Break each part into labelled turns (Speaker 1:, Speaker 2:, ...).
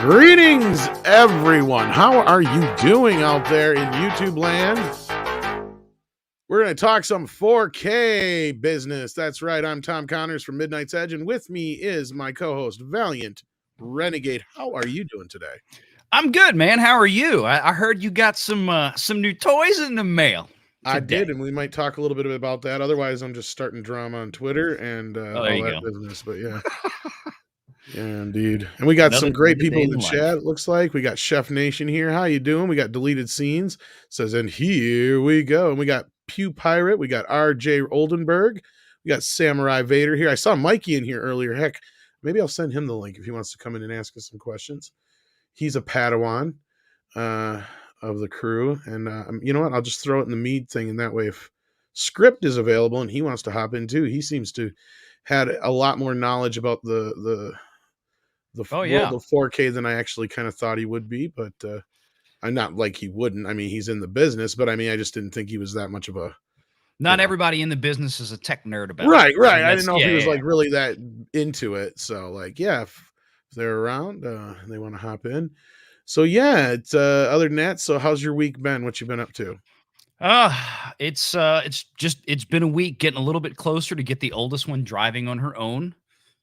Speaker 1: Greetings, everyone. How are you doing out there in YouTube land? We're going to talk some 4K business. That's right. I'm Tom Connors from Midnight's Edge, and with me is my co-host, Valliant Renegade. How are you doing today?
Speaker 2: I'm good, man. How are you? I heard you got some new toys in the mail today.
Speaker 1: I did, and we might talk a little bit about that. Otherwise, I'm just starting drama on Twitter and all that business. But yeah. Yeah, indeed. And we got some great people in the chat, it looks like. We got Chef Nation here. How you doing? We got Deleted Scenes. Says, and here we go. And we got Pew Pirate. We got RJ Oldenburg. We got Samurai Vader here. I saw Mikey in here earlier. Heck, maybe I'll send him the link if he wants to come in and ask us some questions. He's a Padawan of the crew. And you know what? I'll just throw it in the Mead thing. And that way, if Script is available and he wants to hop in too, he seems to had a lot more knowledge about the 4K than I actually kind of thought he would be, but I'm not like he wouldn't. I mean, he's in the business, but I mean, I just didn't think he was that much of a.
Speaker 2: Not everybody in the business is a tech nerd about
Speaker 1: it. Right. I didn't know if he was like really that into it. So like, yeah, if they're around, they want to hop in. So yeah, it's other than that. So how's your week been? What you been up to?
Speaker 2: It's been a week getting a little bit closer to get the oldest one driving on her own.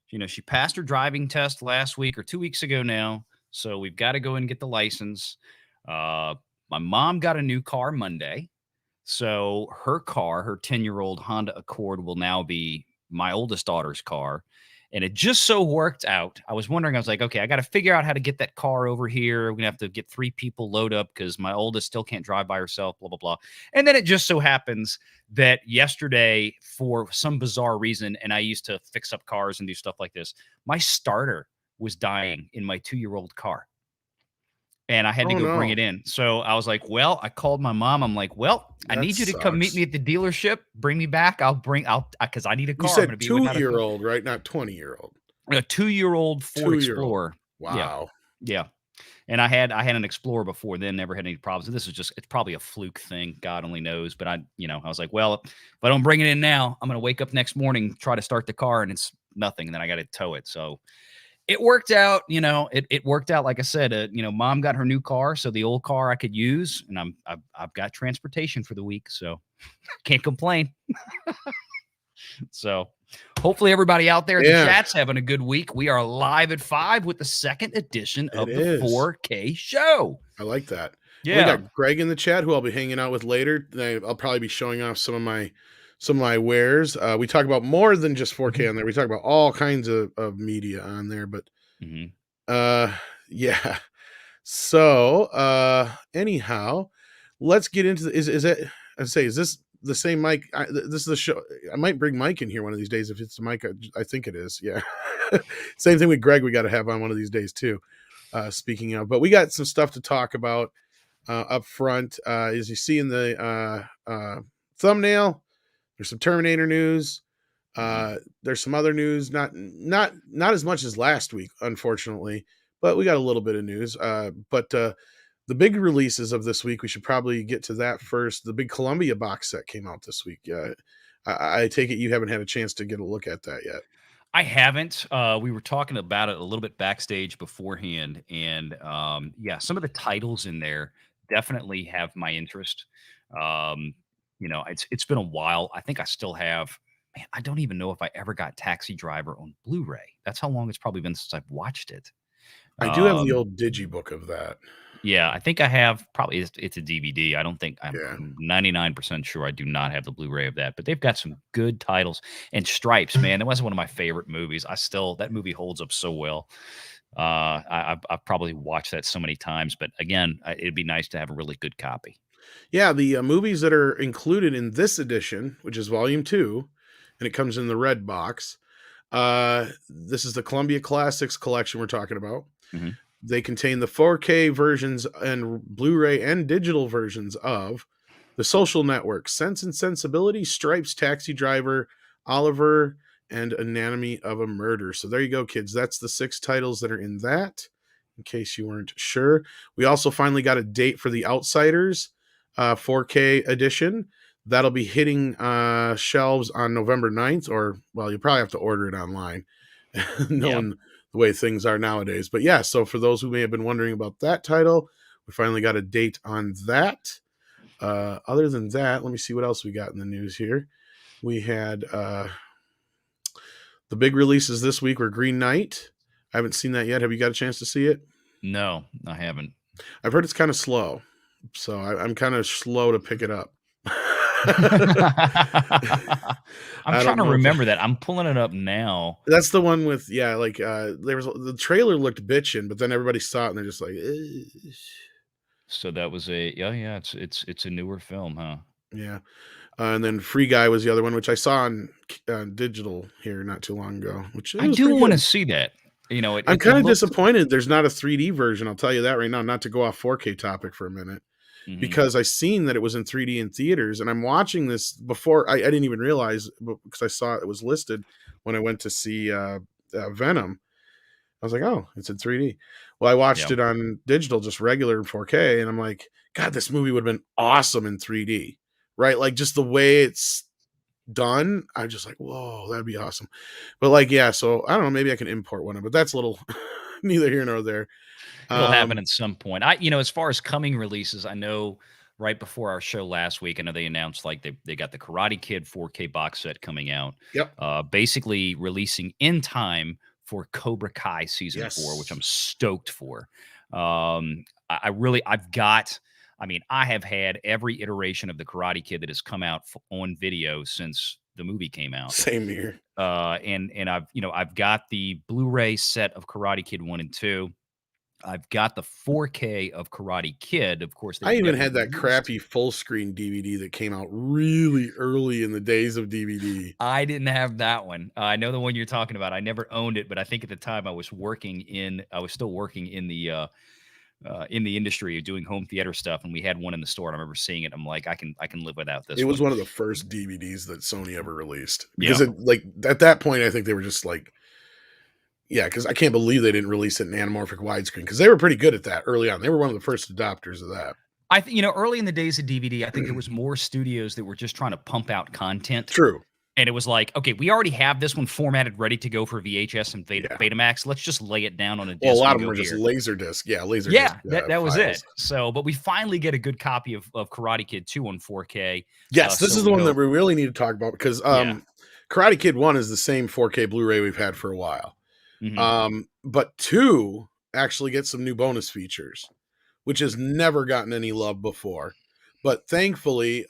Speaker 2: You know, she passed her driving test last week or 2 weeks ago now. So we've got to go and get the license. My mom got a new car Monday. So her car, her 10-year-old Honda Accord, will now be my oldest daughter's car. And it just so worked out. I was wondering, I was like, okay, I got to figure out how to get that car over here. We're going to have to get 3 people load up because my oldest still can't drive by herself, blah, blah, blah. And then it just so happens that yesterday, for some bizarre reason, and I used to fix up cars and do stuff like this, my starter was dying in my 2-year-old car. And I had to go bring it in. So I was like, well, I called my mom. I'm like, well, I need you to come meet me at the dealership. Bring me back. Because I need a car.
Speaker 1: You said 2-year-old, right? Not 20-year-old.
Speaker 2: A 2-year-old Ford Explorer.
Speaker 1: Wow.
Speaker 2: Yeah. And I had an Explorer before then, never had any problems. And this is it's probably a fluke thing. God only knows. But I was like, well, if I don't bring it in now, I'm going to wake up next morning, try to start the car, and it's nothing. And then I got to tow it. So it worked out, it worked out. Like I said, mom got her new car. So the old car I could use, and I've got transportation for the week. So can't complain. So hopefully everybody out there in the chat's having a good week. We are live at 5 with the second edition of the 4K show.
Speaker 1: I like that.
Speaker 2: Yeah.
Speaker 1: We got Greg in the chat who I'll be hanging out with later. I'll probably be showing off some of my wares. We talk about more than just 4K on there. We talk about all kinds of media on there, but yeah. So anyhow, let's get into is this the same mic? This is the show. I might bring Mike in here one of these days if it's the mic. I think it is. Yeah. Same thing with Greg. We got to have on one of these days too. Speaking of, but we got some stuff to talk about up front. As you see in the thumbnail, there's some Terminator news. There's some other news, not as much as last week, unfortunately, but we got a little bit of news. But the big releases of this week, we should probably get to that first. The big Columbia box set came out this week. I take it you haven't had a chance to get a look at that yet.
Speaker 2: I haven't. We were talking about it a little bit backstage beforehand, and some of the titles in there definitely have my interest. It's been a while. I think I still have. Man, I don't even know if I ever got Taxi Driver on Blu-ray. That's how long it's probably been since I've watched it.
Speaker 1: I do have the old digibook of that.
Speaker 2: Yeah, I think I have. Probably it's a DVD. I don't think I'm 99% sure I do not have the Blu-ray of that. But they've got some good titles. And Stripes, man, that was one of my favorite movies. That movie holds up so well. I've probably watched that so many times. But again, it'd be nice to have a really good copy.
Speaker 1: Yeah, the movies that are included in this edition, which is Volume 2, and it comes in the red box. This is the Columbia Classics collection we're talking about.
Speaker 2: Mm-hmm.
Speaker 1: They contain the 4K versions and Blu-ray and digital versions of The Social Network, Sense and Sensibility, Stripes, Taxi Driver, Oliver, and Anatomy of a Murder. So there you go, kids. That's the 6 titles that are in that, in case you weren't sure. We also finally got a date for The Outsiders 4K edition. That'll be hitting shelves on November 9th, or, well, you'll probably have to order it online.
Speaker 2: Yeah.
Speaker 1: knowing the way things are nowadays. But yeah, so for those who may have been wondering about that title, we finally got a date on that. Other than that, let me see what else we got in the news here. We had the big releases this week were Green Knight. I haven't seen that yet. Have you got a chance to see it?
Speaker 2: No, I haven't.
Speaker 1: I've heard it's kind of slow, so I'm kind of slow to pick it up.
Speaker 2: I'm
Speaker 1: I
Speaker 2: trying
Speaker 1: don't
Speaker 2: to
Speaker 1: know if
Speaker 2: remember that. I'm pulling it up now.
Speaker 1: that's the one with like there was the trailer looked bitchin', but then everybody saw it and they're just like, "Eh."
Speaker 2: So that was yeah, it's a newer film, huh?
Speaker 1: Yeah. And then Free Guy was the other one, which I saw on digital here not too long ago, which it
Speaker 2: I
Speaker 1: was
Speaker 2: do
Speaker 1: pretty
Speaker 2: want to
Speaker 1: good.
Speaker 2: see that. You know,
Speaker 1: I'm
Speaker 2: it
Speaker 1: kind of
Speaker 2: looked.
Speaker 1: disappointed there's not a 3D version. I'll tell you that right now, not to go off 4K topic for a minute,
Speaker 2: Mhm.
Speaker 1: because I seen that it was in 3D in theaters, and I'm watching this before I didn't even realize because I saw it was listed when I went to see Venom. I was like, oh, it's in 3D. Well, I watched
Speaker 2: Yeah.
Speaker 1: it on digital, just regular in 4K, and I'm like, God, this movie would have been awesome in 3D, right? Like just the way it's done, I'm just like, whoa, that'd be awesome. But like, yeah, so I don't know, maybe I can import one, but that's a little neither here nor there.
Speaker 2: It'll happen
Speaker 1: Um,
Speaker 2: at some point. As far as coming releases, I know right before our show last week, I know they announced like they got the Karate Kid 4K box set coming out,
Speaker 1: yep,
Speaker 2: basically releasing in time for Cobra Kai season 4, which
Speaker 1: yes,
Speaker 2: I'm stoked for. I really, I've got. I mean, I have had every iteration of the Karate Kid that has come out on video since the movie came out.
Speaker 1: same here.
Speaker 2: And I've got the Blu-ray set of Karate Kid 1 and 2. I've got the 4K of Karate Kid. Of course, they
Speaker 1: I
Speaker 2: were
Speaker 1: even
Speaker 2: never
Speaker 1: had that
Speaker 2: released.
Speaker 1: crappy full screen DVD that came out really early in the days of DVD.
Speaker 2: I didn't have that one. I know the one you're talking about. I never owned it, but I think at the time I was still working in the industry of doing home theater stuff, and we had one in the store. And I remember seeing it. I'm like, I can live without
Speaker 1: It
Speaker 2: this
Speaker 1: was
Speaker 2: one.
Speaker 1: one of the first DVDs that Sony ever released because
Speaker 2: Yeah.
Speaker 1: it like at that point I think they were just like, yeah, because I can't believe they didn't release it in anamorphic widescreen because they were pretty good at that early on. They were one of the first adopters of that.
Speaker 2: Early in the days of DVD, I think there was more studios that were just trying to pump out content.
Speaker 1: True.
Speaker 2: And it was like, okay, we already have this one formatted, ready to go for VHS and
Speaker 1: Yeah.
Speaker 2: Betamax. Let's just lay it down on a
Speaker 1: Well, a
Speaker 2: disc
Speaker 1: lot
Speaker 2: and
Speaker 1: of them
Speaker 2: go
Speaker 1: were just
Speaker 2: here.
Speaker 1: Laserdisc. Yeah, Laserdisc
Speaker 2: Yeah, that was it.
Speaker 1: files.
Speaker 2: So, but we finally get a good copy of Karate Kid 2 on 4K.
Speaker 1: Yes, this
Speaker 2: So
Speaker 1: is the
Speaker 2: we
Speaker 1: one that
Speaker 2: hope.
Speaker 1: we really need to talk about because
Speaker 2: Yeah.
Speaker 1: Karate Kid 1 is the same 4K Blu-ray we've had for a while.
Speaker 2: Hmm.
Speaker 1: But 2 actually gets some new bonus features, which has never gotten any love before. But thankfully,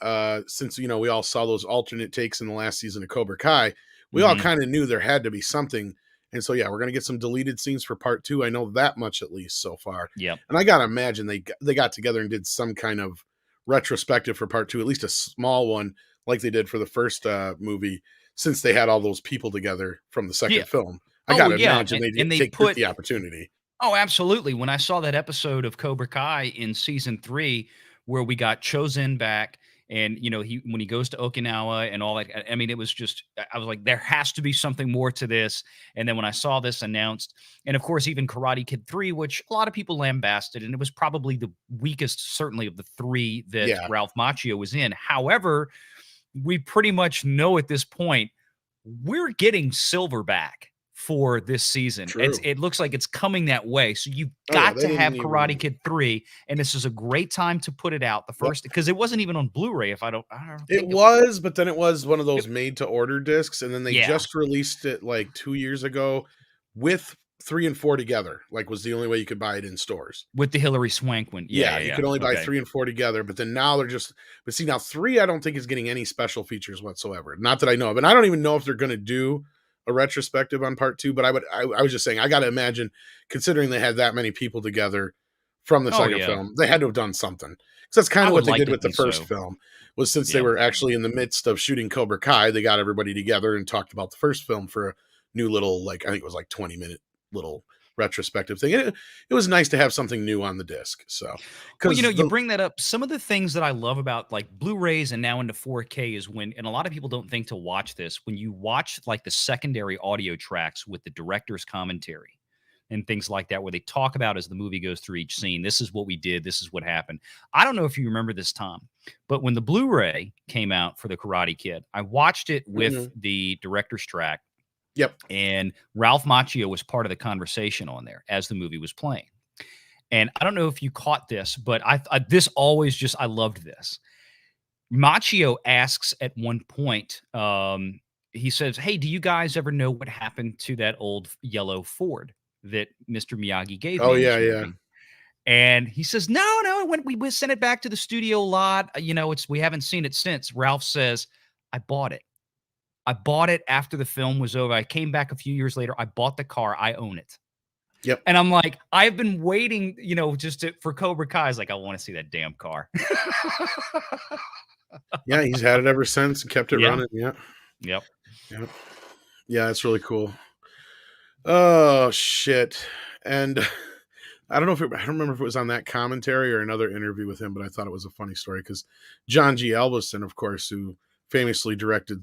Speaker 1: since we all saw those alternate takes in the last season of Cobra Kai, we all
Speaker 2: Hmm.
Speaker 1: kind of knew there had to be something. And so yeah, we're gonna get some deleted scenes for part 2. I know that much at least so far.
Speaker 2: Yep.
Speaker 1: And I gotta imagine they got together and did some kind of retrospective for part 2, at least a small one, like they did for the first movie, since they had all those people together from the
Speaker 2: Yeah.
Speaker 1: second film. I
Speaker 2: Oh, well,
Speaker 1: gotta
Speaker 2: yeah.
Speaker 1: imagine they
Speaker 2: And they
Speaker 1: took
Speaker 2: put.
Speaker 1: the opportunity.
Speaker 2: Oh, absolutely. When I saw that episode of Cobra Kai in season 3, where we got Chozen back, and when he goes to Okinawa and all that, I mean, it was just, I was like, there has to be something more to this. And then when I saw this announced, and of course, even Karate Kid 3, which a lot of people lambasted, and it was probably the weakest, certainly of the three that
Speaker 1: Yeah,
Speaker 2: Ralph Macchio was in. However, we pretty much know at this point we're getting Silver back for this season.
Speaker 1: true.
Speaker 2: It looks like it's coming that way. So you've
Speaker 1: Oh yeah,
Speaker 2: got
Speaker 1: they
Speaker 2: to
Speaker 1: didn't
Speaker 2: have Karate
Speaker 1: even.
Speaker 2: Kid 3, and this is a great time to put it out. The
Speaker 1: Yep.
Speaker 2: first, because it wasn't even on Blu-ray. If I don't
Speaker 1: It
Speaker 2: think
Speaker 1: was, but then it was one of
Speaker 2: it,
Speaker 1: those made to order discs, and then they
Speaker 2: yeah,
Speaker 1: just released it like 2 years ago with 3 and 4 together. Like, was the only way you could buy it in stores.
Speaker 2: with the Hillary Swank one. Yeah,
Speaker 1: Yeah,
Speaker 2: yeah,
Speaker 1: you
Speaker 2: yeah.
Speaker 1: could only buy
Speaker 2: Okay.
Speaker 1: 3 and 4 together, but then now they're just. But see, now 3, I don't think is getting any special features whatsoever. Not that I know of, and I don't even know if they're going to do a retrospective on part 2. But I was just saying, I got to imagine, considering they had that many people together from the
Speaker 2: Oh
Speaker 1: second
Speaker 2: yeah.
Speaker 1: film, they had to have done something. Because that's kind
Speaker 2: I
Speaker 1: of
Speaker 2: would
Speaker 1: what they
Speaker 2: like
Speaker 1: did
Speaker 2: to
Speaker 1: with the
Speaker 2: think
Speaker 1: first
Speaker 2: so.
Speaker 1: film. Was since they
Speaker 2: Yeah.
Speaker 1: were actually in the midst of shooting Cobra Kai, they got everybody together and talked about the first film for a new little, like I think it was like 20-minute little retrospective thing. And it was nice to have something new on the disc. So
Speaker 2: Well,
Speaker 1: because
Speaker 2: you
Speaker 1: the
Speaker 2: bring that up. Some of the things that I love about like Blu-rays and now into 4K is when, and a lot of people don't think to watch this, when you watch like the secondary audio tracks with the director's commentary and things like that, where they talk about as the movie goes through each scene, this is what we did, this is what happened. I don't know if you remember this, Tom, but when the Blu-ray came out for the Karate Kid, I watched it with
Speaker 1: Mhm.
Speaker 2: the director's track.
Speaker 1: Yep.
Speaker 2: And Ralph Macchio was part of the conversation on there as the movie was playing. And I don't know if you caught this, but this always just I loved this. Macchio asks at one point, he says, "Hey, do you guys ever know what happened to that old yellow Ford that Mr. Miyagi gave
Speaker 1: Oh
Speaker 2: me?"
Speaker 1: yeah, yeah.
Speaker 2: And he says, "No, no, when we sent it back to the studio lot, we haven't seen it since." Ralph says, "I bought it. I bought it after the film was over. I came back a few years later. I bought the car. I own it."
Speaker 1: Yep.
Speaker 2: And I'm like, I've been waiting, for Cobra Kai. Is like, I want to see that damn car.
Speaker 1: Yeah, he's had it ever since and kept it
Speaker 2: Yeah.
Speaker 1: running. Yeah.
Speaker 2: Yep.
Speaker 1: Yep. Yeah, it's really cool. Oh shit. And I don't remember if it was on that commentary or another interview with him, but I thought it was a funny story because John G. Elvison, of course, who famously directed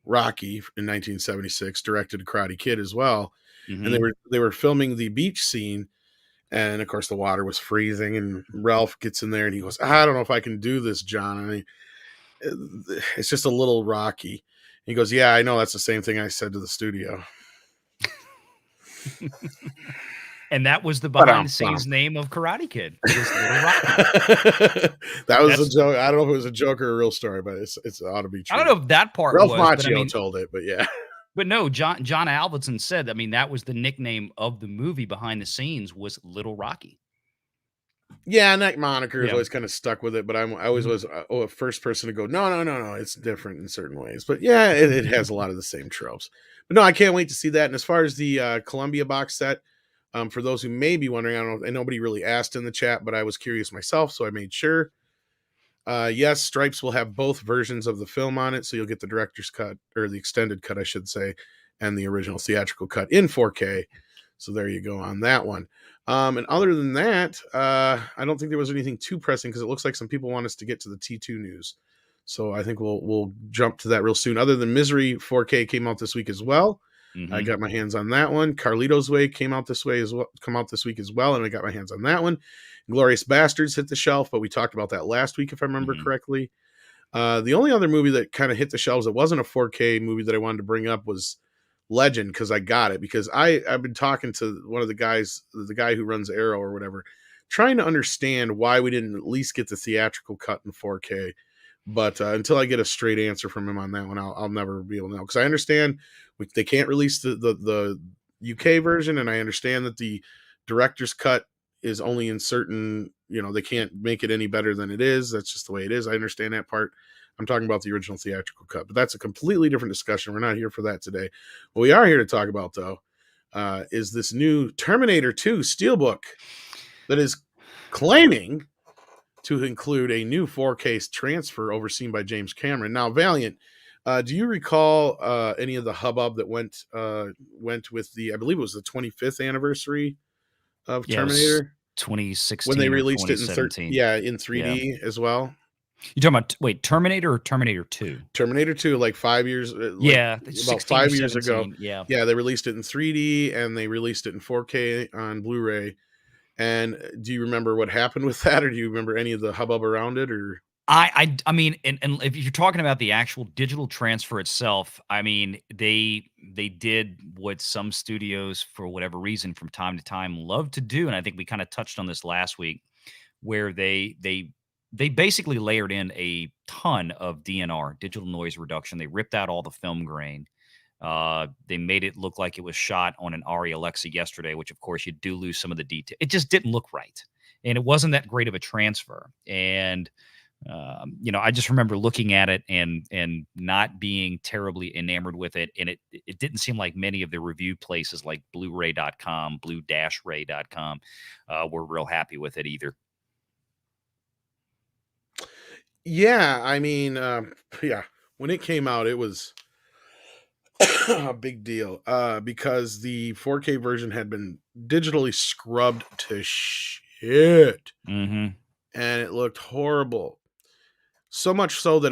Speaker 1: Rocky in 1976, directed Karate Kid as well. And
Speaker 2: Mm-hmm.
Speaker 1: they were filming the beach scene, and of course the water was freezing, and Ralph gets in there and he goes, "I don't know if I can do this, John. It's just a little rocky." He goes, "Yeah, I know. That's the same thing I said to the studio."
Speaker 2: And that was the behind the scenes name of Karate Kid. It was Little Rocky.
Speaker 1: That was a joke. I don't know if it was a joke or a real story, but it ought to be true.
Speaker 2: I don't know if that part
Speaker 1: Ralph
Speaker 2: was, but I
Speaker 1: Macchio
Speaker 2: mean,
Speaker 1: told it, but yeah.
Speaker 2: but no, John Alvinson said, I mean, that was the nickname of the movie behind the scenes was Little Rocky.
Speaker 1: Yeah, and that moniker is
Speaker 2: Yeah.
Speaker 1: always kind of stuck with it, but I always
Speaker 2: Mhm.
Speaker 1: was a first person to go, no, it's different in certain ways. But yeah, it has a lot of the same tropes. But no, I can't wait to see that. And as far as the Columbia box set, for those who may be wondering, I don't know, and nobody really asked in the chat, but I was curious myself, so I made sure. Yes, Stripes will have both versions of the film on it, so you'll get the director's cut, or the extended cut, I should say, and the original theatrical cut in 4K. So there you go on that one. And other than that, I don't think there was anything too pressing because it looks like some people want us to get to the T2 news. So I think we'll jump to that real soon. Other than Misery 4K came out this week as well. I
Speaker 2: Mhm.
Speaker 1: got my hands on that one. Carlito's Way came out this week as well, and I got my hands on that one. Glorious Bastards hit the shelf, but we talked about that last week if I remember
Speaker 2: Mhm.
Speaker 1: correctly. The only other movie that kind of hit the shelves that wasn't a 4K movie that I wanted to bring up was Legend, because I got it because I've been talking to one of the guys, the guy who runs Arrow or whatever, trying to understand why we didn't at least get the theatrical cut in 4K. But until I get a straight answer from him on that one, I'll never be able to know, because I understand they can't release the UK version, and I understand that the director's cut is only in certain, they can't make it any better than it is. That's just the way it is. I understand that part. I'm talking about the original theatrical cut, but that's a completely different discussion. We're not here for that today. What we are here to talk about, though, is this new Terminator 2 Steelbook that is claiming to include a new 4K transfer overseen by James Cameron. Now, Valiant, do you recall any of the hubbub that went with I believe it was the 25th anniversary of
Speaker 2: Yeah, it was
Speaker 1: Terminator when they
Speaker 2: 2016 or
Speaker 1: released it in
Speaker 2: 2017.
Speaker 1: in
Speaker 2: Yeah.
Speaker 1: 3D as well?
Speaker 2: You talking about Terminator or Terminator 2?
Speaker 1: Terminator 2, like 5 years,
Speaker 2: Yeah,
Speaker 1: about
Speaker 2: 16 or
Speaker 1: 5 years ago.
Speaker 2: 17. Yeah.
Speaker 1: Yeah, they released it in 3D and they released it in 4K on Blu-ray. And do you remember what happened with that, or do you remember any of the hubbub around it, or?
Speaker 2: I mean, and if you're talking about the actual digital transfer itself, I mean, they did what some studios, for whatever reason, from time to time love to do, and I think we kind of touched on this last week, where they basically layered in a ton of DNR, digital noise reduction. They ripped out all the film grain. They made it look like it was shot on an Arri Alexa yesterday, which of course you do lose some of the detail. It just didn't look right, and it wasn't that great of a transfer. And I just remember looking at it and not being terribly enamored with it. And it didn't seem like many of the review places like Blu-ray.com, blue-ray.com, were real happy with it either.
Speaker 1: Yeah, I mean, yeah, when it came out, it was a big deal because the 4K version had been digitally scrubbed to shit,
Speaker 2: Mm-hmm.
Speaker 1: and it looked horrible. So much so that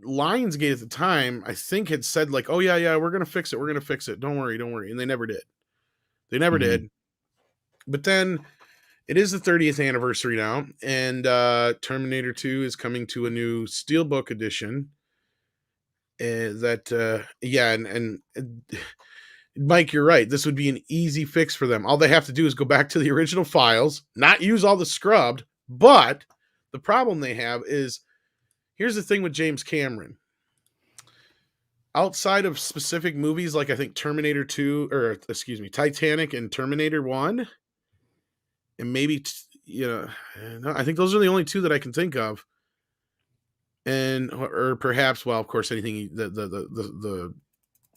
Speaker 1: Lionsgate at the time, I think, had said like, "Oh yeah, we're gonna fix it. We're gonna fix it. Don't worry," and they never did. They never
Speaker 2: Mm-hmm.
Speaker 1: did. But then it is the 30th anniversary now, and Terminator 2 is coming to a new Steelbook edition. Yeah, and Mike, you're right. This would be an easy fix for them. All they have to do is go back to the original files, not use all the scrubbed. But the problem they have is, here's the thing with James Cameron. Outside of specific movies like I think Terminator 2, or excuse me, Titanic and Terminator 1, and maybe, no, I think those are the only two that I can think of. And, or perhaps, well, of course, anything, the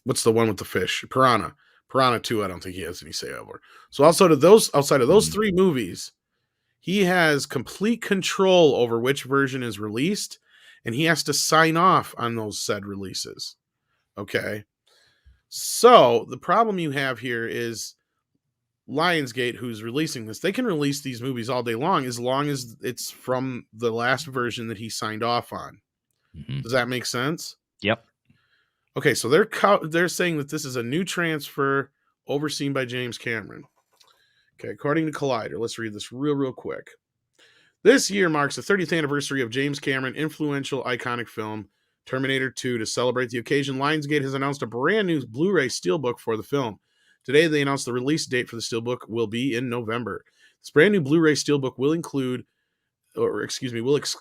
Speaker 1: what's the one with the fish? Piranha 2, I don't think he has any say over. So outside of those three movies, he has complete control over which version is released, and he has to sign off on those said releases. Okay. So the problem you have here is Lionsgate, who's releasing this, they can release these movies all day long as it's from the last version that he signed off on. Mm-hmm. Does that make sense?
Speaker 2: Yep.
Speaker 1: Okay, so they're saying that this is a new transfer overseen by James Cameron. Okay, according to Collider, let's read this real quick. This year marks the 30th anniversary of James Cameron's influential, iconic film, Terminator 2. To celebrate the occasion, Lionsgate has announced a brand new Blu-ray Steelbook for the film. Today, they announced the release date for the Steelbook will be in November. This brand new Blu-ray Steelbook will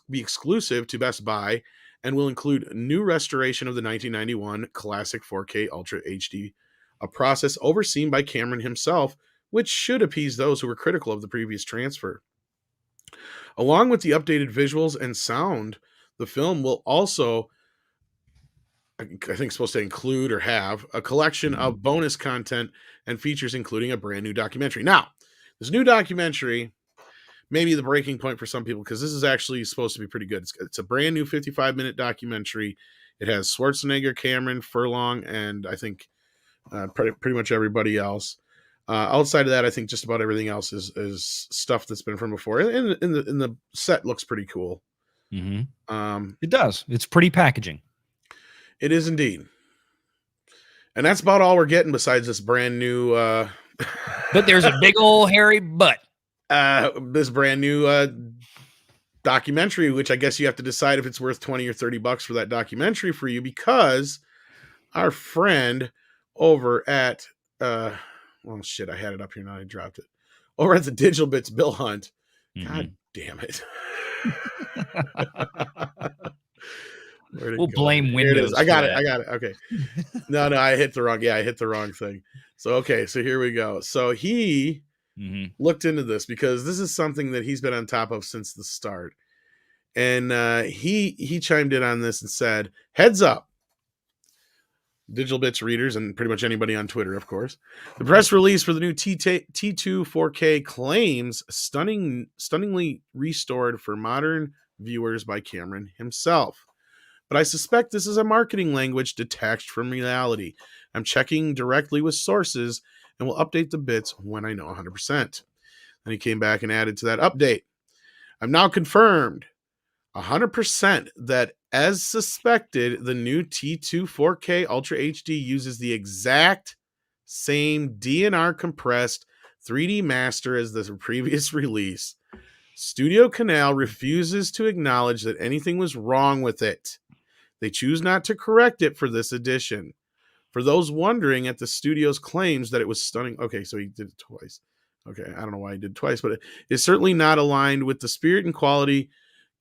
Speaker 1: be exclusive to Best Buy and will include new restoration of the 1991 classic 4K Ultra HD, a process overseen by Cameron himself, which should appease those who were critical of the previous transfer. Along with the updated visuals and sound, the film will also, I think, supposed to include or have a collection of bonus content and features, including a brand new documentary. Now, this new documentary may be the breaking point for some people, because this is actually supposed to be pretty good. It's a brand new 55-minute documentary. It has Schwarzenegger, Cameron, Furlong, and I think pretty much everybody else. Outside of that, I think just about everything else is stuff that's been from before. And the set looks pretty cool.
Speaker 2: Mm-hmm. It does. It's pretty packaging.
Speaker 1: It is indeed. And that's about all we're getting besides this brand new...
Speaker 2: but there's a big old hairy butt.
Speaker 1: This brand new documentary, which I guess you have to decide if it's worth $20 or $30 for that documentary for you, because our friend over at... well, shit, I had it up here, now I dropped it. Over at the Digital Bits, Bill Hunt. Mm-hmm. God damn it.
Speaker 2: We'll blame Windows.
Speaker 1: Here it is. I got it. Okay. No, I hit the wrong thing. So, okay, so here we go. So he looked into this because this is something that he's been on top of since the start. And he chimed in on this and said, heads up, Digital Bits readers, and pretty much anybody on Twitter, of course. The press release for the new T2 4K claims stunningly restored for modern viewers by Cameron himself. But I suspect this is a marketing language detached from reality. I'm checking directly with sources and will update the bits when I know 100%. Then he came back and added to that update. I'm now confirmed 100% that, as suspected, the new T2 4K Ultra HD uses the exact same DNR compressed 3D master as the previous release. Studio Canal refuses to acknowledge that anything was wrong with it. They choose not to correct it for this edition. For those wondering at the studio's claims that it was stunning... Okay, so he did it twice. Okay, I don't know why he did it twice, but it's certainly not aligned with the spirit and quality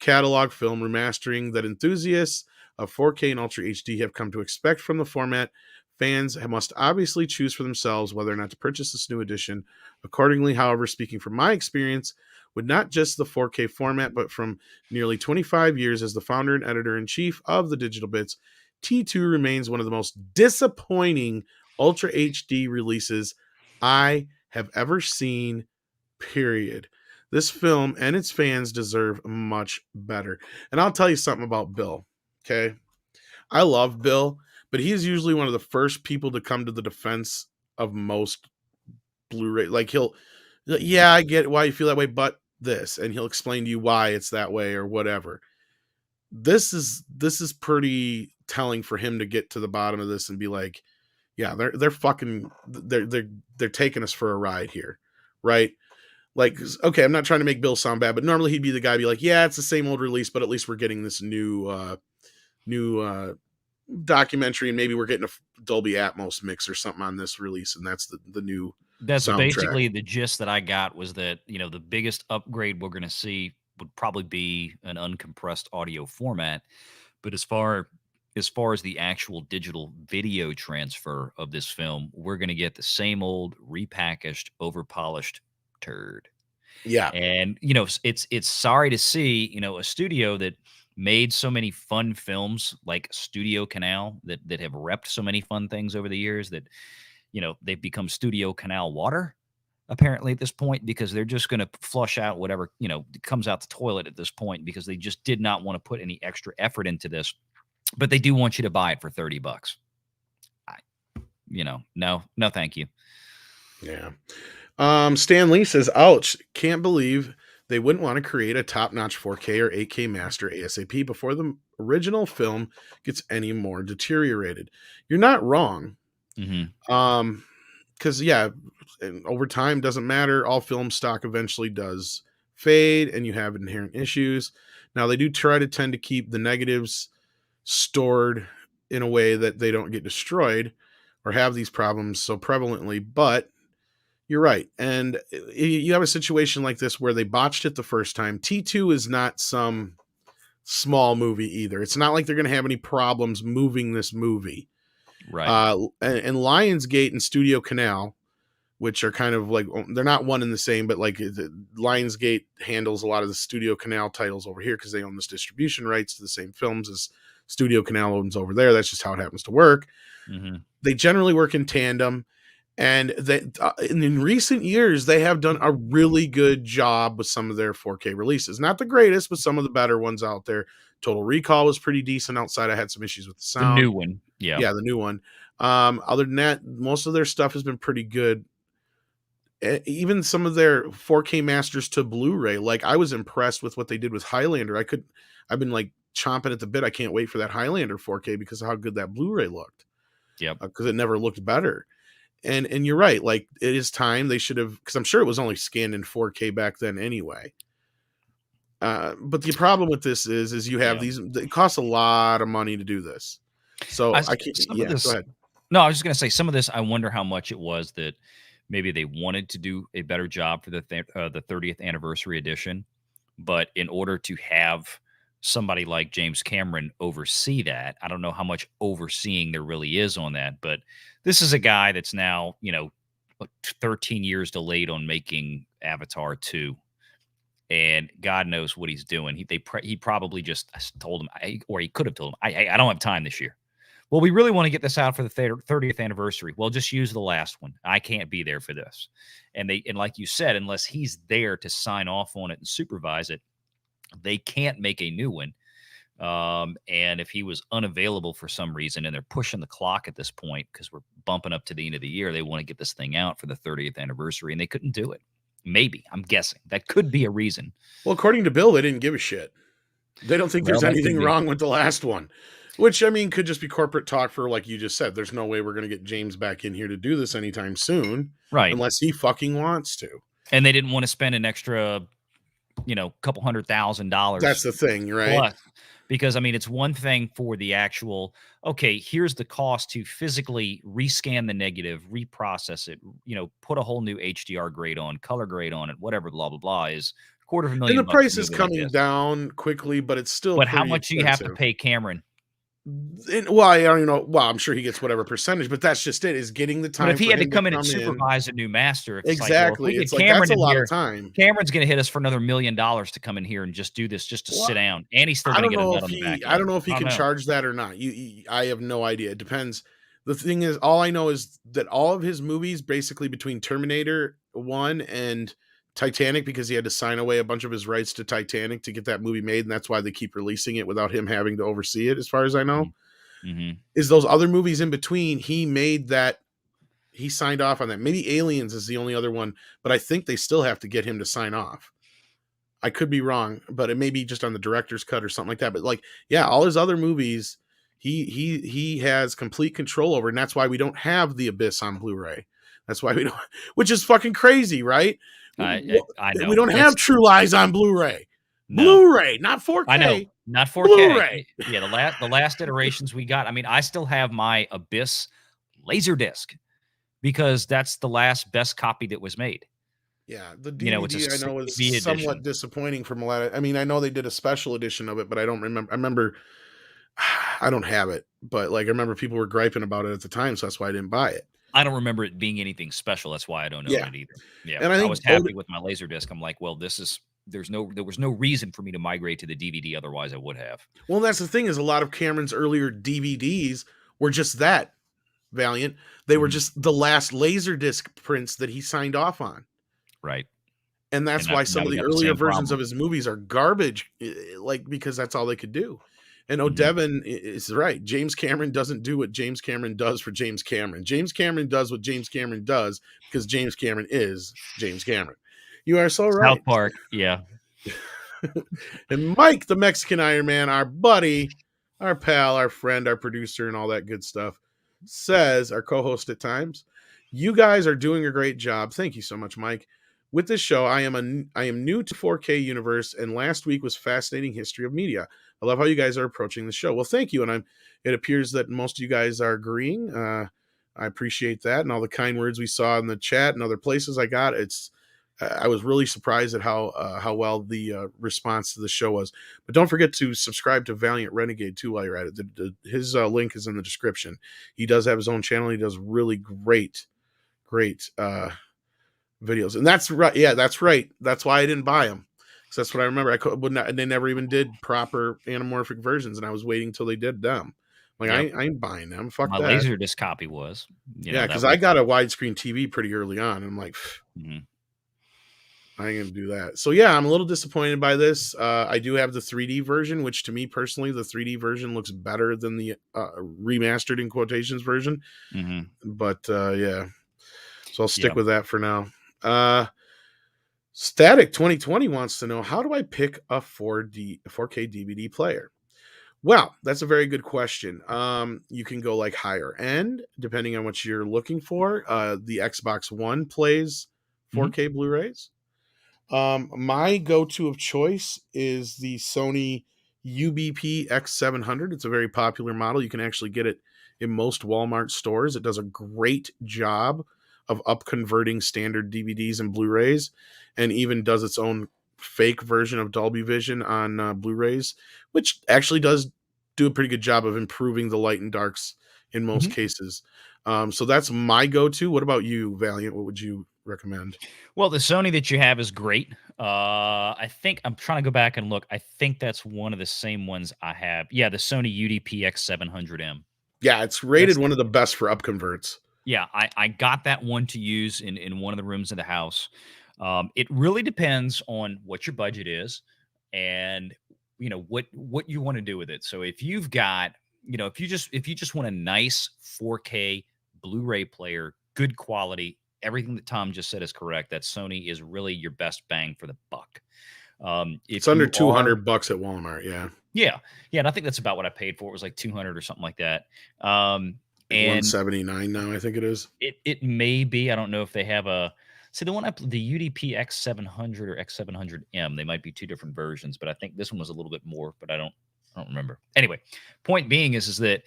Speaker 1: catalog film remastering that enthusiasts of 4K and Ultra HD have come to expect from the format. Fans must obviously choose for themselves whether or not to purchase this new edition. Accordingly, however, speaking from my experience with not just the 4K format, but from nearly 25 years as the founder and editor-in-chief of the Digital Bits, T2 remains one of the most disappointing Ultra HD releases I have ever seen, period. This film and its fans deserve much better. And I'll tell you something about Bill, okay? I love Bill, but he is usually one of the first people to come to the defense of most Blu-ray. Like, yeah, I get why you feel that way, but this, and he'll explain to you why it's that way or whatever. This is pretty telling for him to get to the bottom of this and be like, yeah, they're taking us for a ride here, right? Like, okay, I'm not trying to make Bill sound bad, but normally he'd be the guy be like, yeah, it's the same old release, but at least we're getting this new documentary, and maybe we're getting a Dolby Atmos mix or something on this release, and that's the new
Speaker 2: That's
Speaker 1: soundtrack.
Speaker 2: basically the gist that I got, was that, the biggest upgrade we're going to see would probably be an uncompressed audio format. But as far as the actual digital video transfer of this film, we're going to get the same old repackaged, overpolished turd.
Speaker 1: Yeah,
Speaker 2: And it's sorry to see, a studio that made so many fun films like Studio Canal, that have repped so many fun things over the years, that they've become Studio Canal water apparently at this point, because they're just going to flush out whatever comes out the toilet at this point, because they just did not want to put any extra effort into this. But they do want you to buy it for $30. I, no, thank you.
Speaker 1: yeah. Stan Lee says, "Ouch! Can't believe they wouldn't want to create a top-notch 4K or 8K master ASAP before the original film gets any more deteriorated." You're not wrong.
Speaker 2: Mm-hmm.
Speaker 1: Because and over time doesn't matter. All film stock eventually does fade, and you have inherent issues. Now they do try to tend to keep the negatives stored in a way that they don't get destroyed or have these problems so prevalently, but you're right. And you have a situation like this where they botched it the first time. T2 is not some small movie either. It's not like they're going to have any problems moving this movie.
Speaker 2: Right.
Speaker 1: And Lionsgate and Studio Canal, which are kind of like, they're not one and the same, but like Lionsgate handles a lot of the Studio Canal titles over here because they own this distribution rights to the same films as Studio Canal owns over there. That's just how it happens to work.
Speaker 2: Mm-hmm.
Speaker 1: They generally work in tandem. And in recent years, they have done a really good job with some of their 4K releases. Not the greatest, but some of the better ones out there. Total Recall was pretty decent outside. I had some issues with the
Speaker 2: The
Speaker 1: sound.
Speaker 2: new one. Yeah.
Speaker 1: Yeah, the new one. Other than that, most of their stuff has been pretty good. Even some of their 4K masters to Blu-ray. Like, I was impressed with what they did with Highlander. I've been like chomping at the bit. I can't wait for that Highlander 4K because of how good that Blu-ray looked.
Speaker 2: Yep.
Speaker 1: Because it never looked better. And you're right. Like, it is time they should have, because I'm sure it was only scanned in 4K back then anyway. But the problem with this is you have these. It costs a lot of money to do this. So I can't. Yeah, go ahead.
Speaker 2: No, I was just going to say, some of this, I wonder how much it was that maybe they wanted to do a better job for the 30th anniversary edition, but in order to have somebody like James Cameron oversee that, I don't know how much overseeing there really is on that. But this is a guy that's now 13 years delayed on making Avatar 2. And God knows what he's doing. He probably just told him, or he could have told him, I don't have time this year. Well, we really want to get this out for the 30th anniversary. Well, just use the last one. I can't be there for this. And like you said, unless he's there to sign off on it and supervise it, they can't make a new one. And if he was unavailable for some reason, and they're pushing the clock at this point because we're bumping up to the end of the year, they want to get this thing out for the 30th anniversary, and they couldn't do it. Maybe, I'm guessing that could be a reason.
Speaker 1: Well, according to Bill, they didn't give a shit. They don't think there's anything wrong with the last one, which, I mean, could just be corporate talk for, like you just said, there's no way we're going to get James back in here to do this anytime soon.
Speaker 2: Right.
Speaker 1: Unless he fucking wants to.
Speaker 2: And they didn't want to spend an extra, couple $100,000.
Speaker 1: That's the thing, right?
Speaker 2: Plus, because, I mean, it's one thing for the actual, okay, here's the cost to physically rescan the negative, reprocess it, put a whole new HDR grade on, color grade on it, whatever, blah, blah, blah, is $250,000.
Speaker 1: And the price is coming down quickly, but it's still
Speaker 2: But how much do you have to pay Cameron?
Speaker 1: Well, I don't know. Well, I'm sure he gets whatever percentage, but that's just it, is getting the time.
Speaker 2: But if he had to come in and supervise a new master, it's
Speaker 1: exactly.
Speaker 2: Like,
Speaker 1: it's like, that's a lot of time.
Speaker 2: Cameron's going to hit us for another $1 million to come in here and just do this, just to sit down. And he's still going to get a nut on the back end.
Speaker 1: I don't know if he can charge that or not. I have no idea. It depends. The thing is, all I know is that all of his movies, basically between Terminator 1 and Titanic, because he had to sign away a bunch of his rights to Titanic to get that movie made, and that's why they keep releasing it without him having to oversee it, as far as I know.
Speaker 2: Mm-hmm.
Speaker 1: Is those other movies in between, he signed off on that. Maybe Aliens is the only other one, but I think they still have to get him to sign off. I could be wrong, but it may be just on the director's cut or something like that. But like, yeah, all his other movies, he has complete control over, and that's why we don't have The Abyss on Blu-ray. That's why we don't, which is fucking crazy, right?
Speaker 2: I know.
Speaker 1: We don't have True Lies on Blu-ray.
Speaker 2: No,
Speaker 1: Blu-ray, not
Speaker 2: I know,
Speaker 1: 4K.
Speaker 2: not 4K.
Speaker 1: Blu-ray.
Speaker 2: Yeah, the last iterations we got. I mean, I still have my Abyss Laserdisc because that's the last best copy that was made.
Speaker 1: Yeah, the
Speaker 2: It's a
Speaker 1: DVD I know is
Speaker 2: CV
Speaker 1: somewhat
Speaker 2: edition.
Speaker 1: disappointing from a lot of. I mean, I know they did a special edition of it, but I don't remember. I remember I don't have it, but like I remember people were griping about it at the time, so that's why I didn't buy it.
Speaker 2: I don't remember it being anything special. That's why I don't own
Speaker 1: Yeah,
Speaker 2: it either. Yeah,
Speaker 1: and I
Speaker 2: I was
Speaker 1: think
Speaker 2: happy with my Laserdisc. I'm like, well, there was no reason for me to migrate to the DVD. Otherwise, I would have.
Speaker 1: well, that's the thing is a lot of Cameron's earlier DVDs were just that Valiant. They were
Speaker 2: Mhm.
Speaker 1: just the last Laserdisc prints that he signed off on.
Speaker 2: Right.
Speaker 1: And
Speaker 2: And
Speaker 1: that's
Speaker 2: now
Speaker 1: why
Speaker 2: now
Speaker 1: some of
Speaker 2: we
Speaker 1: the
Speaker 2: got the
Speaker 1: earlier
Speaker 2: same
Speaker 1: versions of
Speaker 2: problem.
Speaker 1: his movies are garbage, like because that's all they could do. And
Speaker 2: Mhm.
Speaker 1: O'Devin is right. James Cameron doesn't do what James Cameron does for James Cameron. James Cameron does what James Cameron does because James Cameron is James Cameron. You are so
Speaker 2: South
Speaker 1: right.
Speaker 2: Park. Yeah.
Speaker 1: And Mike, the Mexican Iron Man, our buddy, our pal, our friend, our producer, and all that good stuff, says, our co host at times, you guys are doing a great job. Thank you so much, Mike. With this show, I am new to 4K universe, and last week was fascinating history of media. I love how you guys are approaching the show. Well, thank you, and it appears that most of you guys are agreeing. I appreciate that, and all the kind words we saw in the chat and other places I got. I was really surprised at how well the response to the show was. But don't forget to subscribe to Valliant Renegade too while you're at it. His link is in the description. He does have his own channel. He does really great videos, and that's right. Yeah, that's right. That's why I didn't buy them. Because that's what I remember. Would not. They never even did proper anamorphic versions, and I was waiting till they did them. Like
Speaker 2: Yep.
Speaker 1: I ain't buying them. Fuck
Speaker 2: My
Speaker 1: that.
Speaker 2: Laserdisc copy was.
Speaker 1: Yeah,
Speaker 2: That
Speaker 1: because I
Speaker 2: was.
Speaker 1: got a widescreen TV pretty early on, and I'm like,
Speaker 2: Mhm.
Speaker 1: I ain't gonna do that. So yeah, I'm a little disappointed by this. I do have the 3D version, which to me personally, the 3D version looks better than the remastered in quotations version.
Speaker 2: Mhm.
Speaker 1: But yeah, so I'll stick
Speaker 2: Yeah.
Speaker 1: with that for now. Static 2020 wants to know, how do I pick a 4K DVD player? Well, that's a very good question. You can go like higher end, depending on what you're looking for. The Xbox One plays
Speaker 2: Mhm.
Speaker 1: 4K Blu-rays. My go-to of choice is the Sony UBP X700. It's a very popular model. You can actually get it in most Walmart stores. It does a great job of up converting standard DVDs and Blu-rays, and even does its own fake version of Dolby Vision on Blu-rays, which actually does do a pretty good job of improving the light and darks in most
Speaker 2: Mhm.
Speaker 1: cases. So that's my go-to. What about you, Valiant? What would you recommend?
Speaker 2: Well, the Sony that you have is great. I think I'm trying to go back and look. I think that's one of the same ones I have. Yeah, the Sony UDP X700M.
Speaker 1: Yeah, it's rated
Speaker 2: That's
Speaker 1: one of the best for up converts.
Speaker 2: Yeah, I got that one to use in one of the rooms of the house. It really depends on what your budget is and what you want to do with it. So if you've got, if you just want a nice 4K Blu-ray player, good quality, everything that Tom just said is correct. That Sony is really your best bang for the buck.
Speaker 1: It's
Speaker 2: If
Speaker 1: under
Speaker 2: you are
Speaker 1: 200 bucks at Walmart. Yeah,
Speaker 2: Yeah, yeah, and I think that's about what I paid for. It was like 200 or something like that. Um,
Speaker 1: like
Speaker 2: and
Speaker 1: 179 now. I think it is.
Speaker 2: it may be. I don't know if they have a see the one the UDP X700 or X700M. They might be two different versions, but I think this one was a little bit more. But I don't remember. Anyway, point being is that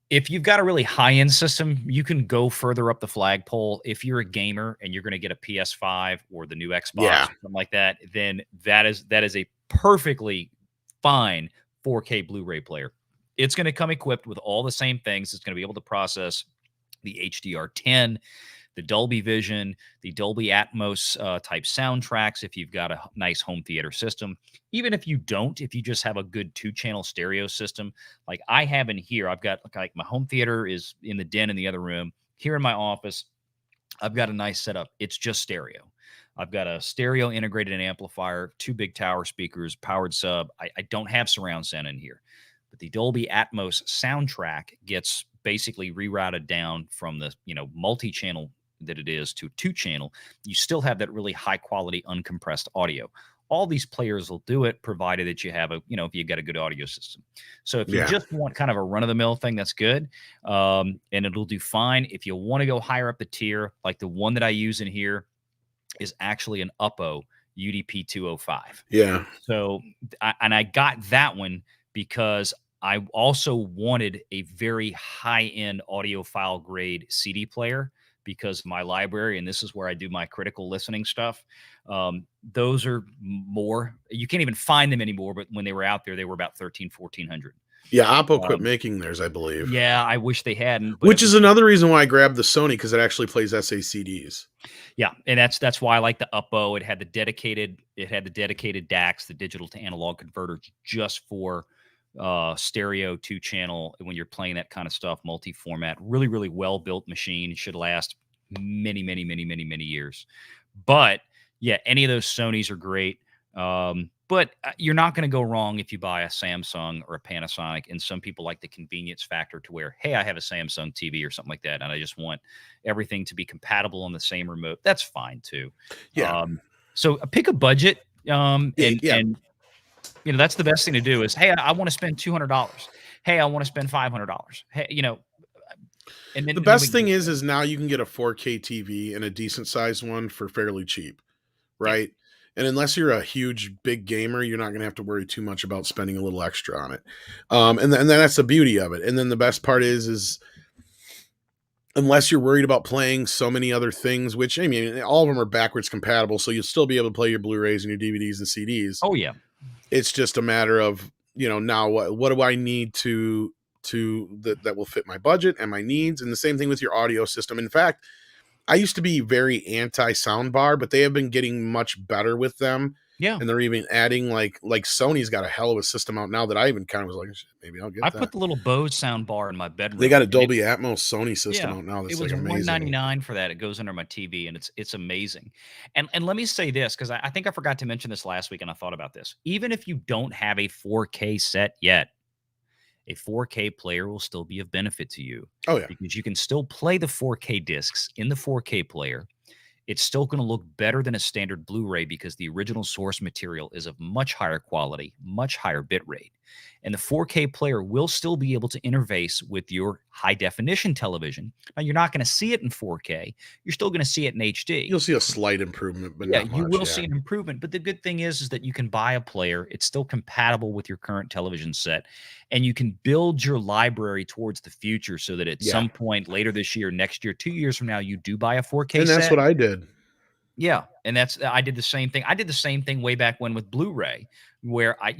Speaker 2: if you've got a really high end system, you can go further up the flagpole. If you're a gamer and you're going to get a PS5 or the new Xbox
Speaker 1: Yeah,
Speaker 2: or something like that, then that is a perfectly fine 4K Blu-ray player. It's going to come equipped with all the same things. It's going to be able to process the HDR10, the Dolby Vision, the Dolby Atmos type soundtracks if you've got a nice home theater system. Even if you don't, if you just have a good two-channel stereo system, like I have in here, I've got like my home theater is in the den in the other room. Here in my office, I've got a nice setup. It's just stereo. I've got a stereo integrated amplifier, two big tower speakers, powered sub. I don't have surround sound in here, but the Dolby Atmos soundtrack gets basically rerouted down from the multi-channel that it is to two-channel. You still have that really high quality uncompressed audio. All these players will do it, provided that you have if you've got a good audio system. So if you
Speaker 1: yeah.
Speaker 2: just want kind of a run-of-the-mill thing, that's good, and it'll do fine. If you want to go higher up the tier, like the one that I use in here is actually an Uppo UDP 205.
Speaker 1: Yeah.
Speaker 2: So, I got that one because I also wanted a very high-end audiophile grade CD player because my library, and this is where I do my critical listening stuff. Those are more, you can't even find them anymore, but when they were out there, they were about 1400.
Speaker 1: Yeah, Oppo quit
Speaker 2: Um,
Speaker 1: making theirs, I believe.
Speaker 2: yeah, I wish they hadn't, but
Speaker 1: Which
Speaker 2: it
Speaker 1: is
Speaker 2: was
Speaker 1: another reason why I grabbed the Sony, because it actually plays SACDs.
Speaker 2: yeah, and that's why I like the Uppo. It had the dedicated DAX, the digital to analog converter, just for stereo 2-channel when you're playing that kind of stuff, multi-format. Really, really well built machine. It should last many, many, many, many, many years. But yeah, any of those Sonys are great. But you're not going to go wrong if you buy a Samsung or a Panasonic. And some people like the convenience factor to where, hey, I have a Samsung TV or something like that, and I just want everything to be compatible on the same remote. That's fine too.
Speaker 1: Yeah.
Speaker 2: So pick a budget. And
Speaker 1: Yeah.
Speaker 2: that's the best thing to do is, hey, I want to spend $200. Hey, I want to spend $500. Hey, and then
Speaker 1: The
Speaker 2: and then we
Speaker 1: best
Speaker 2: can
Speaker 1: thing
Speaker 2: go from
Speaker 1: is now you can get a 4K TV and a decent sized one for fairly cheap,
Speaker 2: there. Yeah.
Speaker 1: right? And unless you're a huge big gamer, you're not going to have to worry too much about spending a little extra on it. And then that's the beauty of it. And then the best part is unless you're worried about playing so many other things, which I mean, all of them are backwards compatible, so you'll still be able to play your Blu-rays and your DVDs and CDs.
Speaker 2: Oh yeah.
Speaker 1: It's just a matter of now what do I need to that will fit my budget and my needs, and the same thing with your audio system. In fact, I used to be very anti soundbar, but they have been getting much better with them.
Speaker 2: Yeah.
Speaker 1: And they're even adding like Sony's got a hell of a system out now that I even kind of was like, maybe I'll get
Speaker 2: I
Speaker 1: that.
Speaker 2: put the little Bose sound bar in my bedroom.
Speaker 1: They got a Dolby Atmos Sony system out now. That's
Speaker 2: it was
Speaker 1: like amazing.
Speaker 2: $199 for that. It goes under my TV, and it's amazing. And let me say this, because I think I forgot to mention this last week, and I thought about this. Even if you don't have a 4K set yet, a 4K player will still be of benefit to you.
Speaker 1: Oh yeah,
Speaker 2: because you can still play the 4K discs in the 4K player. It's still going to look better than a standard Blu-ray because the original source material is of much higher quality, much higher bit rate. And the 4K player will still be able to interface with your high definition television. Now, you're not going to see it in 4K. You're still going to see it in HD.
Speaker 1: you'll see a slight improvement, but
Speaker 2: yeah,
Speaker 1: not much,
Speaker 2: you will see an improvement. But the good thing is that you can buy a player. It's still compatible with your current television set, and you can build your library towards the future so that at some point later this year, next year, 2 years from now, you do buy a 4K
Speaker 1: and that's
Speaker 2: set.
Speaker 1: what I did.
Speaker 2: Yeah, and I did the same thing. I did the same thing way back when with Blu-ray, where I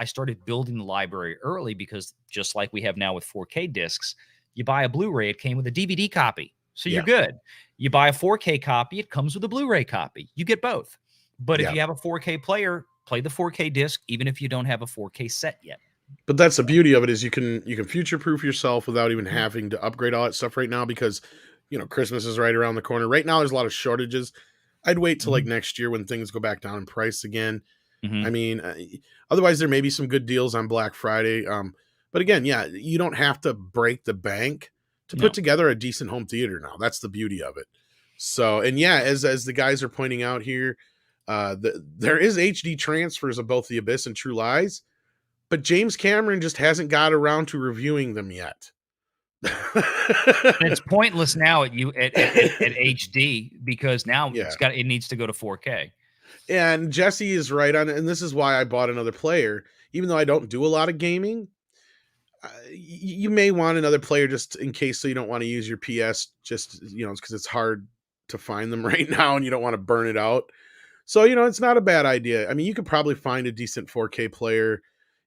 Speaker 2: started building the library early because just like we have now with 4K discs, you buy a Blu-ray, it came with a DVD copy. So you're good. You buy a 4K copy, it comes with a Blu-ray copy. You get both. But if you have a 4K player, play the 4K disc, even if you don't have a 4K set yet.
Speaker 1: But that's the beauty of it is you can future-proof yourself without even having to upgrade all that stuff right now because, Christmas is right around the corner. Right now, there's a lot of shortages. I'd wait till like next year when things go back down in price again. I mean, otherwise there may be some good deals on Black Friday. But again, you don't have to break the bank to put together a decent home theater now. That's the beauty of it. So, and as the guys are pointing out here, there is HD transfers of both The Abyss and True Lies, but James Cameron just hasn't got around to reviewing them yet.
Speaker 2: It's pointless now at HD because now it needs to go to 4K.
Speaker 1: And Jesse is right on it, and this is why I bought another player. Even though I don't do a lot of gaming, you may want another player just in case, so you don't want to use your PS just because it's hard to find them right now and you don't want to burn it out. So it's not a bad idea. I mean, you could probably find a decent 4K player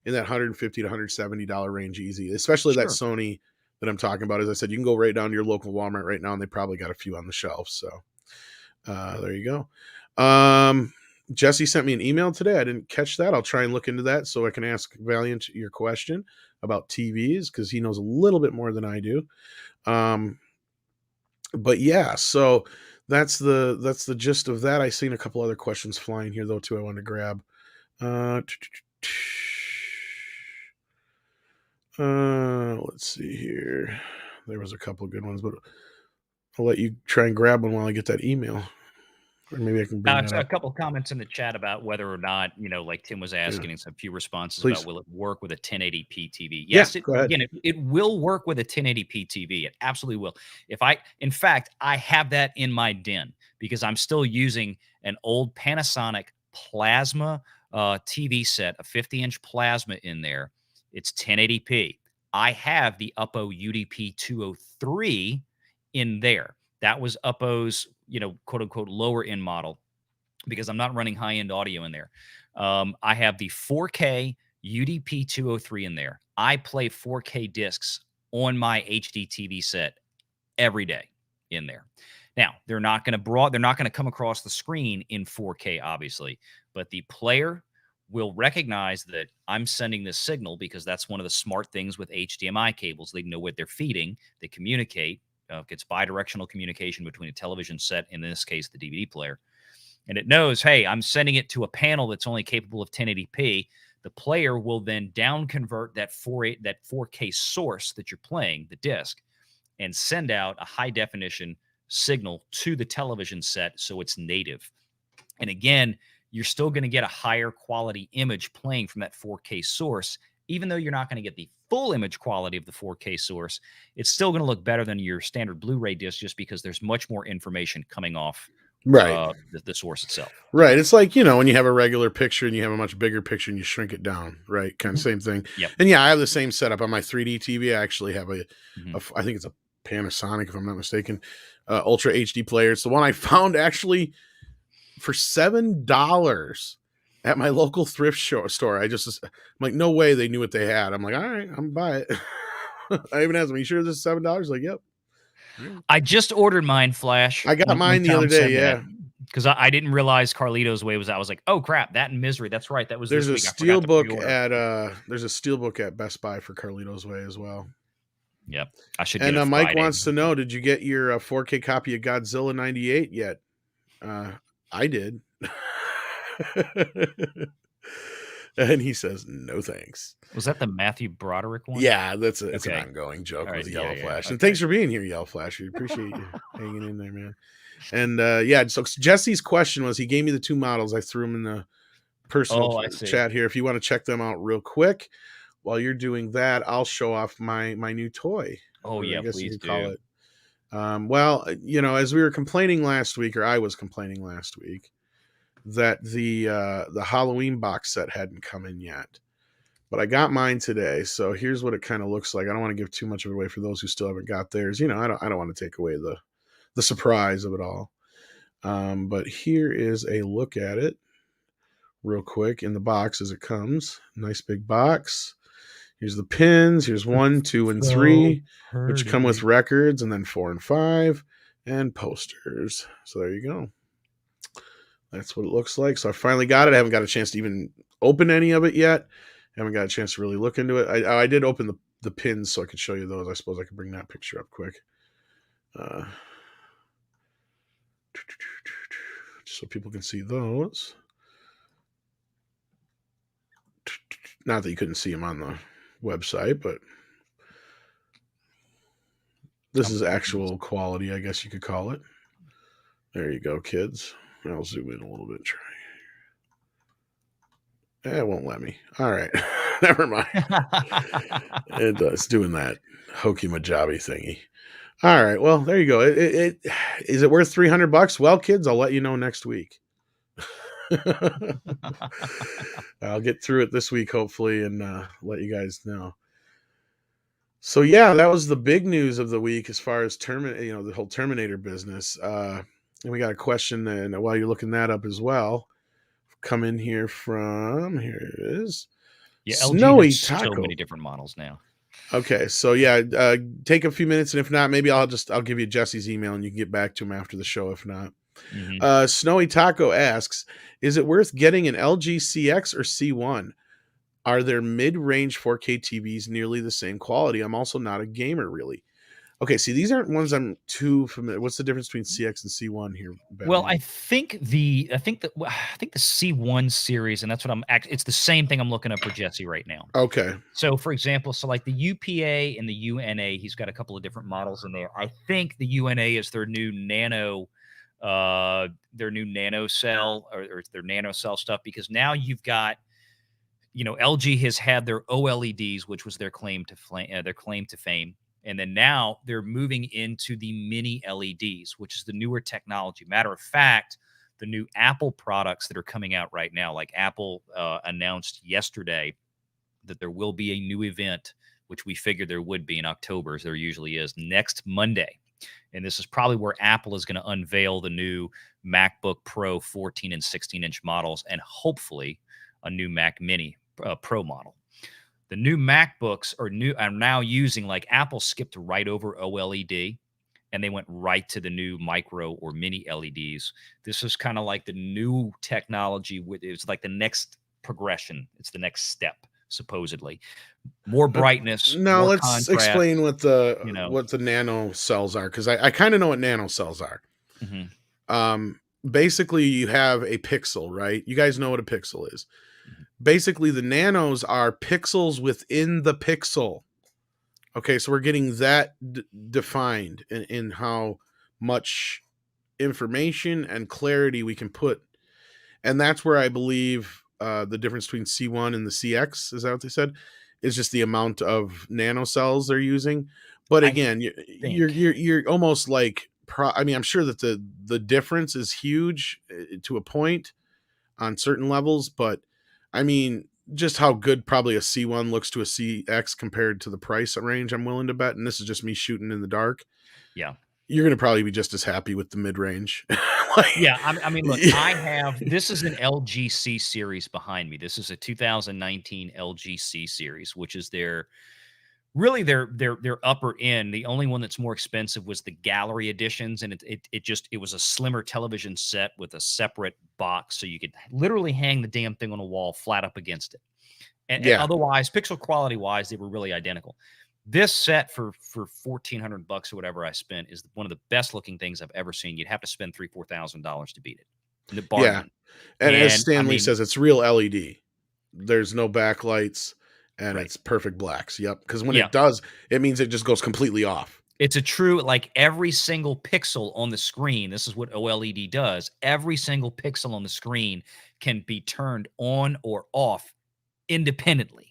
Speaker 1: in that $150 to $170 range easy, especially that Sony that I'm talking about. As I said, you can go right down to your local Walmart right now and they probably got a few on the shelf. So there you go. Jesse sent me an email today. I didn't catch that. I'll try and look into that so I can ask Valliant your question about TVs because he knows a little bit more than I do. But yeah, so that's the gist of that. I seen a couple other questions flying here though too. I wanted to grab. Let's see here. There was a couple of good ones, but I'll let you try and grab one while I get that email. Or maybe I can bring that up.
Speaker 2: A couple of comments in the chat about whether or not, like Tim was asking, and some few responses about will it work with a 1080p TV? Yes, it will work with a 1080p TV. It absolutely will. In fact, I have that in my den because I'm still using an old Panasonic plasma TV set, a 50-inch plasma in there. It's 1080p. I have the Uppo UDP 203 in there. That was Uppo's, quote unquote, lower end model because I'm not running high end audio in there. I have the 4K UDP 203 in there. I play 4K discs on my HD TV set every day in there. Now, they're not going to come across the screen in 4K, obviously, but the player will recognize that I'm sending this signal because that's one of the smart things with HDMI cables. They know what they're feeding. They communicate. It's bidirectional communication between a television set, in this case, the DVD player. And it knows, hey, I'm sending it to a panel that's only capable of 1080p. The player will then down convert that 4K source that you're playing, the disc, and send out a high definition signal to the television set so it's native. And again, you're still going to get a higher quality image playing from that 4K source. Even though you're not going to get the full image quality of the 4K source, it's still going to look better than your standard Blu-ray disc just because there's much more information coming off the source itself.
Speaker 1: Right. It's like, when you have a regular picture and you have a much bigger picture and you shrink it down, right? Kind of same thing.
Speaker 2: Yep.
Speaker 1: And yeah, I have the same setup on my 3D TV. I actually have I think it's a Panasonic, if I'm not mistaken, Ultra HD player. It's the one I found actually for $7 at my local thrift store. I'm like, no way they knew what they had. I'm like, all right, I'm gonna buy it. I even asked them, you sure this is $7? Like, yep.
Speaker 2: I just ordered mine, Flash.
Speaker 1: I got mine the other day, yeah.
Speaker 2: Because I didn't realize Carlito's Way was out. I was like, oh crap, that and Misery. That's right. That was
Speaker 1: there's
Speaker 2: this
Speaker 1: a
Speaker 2: week.
Speaker 1: Steelbook at Best Buy for Carlito's Way as well.
Speaker 2: Yep. I should
Speaker 1: get
Speaker 2: it.
Speaker 1: And Mike wants to know, did you get your 4K copy of Godzilla 98 yet? I did. And he says, no thanks.
Speaker 2: Was that the Matthew Broderick one?
Speaker 1: Yeah, it's an ongoing joke with Yellow Flash. And thanks for being here, Yellow Flash. We appreciate you hanging in there, man. And so Jesse's question was, he gave me the two models. I threw them in the personal chat here. If you want to check them out real quick, while you're doing that, I'll show off my new toy.
Speaker 2: Oh, yeah, please do.
Speaker 1: Call it. Well, as we were complaining last week, or I was complaining last week, that the Halloween box set hadn't come in yet, but I got mine today. So here's what it kind of looks like. I don't want to give too much of it away for those who still haven't got theirs. I don't want to take away the surprise of it all. But here is a look at it real quick in the box as it comes. Nice big box. Here's the pins. Here's 1, 2, and 3, which come with records, and then 4 and 5, and posters. So there you go. That's what it looks like. So I finally got it. I haven't got a chance to even open any of it yet. I haven't got a chance to really look into it. I did open the pins so I could show you those. I suppose I could bring that picture up quick. So people can see those. Not that you couldn't see them on the website, but this is actual quality, I guess you could call it. There you go, kids. I'll zoom in a little bit. Try. It won't let me. All right. Never mind. It's doing that hokey majabi thingy. All right. Well, there you go. Is it worth $300? Well, kids, I'll let you know next week. I'll get through it this week, hopefully, and let you guys know. So yeah, that was the big news of the week as far as the whole Terminator business. And we got a question, and while you're looking that up as well, come in here it is.
Speaker 2: Yeah, Snowy Taco. So many different models now.
Speaker 1: Okay, so yeah, take a few minutes, and if not, maybe I'll give you Jesse's email, and you can get back to him after the show. If not, Snowy Taco asks, is it worth getting an LG CX or C1? Are there mid-range 4K TVs nearly the same quality? I'm also not a gamer, really. Okay, see, these aren't ones I'm too familiar. What's the difference between CX and C1 here, Ben?
Speaker 2: Well, I think the C1 series, and that's what it's the same thing I'm looking up for Jesse right now.
Speaker 1: Okay.
Speaker 2: So, for example, like the UPA and the UNA, he's got a couple of different models in there. I think the UNA is their new nano cell or their nano cell stuff, because now you've got, LG has had their OLEDs, which was their claim to fame. And then now they're moving into the mini LEDs, which is the newer technology. Matter of fact, the new Apple products that are coming out right now. Like Apple announced yesterday that there will be a new event, which we figured there would be in October, as there usually is, next Monday. And this is probably where Apple is going to unveil the new MacBook Pro 14 and 16-inch models, and hopefully a new Mac Mini Pro model. The new MacBooks are now using, like, Apple skipped right over OLED and they went right to the new micro or mini LEDs. This is kind of like the new technology. It's like the next progression. It's the next step, supposedly. More brightness,
Speaker 1: Now
Speaker 2: more
Speaker 1: let's
Speaker 2: contrast,
Speaker 1: explain what
Speaker 2: you know.
Speaker 1: the nano cells are, because I kind of know what nano cells are. Basically, you have a pixel, right? You guys know what a pixel is. Basically, the nanos are pixels within the pixel. Okay, so we're getting that defined in how much information and clarity we can put. And that's where I believe the difference between C1 and the CX, is that what they said, is just the amount of nanocells they're using. But again, you're almost like, I mean, I'm sure that the difference is huge to a point on certain levels, but I mean, just how good probably a C1 looks to a CX compared to the price range I'm willing to bet, and this is just me shooting in the dark.
Speaker 2: Yeah.
Speaker 1: You're going to probably be just as happy with the mid-range.
Speaker 2: Yeah, I mean, look, this is an LG C series behind me. This is a 2019 LG C series, which is their upper end. The only one that's more expensive was the gallery editions, and it was a slimmer television set with a separate box, so you could literally hang the damn thing on a wall flat up against it. And otherwise, pixel quality wise, they were really identical. This set for $1,400 or whatever I spent is one of the best looking things I've ever seen. You'd have to spend $3,000-$4,000 to beat it. The bargain.
Speaker 1: Yeah. And as Stanley says, it's real LED. There's no backlights, and it's perfect blacks. Yep. Because when it does, it means it just goes completely off.
Speaker 2: It's a true, like, every single pixel on the screen. This is what OLED does. Every single pixel on the screen can be turned on or off independently.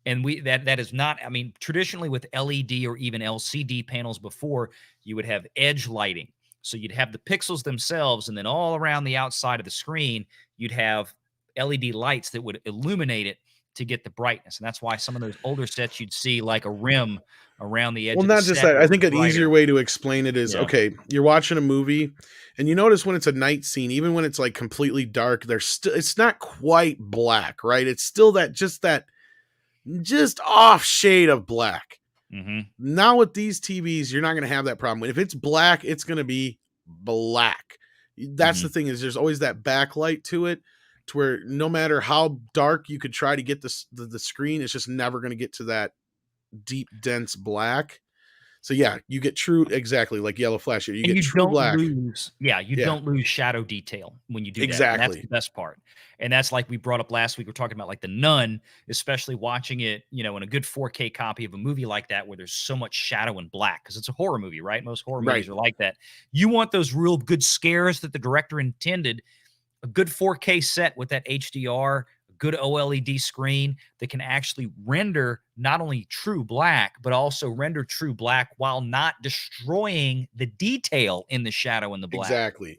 Speaker 2: And that is not, I mean, traditionally with LED or even LCD panels before, you would have edge lighting. So you'd have the pixels themselves, and then all around the outside of the screen, you'd have LED lights that would illuminate it to get the brightness. And that's why some of those older sets you'd see like a rim around the edge.
Speaker 1: Well,
Speaker 2: of
Speaker 1: not
Speaker 2: the
Speaker 1: just
Speaker 2: set
Speaker 1: that. I think an easier way to explain it is, okay, you're watching a movie, and you notice when it's a night scene, even when it's like completely dark, it's not quite black, right? It's still just off shade of black. Now with these TVs, you're not going to have that problem. If it's black, it's going to be black. That's the thing, is there's always that backlight to it, to where no matter how dark you could try to get the screen, it's just never going to get to that deep, dense black. So yeah, you get true, exactly like yellow flash. You get true black.
Speaker 2: Don't lose shadow detail when you do that.
Speaker 1: Exactly.
Speaker 2: And that's the best part. And that's, like we brought up last week, we're talking about like The Nun, especially watching it, in a good 4K copy of a movie like that, where there's so much shadow and black, because it's a horror movie, right? Most horror movies are like that. You want those real good scares that the director intended. A good 4K set with that HDR, good OLED screen that can actually render not only true black, but also render true black while not destroying the detail in the shadow and the black.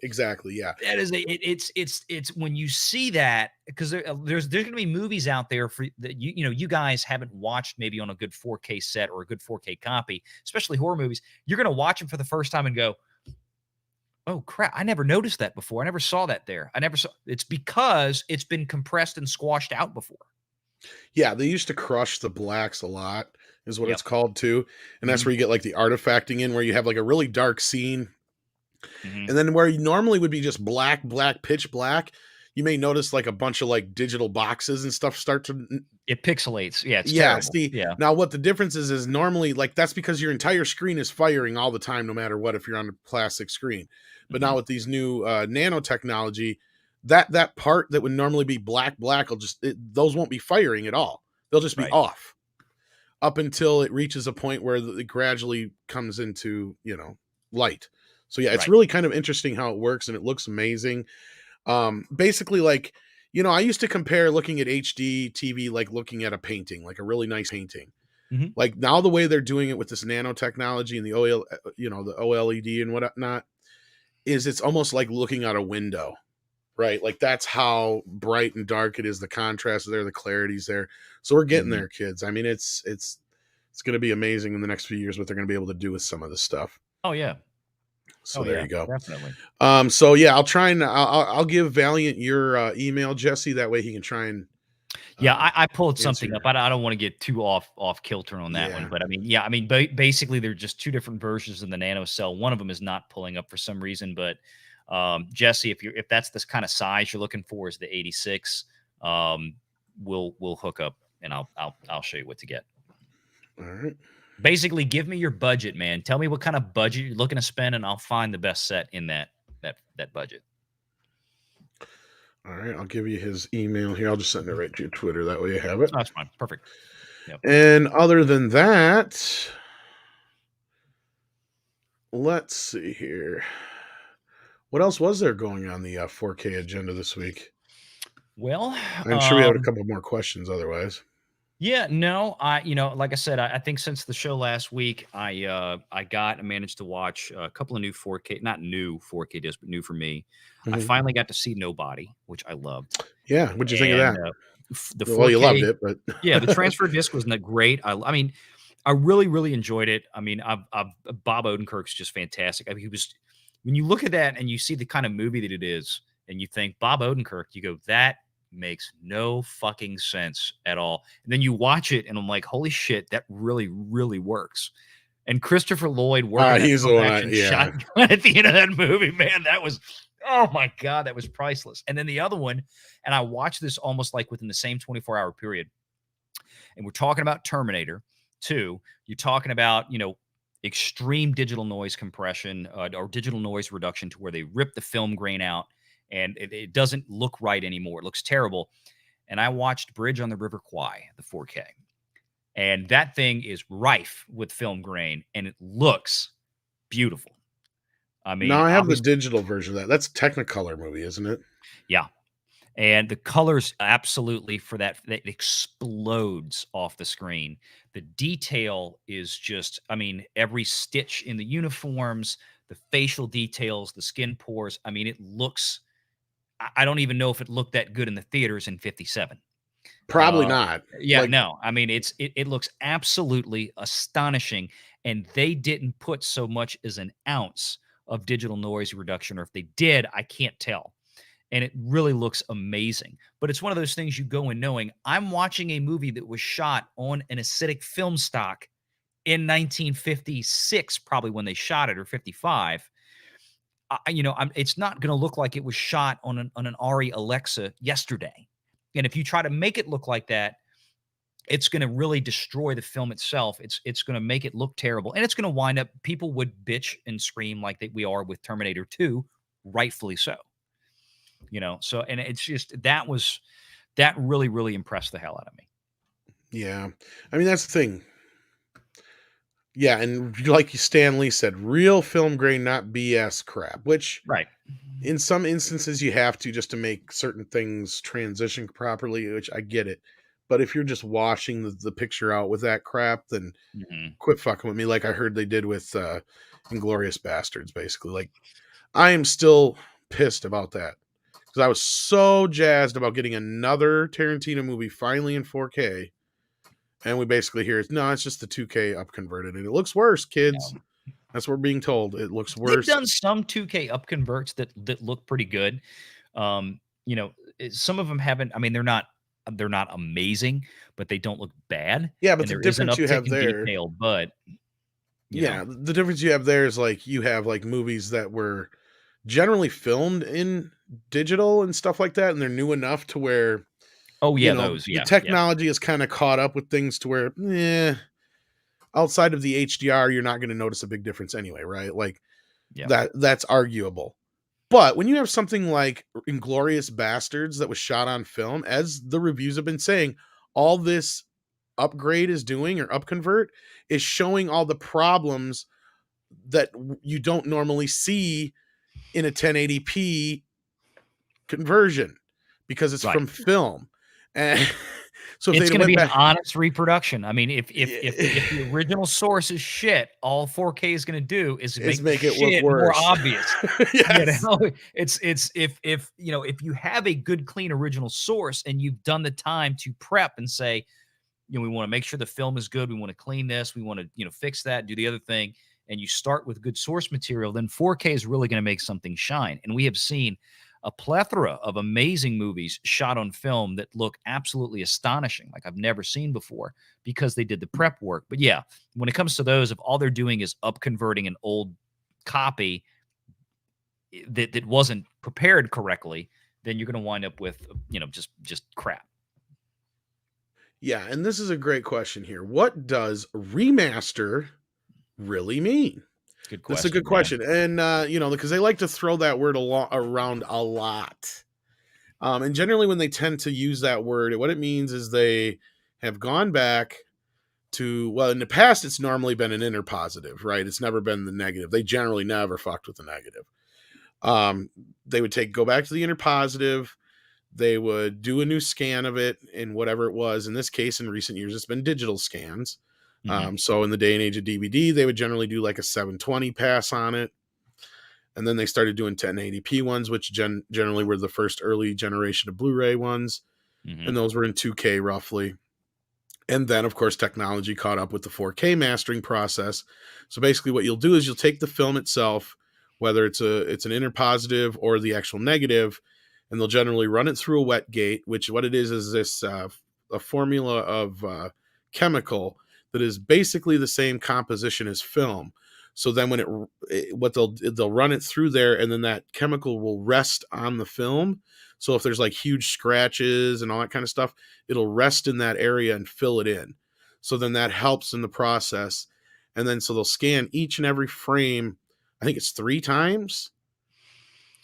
Speaker 1: Exactly. Yeah.
Speaker 2: That is it's when you see that, because there's going to be movies out there for that you guys haven't watched maybe on a good 4K set or a good 4K copy, especially horror movies. You're going to watch them for the first time and go, oh crap, I never noticed that before. I never saw that there. It's because it's been compressed and squashed out before.
Speaker 1: Yeah, they used to crush the blacks a lot, is what it's called too. And that's where you get like the artifacting in, where you have like a really dark scene. And then where you normally would be just black, pitch black, you may notice like a bunch of like digital boxes and stuff start to...
Speaker 2: It pixelates. Yeah, it's terrible.
Speaker 1: See, now what the difference is normally, like, that's because your entire screen is firing all the time, no matter what, if you're on a plastic screen. But now with these new nanotechnology, that part that would normally be black will those won't be firing at all. They'll just be off up until it reaches a point where it gradually comes into, light. So yeah, it's really kind of interesting how it works, and it looks amazing. Basically, like, I used to compare looking at HD TV like looking at a painting, like a really nice painting. Like now the way they're doing it with this nanotechnology and the the OLED and whatnot, is it's almost like looking out a window. right? Like that's how bright and dark it is. The contrast is there, the clarity's there. So we're getting
Speaker 2: Mhm.
Speaker 1: there, kids. I mean, it's going to be amazing in the next few years what they're going to be able to do with some of this stuff.
Speaker 2: Oh, yeah.
Speaker 1: So
Speaker 2: Oh,
Speaker 1: there
Speaker 2: yeah,
Speaker 1: you go.
Speaker 2: definitely.
Speaker 1: So yeah, I'll try and I'll give Valiant your email, Jesse. That way he can try and
Speaker 2: Yeah,
Speaker 1: uh,
Speaker 2: I pulled something
Speaker 1: answer.
Speaker 2: up. I don't wanna get too off kilter on that one,
Speaker 1: Yeah.
Speaker 2: but I mean, yeah, I mean, basically, they're just 2 different versions of the nano cell. One of them is not pulling up for some reason, but, Jesse, if that's this kinda size you're looking for is the 86, um, we'll hook up, and I'll show you what to get.
Speaker 1: All right.
Speaker 2: Basically, give me your budget, man. Tell me what kind of budget you're looking to spend, and I'll find the best set in that budget.
Speaker 1: All right. I'll give you his email here. I'll just send it right to your Twitter. That way you have it.
Speaker 2: Oh, that's fine. Perfect. Yep.
Speaker 1: And other than that, let's see here. What else was there going on the 4K agenda this week?
Speaker 2: Well,
Speaker 1: I'm sure we have a couple more questions otherwise.
Speaker 2: yeah, no, like I said, I think since the show last week, I managed to watch a couple of new 4K, not new 4K discs, but new for me. I
Speaker 1: Mhm.
Speaker 2: finally got to see Nobody, which I loved,
Speaker 1: Yeah. What'd you think of
Speaker 2: and
Speaker 1: that?
Speaker 2: the
Speaker 1: Well, you loved
Speaker 2: 4K,
Speaker 1: it, but
Speaker 2: yeah, the transfer disc was not great. I mean, I really, really enjoyed it. I mean, Bob Odenkirk's just fantastic. I mean, he was when you look at that and you see the kind of movie that it is, and you think Bob Odenkirk, you go, that makes no fucking sense at all. And then you watch it, and I'm like, holy shit, that really, really works. And Christopher Lloyd working that
Speaker 1: he's the
Speaker 2: pump
Speaker 1: one.
Speaker 2: action
Speaker 1: Yeah.
Speaker 2: shotgun at the end of that movie, man, that was, oh my god, that was priceless. And then the other one, and I watched this almost like within the same 24-hour period, and we're talking about Terminator 2. You're talking about, extreme digital noise compression, or digital noise reduction to where they rip the film grain out and it doesn't look right anymore. It looks terrible. And I watched Bridge on the River Kwai, the 4K. And that thing is rife with film grain and it looks beautiful. I
Speaker 1: No,
Speaker 2: mean,
Speaker 1: I have the
Speaker 2: obviously,
Speaker 1: digital version of that. That's a Technicolor movie, isn't it?
Speaker 2: yeah. And the colors absolutely for that explodes off the screen. The detail is just, I mean, every stitch in the uniforms, the facial details, the skin pores. I mean, it looks, I don't even know if it looked that good in the theaters in 57.
Speaker 1: Probably
Speaker 2: Uh,
Speaker 1: not.
Speaker 2: yeah,
Speaker 1: Like,
Speaker 2: no. I mean, it looks absolutely astonishing, and they didn't put so much as an ounce of digital noise reduction, or if they did, I can't tell. And it really looks amazing. But it's one of those things you go in knowing I'm watching a movie that was shot on an acidic film stock in 1956, probably when they shot it, or 55. It's not going to look like it was shot on an Ari Alexa yesterday. And if you try to make it look like that, it's going to really destroy the film itself. It's going to make it look terrible, and it's going to wind up. People would bitch and scream like we are with Terminator 2, rightfully so. So and it's just that really really impressed the hell out of me.
Speaker 1: yeah. I mean, that's the thing. Yeah, and like Stan Lee said, real film grain, not BS crap, which
Speaker 2: Right.
Speaker 1: in some instances you have to just to make certain things transition properly, which I get it. But if you're just washing the picture out with that crap, then
Speaker 2: Mhm.
Speaker 1: quit fucking with me like I heard they did with Inglorious Bastards, basically. Like, I am still pissed about that. Because I was so jazzed about getting another Tarantino movie finally in 4K. And we basically hear no, it's just the 2K up converted. And it looks worse, kids.
Speaker 2: Yeah.
Speaker 1: That's what we're being told. It looks
Speaker 2: They've
Speaker 1: worse.
Speaker 2: done some 2K up converts that look pretty good. Some of them haven't. I mean, they're not amazing, but they don't look bad,
Speaker 1: Yeah, but
Speaker 2: and
Speaker 1: the
Speaker 2: there is an
Speaker 1: difference you
Speaker 2: uptick
Speaker 1: have
Speaker 2: in
Speaker 1: there,
Speaker 2: detail. But you know,
Speaker 1: yeah, the difference you have there is like you have like movies that were generally filmed in digital and stuff like that, and they're new enough to where,
Speaker 2: oh yeah, those,
Speaker 1: the
Speaker 2: yeah, yeah,
Speaker 1: technology is kind of caught up with things to where, outside of the HDR, you're not going to notice a big difference anyway, right? Like
Speaker 2: yeah,
Speaker 1: that's arguable. But when you have something like Inglorious Bastards that was shot on film, as the reviews have been saying, all this upgrade is doing or upconvert is showing all the problems that you don't normally see in a 1080p conversion because it's
Speaker 2: right.
Speaker 1: from film. And So if
Speaker 2: It's
Speaker 1: they'd have
Speaker 2: gonna
Speaker 1: went
Speaker 2: be an
Speaker 1: back,
Speaker 2: honest reproduction. I mean, if the
Speaker 1: yeah,
Speaker 2: original source is shit, all 4K is gonna do is
Speaker 1: is
Speaker 2: make the
Speaker 1: make it look
Speaker 2: shit more
Speaker 1: worse.
Speaker 2: obvious. You
Speaker 1: Yes.
Speaker 2: know? It's if, you know, if you have a good, clean original source and you've done the time to prep and say, you know, we wanna make sure the film is good, we wanna clean this, we wanna, you know, fix that, do the other thing, and you start with good source material, then 4K is really gonna make something shine. And we have seen a plethora of amazing movies shot on film that look absolutely astonishing, like I've never seen before, because they did the prep work. But yeah, when it comes to those, if all they're doing is up converting an old copy that wasn't prepared correctly, then you're going to wind up with, you know, just crap.
Speaker 1: Yeah, and this is a great question here. What does remaster really mean?
Speaker 2: Good
Speaker 1: This is a good
Speaker 2: question. Yeah.
Speaker 1: question. And you know, because they like to throw that word around a lot. And generally when they tend to use that word, what it means is they have gone back to, well, in the past it's normally been an inner positive, right? It's never been the negative. They generally never fucked with the negative. Um, they would go back to the inner positive. They would do a new scan of it in whatever it was. In this case, in recent years, it's been digital scans.
Speaker 2: Hmm.
Speaker 1: So in the day and age of DVD, they would generally do like a 720 pass on it. And then they started doing 1080p ones, which generally were the first early generation of Blu-ray ones. And
Speaker 2: Hmm.
Speaker 1: those were in 2K roughly. And then, of course, technology caught up with the 4K mastering process. So basically, what you'll do is you'll take the film itself, whether it's an inner positive or the actual negative, and they'll generally run it through a wet gate. Which what it is this a formula of chemical that is basically the same composition as film. So then, when what they'll run it through there, and then that chemical will rest on the film. So if there's like huge scratches and all that kind of stuff, it'll rest in that area and fill it in. So then that helps in the process. And then so they'll scan each and every frame. I think it's 3 times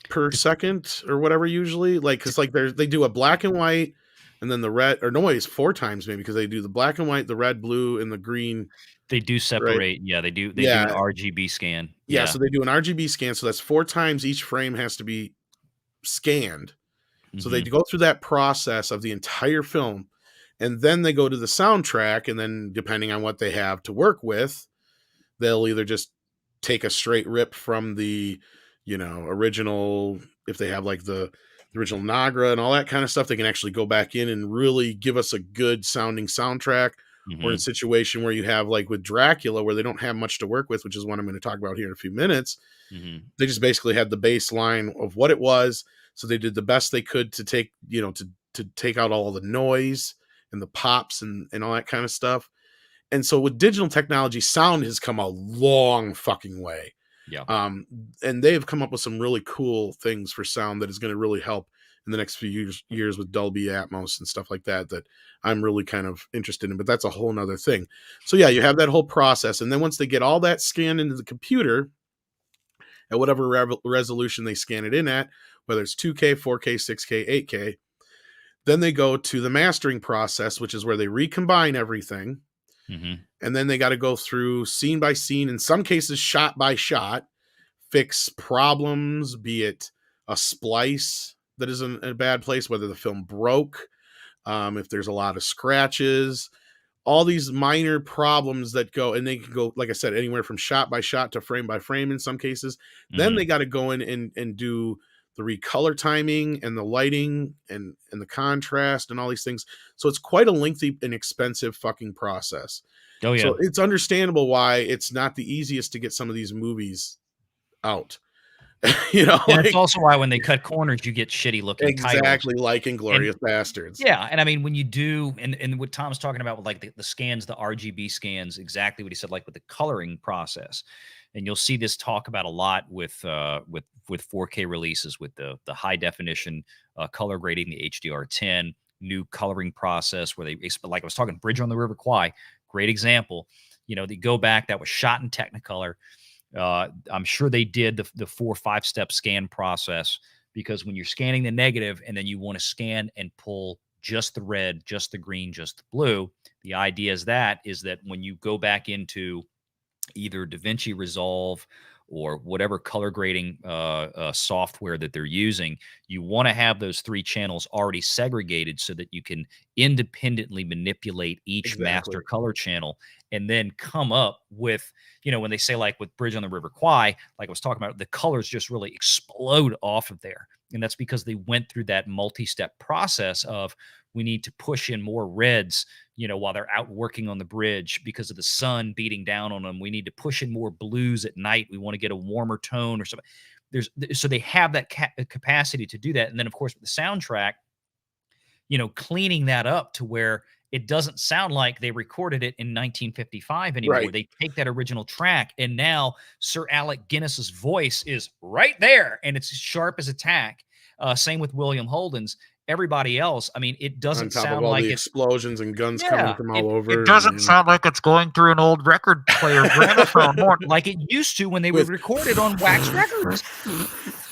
Speaker 1: per second or whatever usually. Like because like they do a black and white and then the red, or no, it's 4 times maybe because they do the black and white, the red, blue, and the green,
Speaker 2: They do
Speaker 1: right?
Speaker 2: separate. Yeah, they do an
Speaker 1: Yeah.
Speaker 2: RGB scan.
Speaker 1: Yeah.
Speaker 2: Yeah.
Speaker 1: So they do an RGB scan. So that's 4 times each frame has to be scanned. So they
Speaker 2: Hmm.
Speaker 1: go through that process of the entire film, and then they go to the soundtrack, and then depending on what they have to work with, they'll either just take a straight rip from the, you know, original. If they have like the original Nagra and all that kind of stuff, they can actually go back in and really give us a good sounding soundtrack. Or in a
Speaker 2: Hmm.
Speaker 1: situation where you have like with Dracula, where they don't have much to work with, which is what I'm going to talk about here in a few minutes,
Speaker 2: Hmm.
Speaker 1: they just basically had the baseline of what it was. So they did the best they could to take, you know, to take out all the noise and the pops and all that kind of stuff. And so with digital technology, sound has come a long fucking way.
Speaker 2: Yeah.
Speaker 1: Um, and they've come up with some really cool things for sound that is going to really help in the next few years with Dolby Atmos and stuff like that, that I'm really kind of interested in, but that's a whole nother thing. So yeah, you have that whole process. And then once they get all that scanned into the computer, at whatever resolution they scan it in at, whether it's 2K, 4K, 6K, 8K. Then they go to the mastering process, which is where they recombine everything.
Speaker 2: Hmm.
Speaker 1: And then they got to go through scene by scene, in some cases, shot by shot, fix problems, be it a splice that is in a bad place, whether the film broke, if there's a lot of scratches, all these minor problems that go, and they can go, like I said, anywhere from shot by shot to frame by frame in some cases. Then they
Speaker 2: Hmm.
Speaker 1: got to go in and do the recolor timing and the lighting and the contrast and all these things. So it's quite a lengthy and expensive fucking process.
Speaker 2: Oh yeah.
Speaker 1: So it's understandable why it's not the easiest to get some of these movies out. You know,
Speaker 2: And it's
Speaker 1: like
Speaker 2: also why when they cut corners, you get shitty looking titles.
Speaker 1: exactly like
Speaker 2: And
Speaker 1: Inglorious Bastards.
Speaker 2: yeah, and I mean, when you do, and what Tom's talking about with like the scans, the RGB scans, exactly what he said, like with the coloring process, and you'll see this talk about a lot with 4K releases, with the high definition color grading, the HDR10 new coloring process, where like I was talking, Bridge on the River Kwai, great example. You know, they go back, that was shot in Technicolor. I'm sure they did the 4 or 5 step scan process, because when you're scanning the negative and then you want to scan and pull just the red, just the green, just the blue, the idea is that when you go back into either DaVinci Resolve or whatever color grading software that they're using, you want to have those 3 channels already segregated so that you can independently manipulate each master
Speaker 1: Exactly.
Speaker 2: color channel and then come up with, when they say like with Bridge on the River Kwai, like I was talking about, the colors just really explode off of there. And that's because they went through that multi-step process of, we need to push in more reds, while they're out working on the bridge because of the sun beating down on them. We need to push in more blues at night. We want to get a warmer tone or something. So they have that capacity to do that. And then, of course, with the soundtrack, cleaning that up to where it doesn't sound like they recorded it in 1955 anymore.
Speaker 1: Right.
Speaker 2: They take that original track, and now Sir Alec Guinness's voice is right there, and it's as sharp as a tack. Same with William Holden's. Everybody else, I mean, it
Speaker 1: On
Speaker 2: doesn't
Speaker 1: top of
Speaker 2: sound
Speaker 1: all
Speaker 2: like
Speaker 1: the
Speaker 2: it's
Speaker 1: explosions and guns coming
Speaker 2: yeah.
Speaker 1: from all over.
Speaker 2: It doesn't sound like it's going through an old record player gramophone horn like it used to when they would
Speaker 1: With-
Speaker 2: record it on wax records.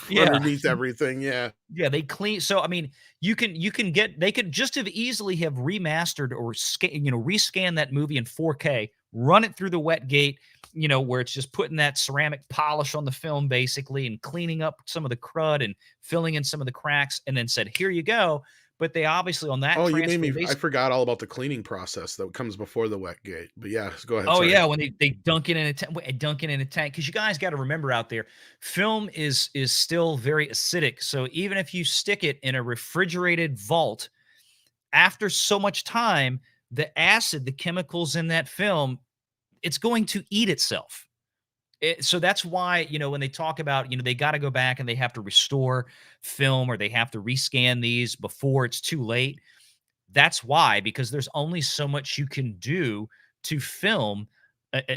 Speaker 2: Yeah.
Speaker 1: Underneath everything, yeah.
Speaker 2: Yeah, they clean. So I mean, they could just have easily have remastered or rescan that movie in 4K, run it through the wet gate, where it's just putting that ceramic polish on the film basically and cleaning up some of the crud and filling in some of the cracks, and then said, "Here you go." But they obviously on that.
Speaker 1: Oh, you made me. I forgot all about the cleaning process that comes before the wet gate. But yeah, go ahead.
Speaker 2: Oh
Speaker 1: sorry.
Speaker 2: yeah, when they dunk it in a tank, because you guys got to remember out there, film is still very acidic. So even if you stick it in a refrigerated vault, after so much time, the acid, the chemicals in that film, it's going to eat itself. So that's why, when they talk about, they got to go back and they have to restore film, or they have to rescan these before it's too late. That's why, because there's only so much you can do to film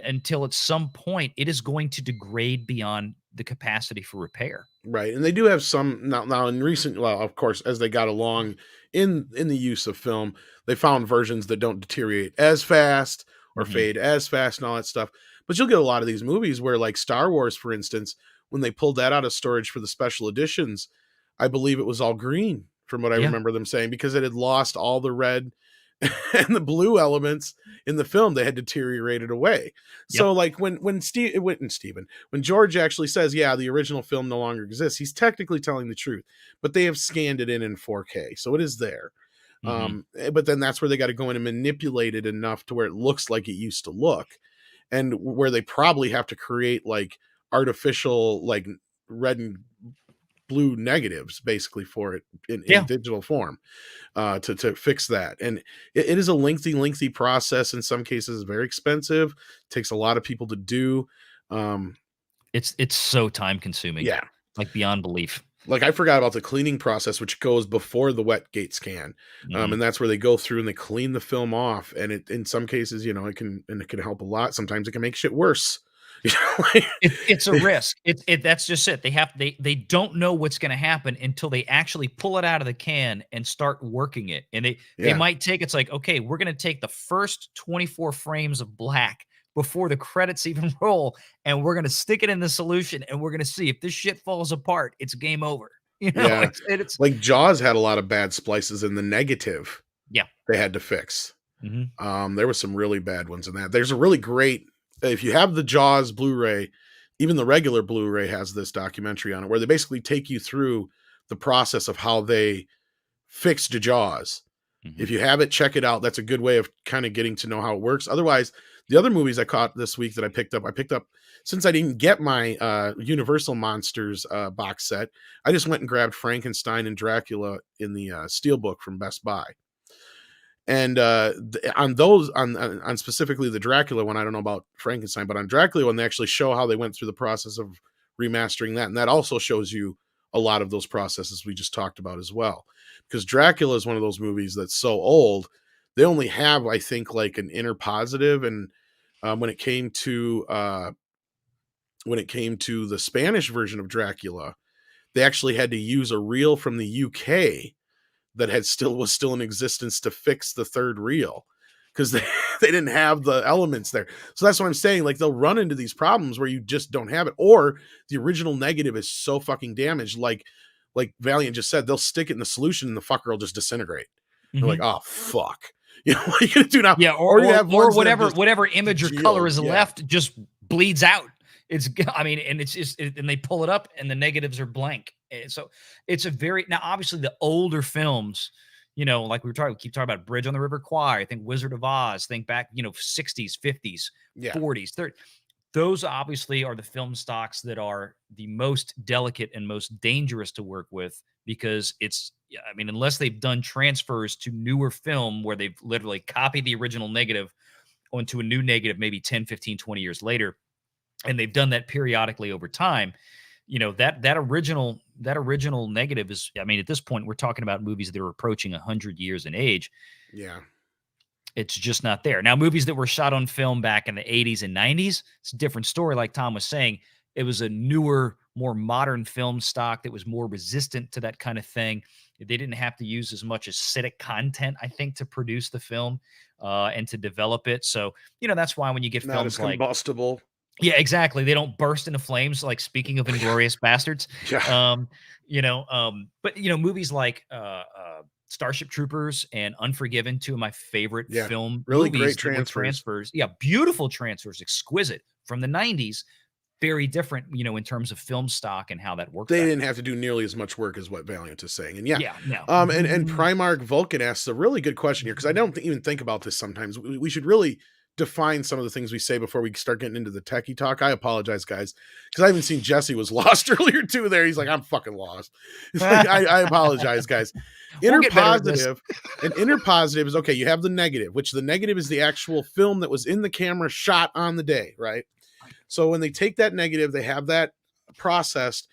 Speaker 2: until at some point it is going to degrade beyond the capacity for repair.
Speaker 1: Right, and they do have some now in recent. Well, of course, as they got along in the use of film, they found versions that don't deteriorate as fast or fade as fast and all that stuff. But you'll get a lot of these movies where, like Star Wars, for instance, when they pulled that out of storage for the special editions, I believe it was all green, from what I remember them saying, because it had lost all the red and the blue elements in the film. They had deteriorated away. So like when George actually says, yeah, the original film no longer exists, he's technically telling the truth, but they have scanned it in 4K. So it is there. But then that's where they got to go in and manipulate it enough to where it looks like it used to look, and where they probably have to create like artificial, like red and blue negatives basically for it in digital form to fix that. And it is a lengthy process. In some cases, very expensive, takes a lot of people to do.
Speaker 2: It's so time consuming.
Speaker 1: Yeah.
Speaker 2: Like beyond belief.
Speaker 1: Like I forgot about the cleaning process, which goes before the wet gate scan. And that's where they go through and they clean the film off. And it, in some cases, it can help a lot. Sometimes it can make shit worse.
Speaker 2: It's a risk. That's just it. They don't know what's going to happen until they actually pull it out of the can and start working it. And they might take, it's like, okay, we're going to take the first 24 frames of black before the credits even roll, and we're going to stick it in the solution, and we're going to see if this shit falls apart, it's game over. It's
Speaker 1: like Jaws had a lot of bad splices in the negative.
Speaker 2: Yeah.
Speaker 1: They had to fix. There was some really bad ones in that. There's a really great, if you have the Jaws Blu-ray, even the regular Blu-ray has this documentary on it where they basically take you through the process of how they fixed Jaws. If you have it, check it out. That's a good way of kind of getting to know how it works. Otherwise, the other movies I caught this week that I picked up, since I didn't get my Universal Monsters box set, I just went and grabbed Frankenstein and Dracula in the Steelbook from Best Buy. And on specifically the Dracula one, I don't know about Frankenstein, but on Dracula one, they actually show how they went through the process of remastering that. And that also shows you a lot of those processes we just talked about as well. Because Dracula is one of those movies that's so old, they only have, I think, like an inner positive. And when it came to the Spanish version of Dracula, they actually had to use a reel from the UK that was still in existence to fix the third reel, because they didn't have the elements there. So that's what I'm saying. Like, they'll run into these problems where you just don't have it, or the original negative is so fucking damaged. Like Valiant just said, they'll stick it in the solution and the fucker will just disintegrate. They're like, oh fuck. What are you gonna do now?
Speaker 2: Yeah, or whatever image or color is left just bleeds out. I mean, and it's just, and they pull it up and the negatives are blank. So it's a very, now obviously the older films, like we keep talking about Bridge on the River Kwai, I think Wizard of Oz, think back, 60s, 50s,
Speaker 1: Yeah.
Speaker 2: 40s, 30s. Those obviously are the film stocks that are the most delicate and most dangerous to work with, because I mean, unless they've done transfers to newer film where they've literally copied the original negative onto a new negative, maybe 10, 15, 20 years later, and they've done that periodically over time, that original negative is, I mean, at this point, we're talking about movies that are approaching 100 years in age.
Speaker 1: Yeah.
Speaker 2: It's just not there. Now, movies that were shot on film back in the 80s and 90s, it's a different story. Like Tom was saying, it was a newer, more modern film stock that was more resistant to that kind of thing. They didn't have to use as much acidic content, I think, to produce the film and to develop it. So, that's why when you get
Speaker 1: Not
Speaker 2: films
Speaker 1: as
Speaker 2: like,
Speaker 1: combustible.
Speaker 2: yeah, exactly, they don't burst into flames. Like, speaking of Inglorious Bastards,
Speaker 1: Yeah.
Speaker 2: but movies like Starship Troopers and Unforgiven, two of my favorite
Speaker 1: Yeah.
Speaker 2: film
Speaker 1: Really
Speaker 2: movies
Speaker 1: great
Speaker 2: that were
Speaker 1: transfers.
Speaker 2: transfers. Yeah, beautiful transfers, exquisite from the 90s. Very different, in terms of film stock and how that worked.
Speaker 1: They
Speaker 2: back
Speaker 1: didn't
Speaker 2: then.
Speaker 1: have to do nearly as much work as what Valiant is saying. And yeah.
Speaker 2: Yeah, no.
Speaker 1: And Primark Vulcan asks a really good question here, because I don't even think about this sometimes. We should really define some of the things we say before we start getting into the techie talk. I apologize, guys, because I haven't seen Jesse was lost earlier too. There, he's like, I'm fucking lost. It's like, I apologize, guys.
Speaker 2: We'll get better at this.
Speaker 1: Interpositive, and interpositive is okay. You have the negative, which the negative is the actual film that was in the camera shot on the day, right? So when they take that negative, they have that processed,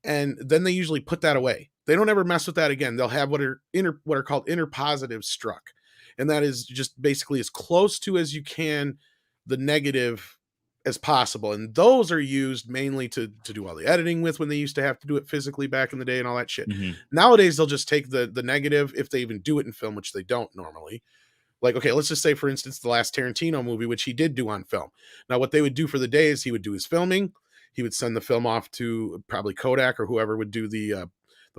Speaker 1: and then they usually put that away. They don't ever mess with that again. They'll have what are called interpositive struck. And that is just basically as close to as you can the negative as possible. And those are used mainly to do all the editing with, when they used to have to do it physically back in the day and all that shit.
Speaker 2: Mm-hmm.
Speaker 1: Nowadays, they'll just take the negative, if they even do it in film, which they don't normally. Like, okay, let's just say, for instance, the last Tarantino movie, which he did do on film. Now, what they would do for the day is he would do his filming. He would send the film off to probably Kodak or whoever would do the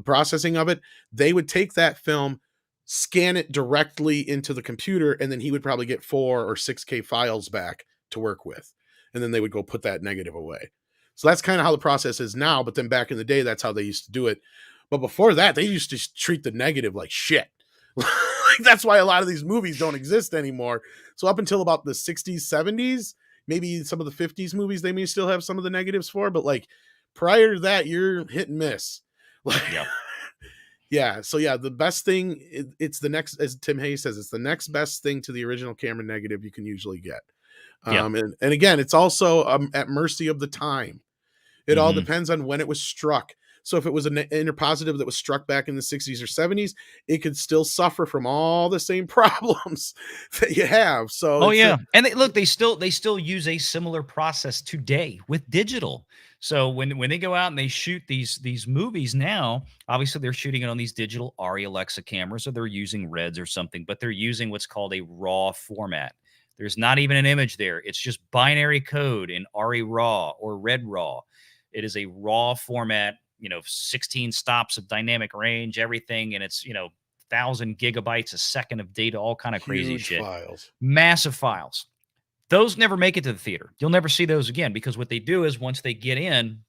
Speaker 1: processing of it. They would take that film, scan it directly into the computer, and then he would probably get 4 or 6K files back to work with. And then they would go put that negative away. So that's kind of how the process is now. But then back in the day, that's how they used to do it. But before that, they used to treat the negative like shit. That's why a lot of these movies don't exist anymore. So up until about the 60s, 70s, maybe some of the 50s movies, they may still have some of the negatives for, but like prior to that, you're hit and miss. Like,
Speaker 2: Yep.
Speaker 1: Yeah. So yeah, the best thing, it's the next, as Tim Hayes says, it's the next best thing to the original camera negative you can usually get.
Speaker 2: Yep.
Speaker 1: And again, it's also at mercy of the time. It all
Speaker 2: Mhm.
Speaker 1: depends on when it was struck. So if it was an interpositive that was struck back in the 60s or 70s, it could still suffer from all the same problems that you have. So
Speaker 2: Oh yeah, and they still use a similar process today with digital. So when they go out and they shoot these movies now, obviously they're shooting it on these digital ARRI Alexa cameras, or they're using Reds or something, but they're using what's called a RAW format. There's not even an image there. It's just binary code in ARRI RAW or Red RAW. It is a RAW format, 16 stops of dynamic range, everything, and it's 1,000 gigabytes a second of data, all kind of crazy
Speaker 1: huge
Speaker 2: shit.
Speaker 1: files.
Speaker 2: Massive files. Those never make it to the theater. You'll never see those again, because what they do is, once they get in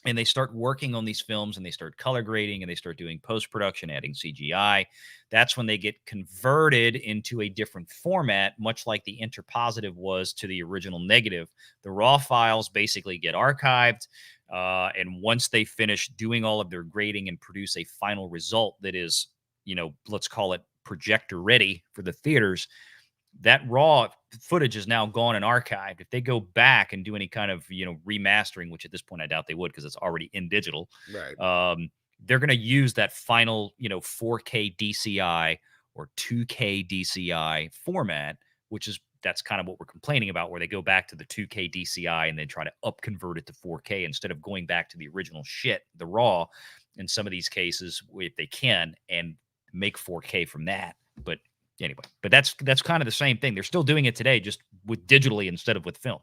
Speaker 2: and they start working on these films and they start color grading and they start doing post-production, adding CGI, that's when they get converted into a different format, much like the interpositive was to the original negative. The raw files basically get archived. And once they finish doing all of their grading and produce a final result that is, let's call it projector ready for the theaters, that raw footage is now gone and archived. If they go back and do any kind of, remastering, which at this point I doubt they would, because it's already in digital,
Speaker 1: Right.
Speaker 2: they're going to use that final, 4K DCI or 2K DCI format, that's kind of what we're complaining about, where they go back to the 2K DCI and then try to up convert it to 4K instead of going back to the original shit, the raw, in some of these cases, if they can, and make 4K from that. But anyway, but that's kind of the same thing. They're still doing it today, just with digitally instead of with film.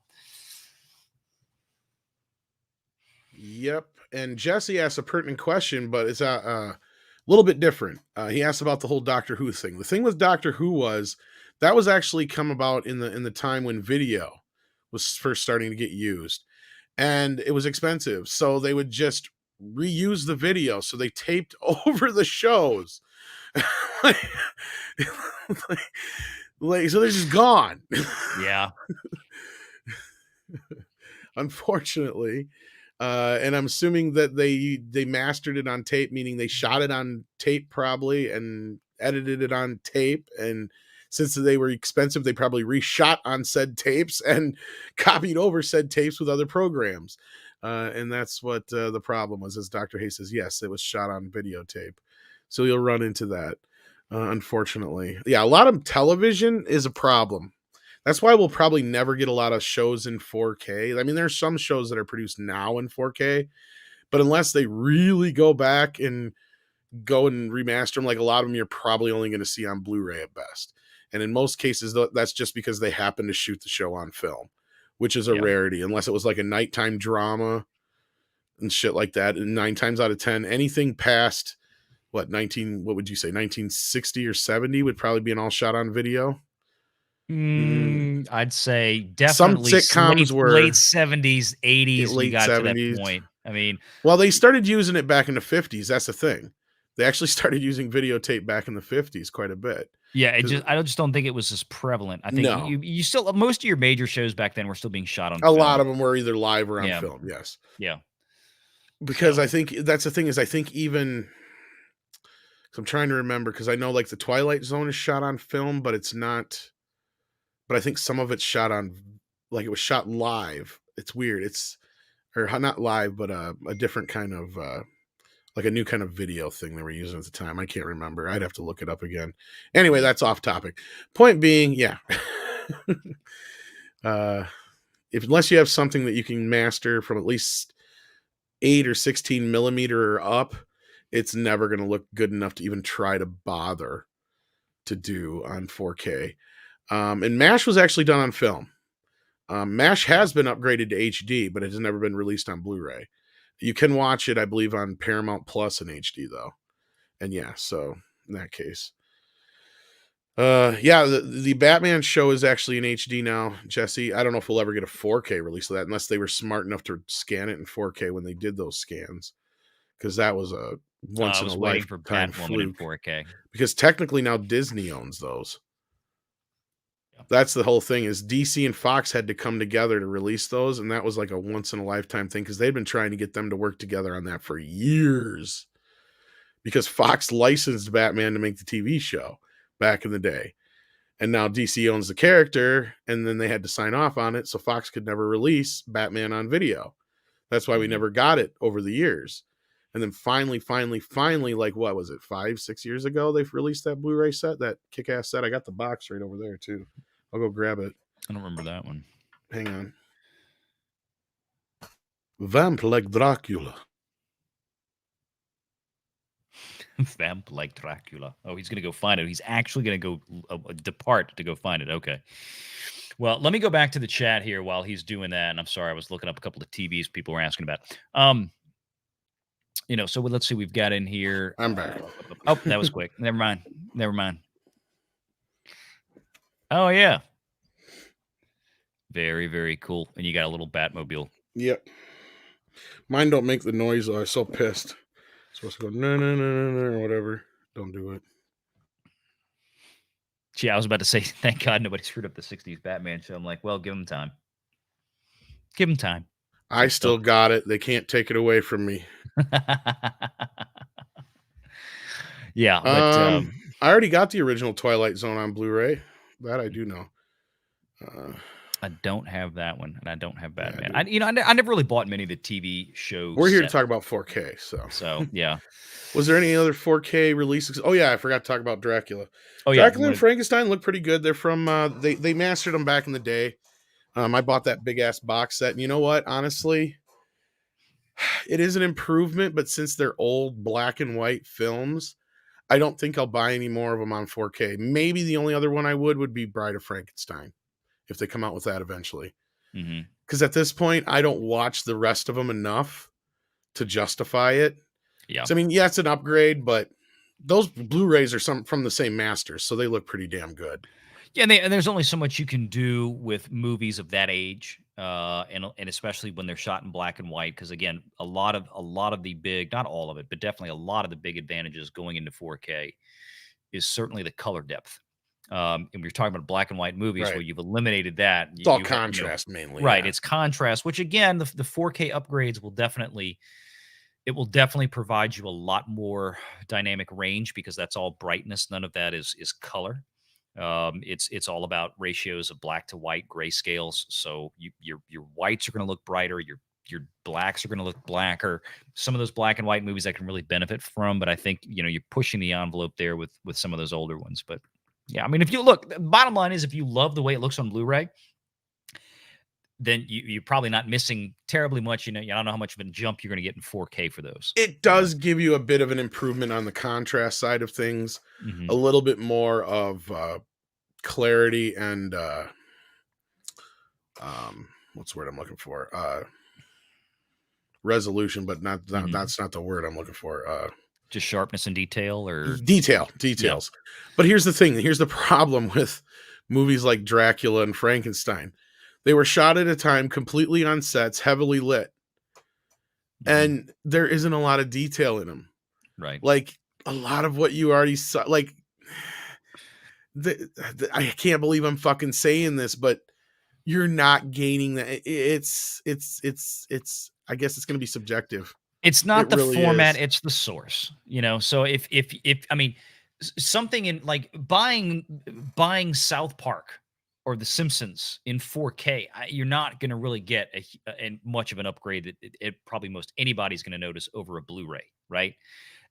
Speaker 1: Yep. And Jesse asked a pertinent question, but it's a little bit different. He asked about the whole Doctor Who thing. The thing with Doctor Who was that was actually come about in the time when video was first starting to get used. and it was expensive. So they would just reuse the video. So they taped over the shows. like, like, so they're just gone.
Speaker 2: Yeah.
Speaker 1: Unfortunately. And I'm assuming that they mastered it on tape, meaning they shot it on tape probably and edited it on tape. And since they were expensive, they probably reshot on said tapes and copied over said tapes with other programs. And that's what the problem was, as Dr. Hayes says, yes, it was shot on videotape. So you'll run into that, unfortunately. Yeah, a lot of television is a problem. That's why we'll probably never get a lot of shows in 4K. I mean, there's some shows that are produced now in 4K, but unless they really go back and go and remaster them, like a lot of them you're probably only going to see on Blu-ray at best. And in most cases, that's just because they happen to shoot the show on film, which is a rarity, unless it was like a nighttime drama and shit like that. And 9 times out of 10, anything past what would you say, 1960 or 70 would probably be an all shot on video.
Speaker 2: I'd say definitely
Speaker 1: some sitcoms were
Speaker 2: late 70s, 80s.
Speaker 1: late
Speaker 2: We got
Speaker 1: 70s.
Speaker 2: to that point. I mean,
Speaker 1: well, they started using it back in the 50s. That's the thing. They actually started using videotape back in the 50s quite a bit.
Speaker 2: Yeah, I just don't think it was as prevalent. I think you still, most of your major shows back then were still being shot on
Speaker 1: a
Speaker 2: film.
Speaker 1: lot of them were either live or on film. Yes.
Speaker 2: Yeah.
Speaker 1: Because I think that's the thing, is I think even, I'm trying to remember, because I know like the Twilight Zone is shot on film, but it's not. But I think some of it's shot on, like it was shot live. It's weird. Or not live, but a different kind of, like a new kind of video thing they were using at the time. I can't remember. I'd have to look it up again. Anyway, that's off topic. Point being, yeah. Unless you have something that you can master from at least 8 or 16 millimeter or up, it's never going to look good enough to even try to bother to do on 4K. And MASH was actually done on film. MASH has been upgraded to HD, but it has never been released on Blu-ray. You can watch it, I believe, on Paramount Plus in HD, though. And yeah, so in that case. Yeah, the Batman show is actually in HD now, Jesse. I don't know if we'll ever get a 4K release of that, unless they were smart enough to scan it in 4K when they did those scans. Because that was a once in a lifetime fluke.
Speaker 2: In 4K.
Speaker 1: Because technically now Disney owns those. That's the whole thing, is DC and Fox had to come together to release those, and that was like a once in a lifetime thing, because they'd been trying to get them to work together on that for years, because Fox licensed Batman to make the TV show back in the day, and now DC owns the character, and then they had to sign off on it, so Fox could never release Batman on video. That's why we never got it over the years. And then finally, like, what was it, 5-6 years ago, they've released that Blu-ray set, that kick-ass set. I got the box right over there too. I'll go grab it.
Speaker 2: I don't remember that one.
Speaker 1: Hang on. Vamp like Dracula.
Speaker 2: Vamp like Dracula. Oh, he's going to go find it. He's actually going to go depart to go find it. Okay. Well, let me go back to the chat here while he's doing that. And I'm sorry, I was looking up a couple of TVs people were asking about. So let's see, we've got in here.
Speaker 1: I'm back.
Speaker 2: Oh, that was quick. Never mind. Oh, yeah. Very, very cool. And you got a little Batmobile.
Speaker 1: Yep. Mine don't make the noise, though. I'm so pissed. It's supposed to go, no, or whatever. Don't do it.
Speaker 2: Gee, I was about to say, thank God nobody screwed up the 60s Batman show. I'm like, well, give him time. Give him time.
Speaker 1: I still got it. They can't take it away from me.
Speaker 2: Yeah. But,
Speaker 1: I already got the original Twilight Zone on Blu-ray. That I do know.
Speaker 2: I don't have that one, and I don't have Batman. I never really bought many of the TV shows.
Speaker 1: We're here to talk about 4K,
Speaker 2: so yeah.
Speaker 1: Was there any other 4K releases? Oh yeah, I forgot to talk about Dracula.
Speaker 2: Oh
Speaker 1: yeah, Dracula and Frankenstein look pretty good. They're from they mastered them back in the day. I bought that big ass box set, and you know what? Honestly, it is an improvement, but since they're old black and white films, I don't think I'll buy any more of them on 4K. Maybe the only other one I would be Bride of Frankenstein, if they come out with that eventually. Because at this point, I don't watch the rest of them enough to justify it.
Speaker 2: Yeah.
Speaker 1: So, I mean, yeah, it's an upgrade, but those Blu-rays are from the same masters, so they look pretty damn good.
Speaker 2: Yeah, and there's only so much you can do with movies of that age. and especially when they're shot in black and white, because again, a lot of the big, not all of it, but definitely a lot of the big advantages going into 4K is certainly the color depth. And we're talking about black and white movies where
Speaker 1: Right.
Speaker 2: you've eliminated that.
Speaker 1: It's all
Speaker 2: You have, you know,
Speaker 1: contrast mainly.
Speaker 2: right?
Speaker 1: Yeah.
Speaker 2: It's contrast, which again, the 4K upgrades will definitely provide you a lot more dynamic range because that's all brightness. None of that is color. It's all about ratios of black to white, grayscales. So your whites are going to look brighter. Your blacks are going to look blacker. Some of those black and white movies I can really benefit from, but I think you're pushing the envelope there with some of those older ones. But yeah, I mean, if you look, the bottom line is if you love the way it looks on Blu-ray, then you're probably not missing terribly much. I don't know how much of a jump you're going to get in 4K for those.
Speaker 1: It does give you a bit of an improvement on the contrast side of things,
Speaker 2: Mhm.
Speaker 1: a little bit more of clarity and what's the word I'm looking for? Resolution, but
Speaker 2: Mhm.
Speaker 1: that's not the word I'm looking for.
Speaker 2: Just sharpness and detail, or
Speaker 1: Details. But here's the thing. Here's the problem with movies like Dracula and Frankenstein. They were shot at a time completely on sets, heavily lit, and there isn't a lot of detail in them.
Speaker 2: right.
Speaker 1: Like a lot of what you already saw, like I can't believe I'm fucking saying this, but you're not gaining that. It's. I guess it's going to be subjective.
Speaker 2: It's
Speaker 1: It
Speaker 2: not the
Speaker 1: really
Speaker 2: format,
Speaker 1: is.
Speaker 2: it's the source. So if I mean something in like buying South Park or The Simpsons in 4K, you're not going to really get a much of an upgrade that probably most anybody's going to notice over a Blu-ray, right?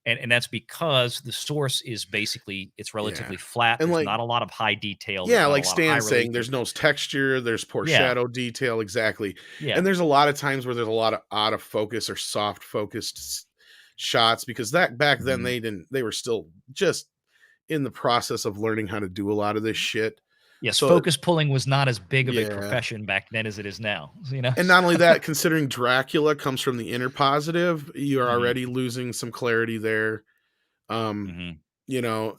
Speaker 2: And that's because the source is basically it's
Speaker 1: Yeah,
Speaker 2: relatively flat.
Speaker 1: and
Speaker 2: There's
Speaker 1: like
Speaker 2: not a lot of high detail. There's
Speaker 1: yeah,
Speaker 2: not a
Speaker 1: like
Speaker 2: lot of high
Speaker 1: Stan's saying,
Speaker 2: relief.
Speaker 1: there's no texture, there's poor
Speaker 2: Yeah,
Speaker 1: shadow detail, exactly.
Speaker 2: yeah.
Speaker 1: And there's a lot of times where there's a lot of out of focus or soft focused shots because that back then
Speaker 2: Mhm.
Speaker 1: they were still just in the process of learning how to do a lot of this shit.
Speaker 2: Yes,
Speaker 1: So
Speaker 2: focus pulling was not as big of a
Speaker 1: yeah.
Speaker 2: profession back then as it is now,
Speaker 1: And not only that, considering Dracula comes from the inner positive, you're
Speaker 2: Mhm,
Speaker 1: already losing some clarity there. Um,
Speaker 2: mhm,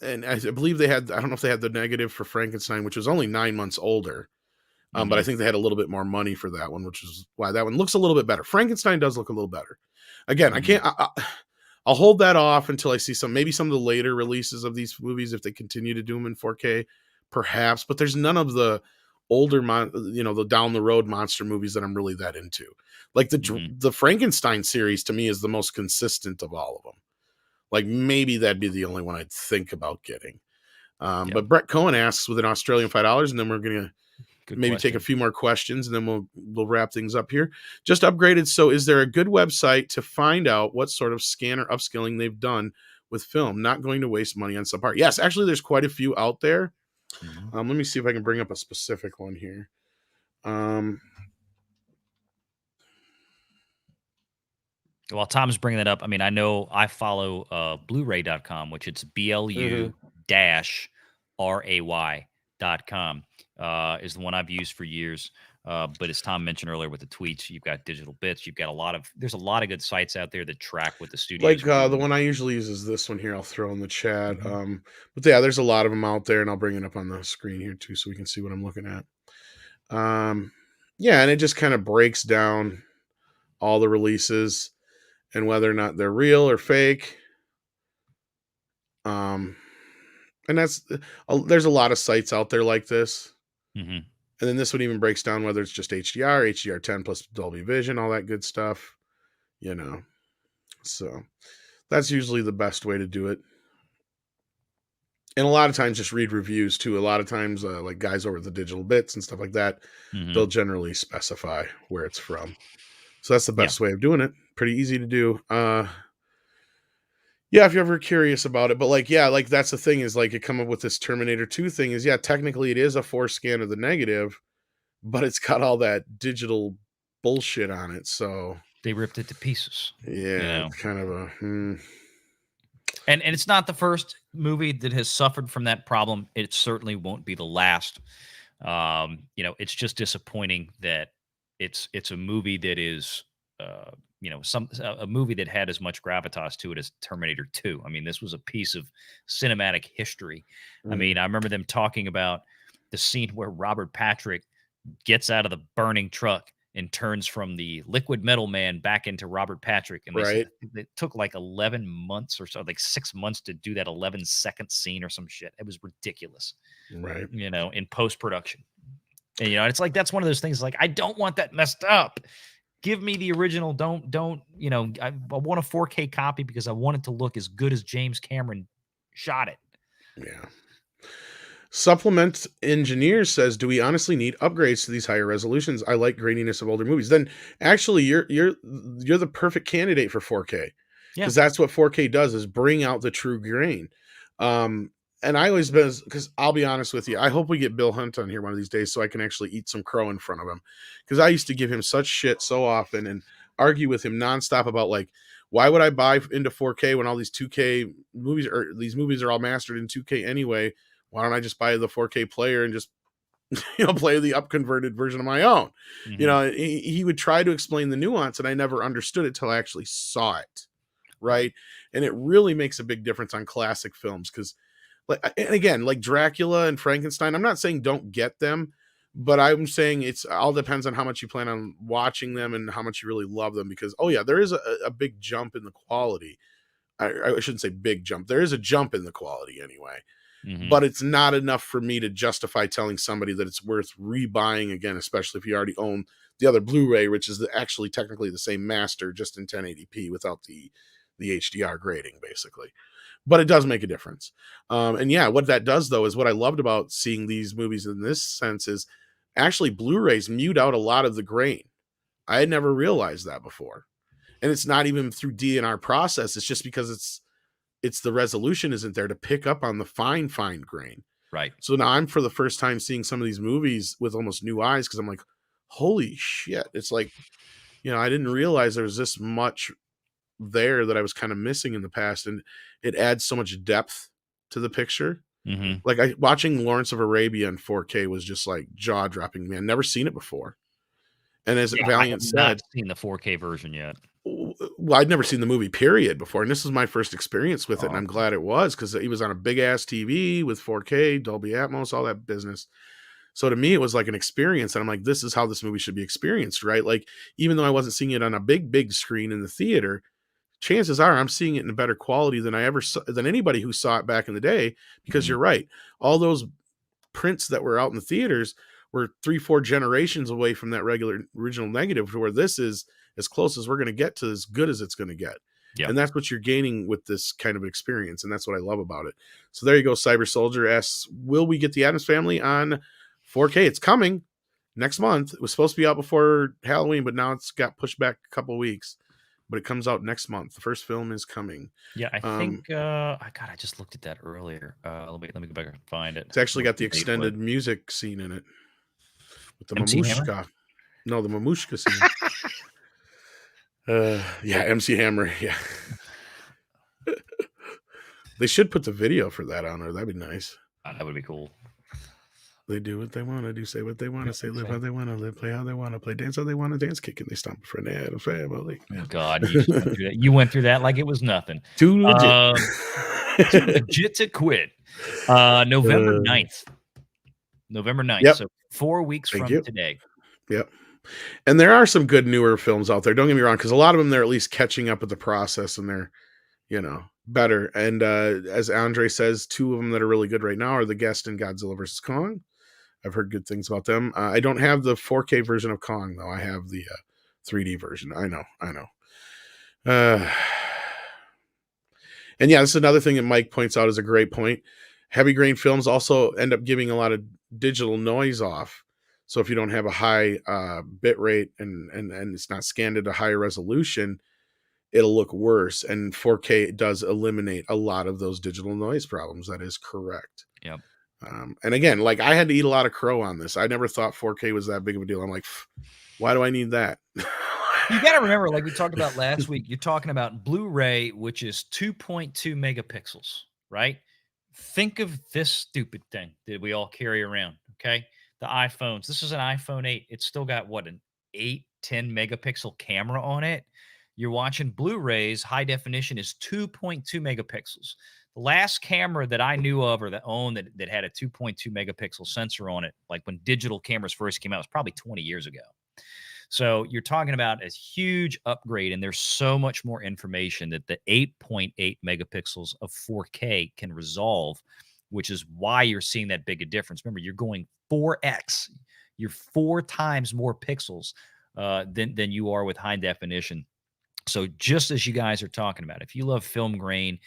Speaker 1: and I believe they had, I don't know if they had the negative for Frankenstein, which was only 9 months older. But I
Speaker 2: mhm,
Speaker 1: think they had a little bit more money for that one, which is why that one looks a little bit better. Frankenstein does look a little better. Again, I
Speaker 2: mhm,
Speaker 1: can't. I'll hold that off until I see maybe some of the later releases of these movies if they continue to do them in 4K, perhaps. But there's none of the older, the down the road monster movies that I'm really that into. Like
Speaker 2: mhm.
Speaker 1: the Frankenstein series to me is the most consistent of all of them. Like maybe that'd be the only one I'd think about getting.
Speaker 2: Yep,
Speaker 1: But Brett Cohen asks with an Australian $5, and then we're gonna
Speaker 2: good
Speaker 1: maybe take a
Speaker 2: question.
Speaker 1: few more questions and then we'll wrap things up here. Just upgraded. So is there a good website to find out what sort of scan or upskilling they've done with film? Not going to waste money on subpar. Yes, actually there's quite a few out there.
Speaker 2: Mhm.
Speaker 1: Let me see if I can bring up a specific one here. Um,
Speaker 2: While Tom's bringing that up, I mean, I know I follow Blu-ray.com, which it's
Speaker 1: mhm.
Speaker 2: BLU-RAY.com, is the one I've used for years. But as Tom mentioned earlier with the tweets, you've got Digital Bits, there's a lot of good sites out there that track what the studios
Speaker 1: Like
Speaker 2: are
Speaker 1: the
Speaker 2: doing.
Speaker 1: one I usually use is this one here. I'll throw in the chat.
Speaker 2: Mhm,
Speaker 1: But yeah, there's a lot of them out there, and I'll bring it up on the screen here too, so we can see what I'm looking at. Um, yeah, and it just kind of breaks down all the releases and whether or not they're real or fake. Um, and there's a lot of sites out there like this.
Speaker 2: mhm.
Speaker 1: And then this one even breaks down whether it's just HDR, HDR10 plus Dolby Vision, all that good stuff. You know, so that's usually the best way to do it. And a lot of times, just read reviews too. A lot of times, like guys over at the Digital Bits and stuff like that, they'll
Speaker 2: Mhm.
Speaker 1: generally specify where it's from. So that's the
Speaker 2: Yeah.
Speaker 1: best way of doing it. Pretty easy to do. Yeah, if you're ever curious about it. But like, yeah, like that's the thing is like it come up with this Terminator 2 thing is yeah, technically it is a force scan of the negative, but it's got all that digital bullshit on it. So
Speaker 2: They ripped it to pieces, you
Speaker 1: yeah,
Speaker 2: know.
Speaker 1: it's kind of a
Speaker 2: And it's not the first movie that has suffered from that problem. It certainly won't be the last. It's just disappointing that it's a movie that is a movie that had as much gravitas to it as Terminator 2. I mean, this was a piece of cinematic history. I
Speaker 1: mm,
Speaker 2: mean, I remember them talking about the scene where Robert Patrick gets out of the burning truck and turns from the liquid metal man back into Robert Patrick. And they said
Speaker 1: Right.
Speaker 2: it took like 11 months or so, like 6 months to do that 11-second scene or some shit. It was ridiculous,
Speaker 1: Right.
Speaker 2: in post production. And, it's like, that's one of those things like, I don't want that messed up. Give me the original. Don't, I want a 4K copy because I want it to look as good as James Cameron shot it.
Speaker 1: Yeah. Supplement engineer says, do we honestly need upgrades to these higher resolutions? I like graininess of older movies. Then actually you're the perfect candidate for 4K.
Speaker 2: Yeah.
Speaker 1: Because that's what 4K does, is bring out the true grain. And I always been, because I'll be honest with you, I hope we get Bill Hunt on here one of these days so I can actually eat some crow in front of him. Because I used to give him such shit so often and argue with him nonstop about, like, why would I buy into 4K when all these 2K movies, or these movies are all mastered in 2K anyway? Why don't I just buy the 4K player and just play the up-converted version of my own?
Speaker 2: Mhm.
Speaker 1: He would try to explain the nuance, and I never understood it till I actually saw it. Right. And it really makes a big difference on classic films, because, like, and again, like Dracula and Frankenstein, I'm not saying don't get them, but I'm saying it's all depends on how much you plan on watching them and how much you really love them. Because, oh yeah, there is a big jump in the quality. I shouldn't say big jump. There is a jump in the quality anyway,
Speaker 2: Mhm.
Speaker 1: but it's not enough for me to justify telling somebody that it's worth rebuying again, especially if you already own the other Blu-ray, which is actually technically the same master, just in 1080p without the HDR grading, basically. But it does make a difference. And yeah, what that does, though, is what I loved about seeing these movies in this sense is actually Blu-rays mute out a lot of the grain. I had never realized that before. And it's not even through DNR process. It's just because it's the resolution isn't there to pick up on the fine grain.
Speaker 2: Right.
Speaker 1: So now I'm, for the first time, seeing some of these movies with almost new eyes, because I'm like, holy shit. It's like, I didn't realize there was this much there that I was kind of missing in the past, and it adds so much depth to the picture.
Speaker 2: Mhm.
Speaker 1: Like, watching Lawrence of Arabia in 4K was just like jaw dropping, man. Never seen it before. And as
Speaker 2: Yeah, I have
Speaker 1: Valiant
Speaker 2: not
Speaker 1: said,
Speaker 2: seen the 4K version yet.
Speaker 1: well, I'd never seen the movie period before, and this was my first experience with it, and
Speaker 2: Oh,
Speaker 1: I'm glad it was, because he was on a big ass TV with 4K, Dolby Atmos, all that business. So to me, it was like an experience, and I'm like, this is how this movie should be experienced, right? Like, even though I wasn't seeing it on a big screen in the theater, chances are I'm seeing it in a better quality than I ever saw, than anybody who saw it back in the day. Because
Speaker 2: Mhm.
Speaker 1: you're right, all those prints that were out in the theaters were 3-4 generations away from that regular original negative, to where this is as close as we're going to get to as good as it's going to get.
Speaker 2: Yep.
Speaker 1: And that's what you're gaining with this kind of experience, and that's what I love about it. So there you go. Cyber Soldier asks, will we get the Addams Family on 4K? It's coming next month. It was supposed to be out before Halloween, but now it's got pushed back a couple weeks. But it comes out next month. The first film is coming.
Speaker 2: Yeah, I think, I just looked at that earlier. Let me go back and find it.
Speaker 1: It's actually
Speaker 2: What
Speaker 1: got the
Speaker 2: the date was.
Speaker 1: extended music scene in it with the
Speaker 2: MC Hammer?
Speaker 1: mamushka. No, the mamushka scene. Yeah, MC Hammer. Yeah, they should put the video for that on there. That'd be nice.
Speaker 2: That would be cool.
Speaker 1: They do what they want to do, say what they want to say, live how they want to live, play how they want to play, dance how they want to dance, kick and they stomp for an Addams Family.
Speaker 2: Oh God, you just went through that. You went through that like it was nothing.
Speaker 1: Too legit.
Speaker 2: Too legit to quit. November 9th. November 9th.
Speaker 1: Yep.
Speaker 2: So 4 weeks
Speaker 1: Thank
Speaker 2: from
Speaker 1: you.
Speaker 2: today.
Speaker 1: Yep. And there are some good newer films out there. Don't get me wrong, because a lot of them, they're at least catching up with the process, and they're, better. And as Andre says, two of them that are really good right now are The Guest and Godzilla vs. Kong. I've heard good things about them. I don't have the 4K version of Kong, though. I have the 3D version. I know. And yeah, this is another thing that Mike points out is a great point. Heavy grain films also end up giving a lot of digital noise off. So if you don't have a high bit rate and it's not scanned at a higher resolution, it'll look worse. And 4K does eliminate a lot of those digital noise problems. That is correct.
Speaker 2: Yep.
Speaker 1: And again, like, I had to eat a lot of crow on this. I never thought 4K was that big of a deal. I'm like, why do I need that?
Speaker 2: You got to remember, like we talked about last week, you're talking about Blu-ray, which is 2.2 megapixels, right? Think of this stupid thing that we all carry around, okay? The iPhones. This is an iPhone 8. It's still got, what, an 10 megapixel camera on it? You're watching Blu-rays, high definition is 2.2 megapixels. The last camera that I knew of or that owned that had a 2.2 megapixel sensor on it, like when digital cameras first came out, was probably 20 years ago. So you're talking about a huge upgrade, and there's so much more information that the 8.8 megapixels of 4K can resolve, which is why you're seeing that big a difference. Remember, you're going 4x. You're 4 times more pixels than you are with high definition. So just as you guys are talking about, if you love film grain,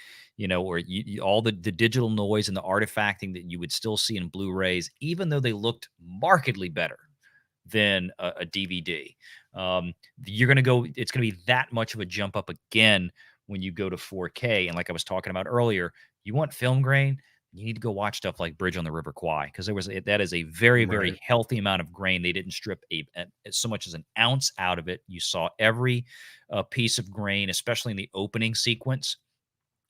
Speaker 2: or all the digital noise and the artifacting that you would still see in Blu-rays, even though they looked markedly better than a DVD, you're going to go. It's going to be that much of a jump up again when you go to 4K. And like I was talking about earlier, you want film grain. You need to go watch stuff like Bridge on the River Kwai, because that is a very, very
Speaker 1: Right.
Speaker 2: healthy amount of grain. They didn't strip so much as an ounce out of it. You saw every piece of grain, especially in the opening sequence.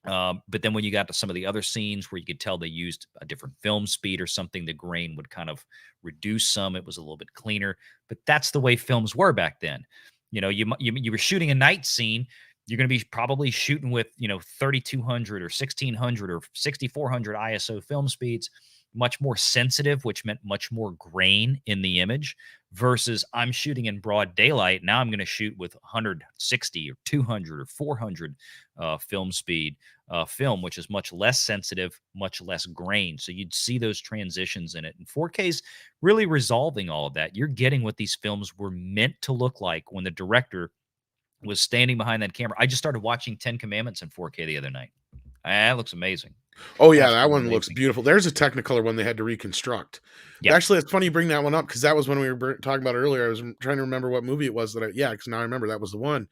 Speaker 2: But then when you got to some of the other scenes where you could tell they used a different film speed or something, the grain would kind of reduce some. It was a little bit cleaner, but that's the way films were back then. You were shooting a night scene. You're going to be probably shooting with 3200 or 1600 or 6400 ISO film speeds, much more sensitive, which meant much more grain in the image. Versus I'm shooting in broad daylight. Now I'm going to shoot with 160 or 200 or 400 film speed film, which is much less sensitive, much less grain. So you'd see those transitions in it. And 4K's really resolving all of that. You're getting what these films were meant to look like when the director was standing behind that camera. I just started watching 10 Commandments in 4K the other night. That looks amazing.
Speaker 1: Oh yeah, that
Speaker 2: Absolutely
Speaker 1: one looks
Speaker 2: amazing.
Speaker 1: beautiful. There's a Technicolor one they had to reconstruct.
Speaker 2: Yeah.
Speaker 1: Actually, it's funny you bring that one up, because that was when we were talking about earlier. I was trying to remember what movie it was because now I remember that was the one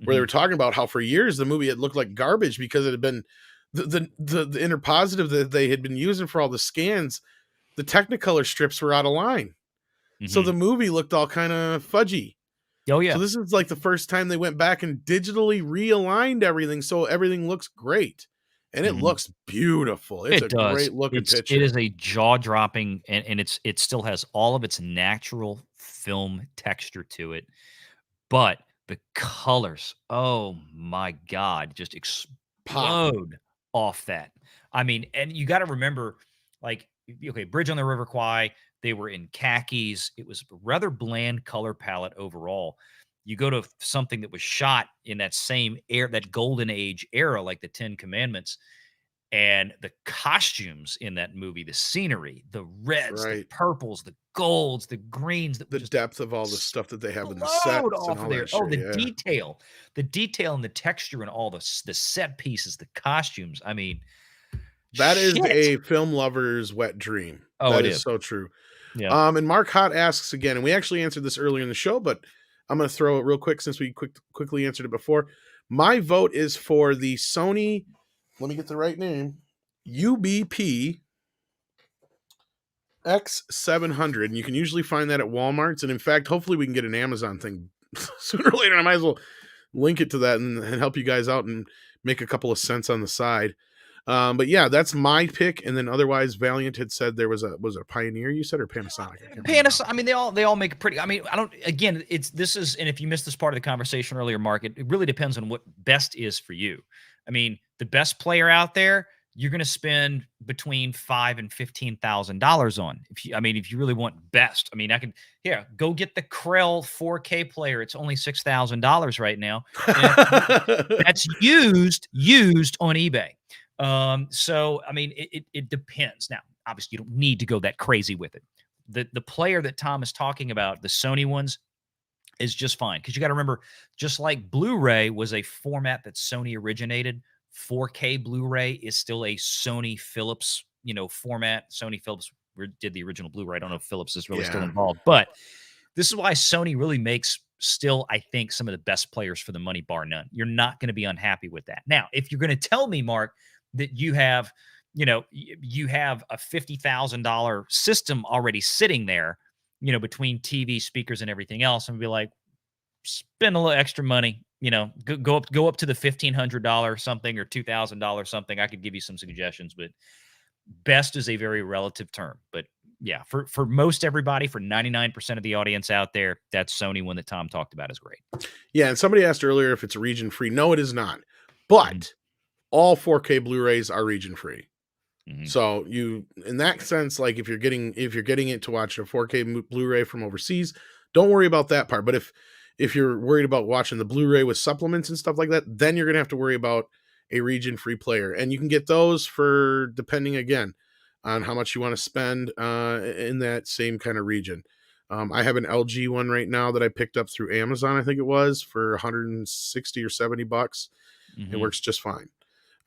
Speaker 1: where they
Speaker 2: Mhm.
Speaker 1: were talking about how for years the movie had looked like garbage because it had been the inner positive that they had been using for all the scans. The Technicolor strips were out of line, so the
Speaker 2: Mhm.
Speaker 1: movie looked all kind of fudgy.
Speaker 2: Oh,
Speaker 1: So
Speaker 2: yeah.
Speaker 1: this is like the first time they went back and digitally realigned everything, so everything looks great, and it
Speaker 2: Mhm.
Speaker 1: looks beautiful. It's
Speaker 2: It
Speaker 1: a
Speaker 2: does.
Speaker 1: great looking
Speaker 2: It
Speaker 1: picture.
Speaker 2: is a jaw-dropping, and it still has all of its natural film texture to it, but the colors, oh my god, just
Speaker 1: Pop.
Speaker 2: explode off that. I mean, and you gotta remember, like, okay, Bridge on the River Kwai, they were in khakis. It was a rather bland color palette overall. You go to something that was shot in that same that golden age era, like the Ten Commandments, and the costumes in that movie, the scenery, the reds, the
Speaker 1: Right.
Speaker 2: purples, the golds, the greens that would
Speaker 1: The
Speaker 2: just
Speaker 1: depth of all the stuff that they have in the
Speaker 2: explode
Speaker 1: sets and
Speaker 2: off of
Speaker 1: all
Speaker 2: there.
Speaker 1: that
Speaker 2: Oh,
Speaker 1: shit, yeah.
Speaker 2: the detail and the texture and all the set pieces, the costumes. I mean,
Speaker 1: That is
Speaker 2: shit.
Speaker 1: a film lover's wet dream.
Speaker 2: Oh,
Speaker 1: That
Speaker 2: it
Speaker 1: is
Speaker 2: is.
Speaker 1: so true.
Speaker 2: Yeah.
Speaker 1: And Mark Hott asks again, and we actually answered this earlier in the show, but I'm going to throw it real quick since we quickly answered it before. My vote is for the Sony, let me get the right name, UBP X700. And you can usually find that at Walmart's. And in fact, hopefully we can get an Amazon thing sooner or later. I might as well link it to that and help you guys out and make a couple of cents on the side. But yeah, that's my pick. And then otherwise, Valiant had said there was a Pioneer, you said, or Panasonic. I can't remember.
Speaker 2: Panasonic, I mean, they all make a pretty. I mean, I don't. Again, and if you missed this part of the conversation earlier, Mark, it really depends on what best is for you. I mean, the best player out there, you're going to spend between $5,000 and $15,000 on. If you really want best, I mean, go get the Krell 4K player. It's only $6,000 right now, and that's used on eBay. So I mean, it depends. Now, obviously, you don't need to go that crazy with it. The player that Tom is talking about, the Sony ones, is just fine, because you got to remember, just like Blu-ray was a format that Sony originated, 4K Blu-ray is still a Sony Philips format. Sony Philips did the original Blu-ray. I don't know if Philips is really still
Speaker 1: Yeah.
Speaker 2: involved, but this is why Sony really makes still, I think, some of the best players for the money, bar none. You're not going to be unhappy with that. Now, if you're going to tell me, Mark, that you have a $50,000 system already sitting there, between TV, speakers, and everything else, and be like, spend a little extra money, go up to the $1,500 something or $2,000 something. I could give you some suggestions, but best is a very relative term. But yeah, for most everybody, for 99% of the audience out there, that Sony one that Tom talked about is great.
Speaker 1: Yeah. And somebody asked earlier if it's region free. No, it is not.
Speaker 2: Mhm.
Speaker 1: But all 4K Blu-rays are region free.
Speaker 2: Mhm.
Speaker 1: So you, in that sense, like if you're getting it to watch a 4K Blu-ray from overseas, don't worry about that part. But if you're worried about watching the Blu-ray with supplements and stuff like that, then you're gonna have to worry about a region free player, and you can get those for, depending again on how much you want to spend in that same kind of region. I have an LG one right now that I picked up through Amazon, I think it was, for 160 or 70 bucks. It
Speaker 2: Mm-hmm.
Speaker 1: works just fine.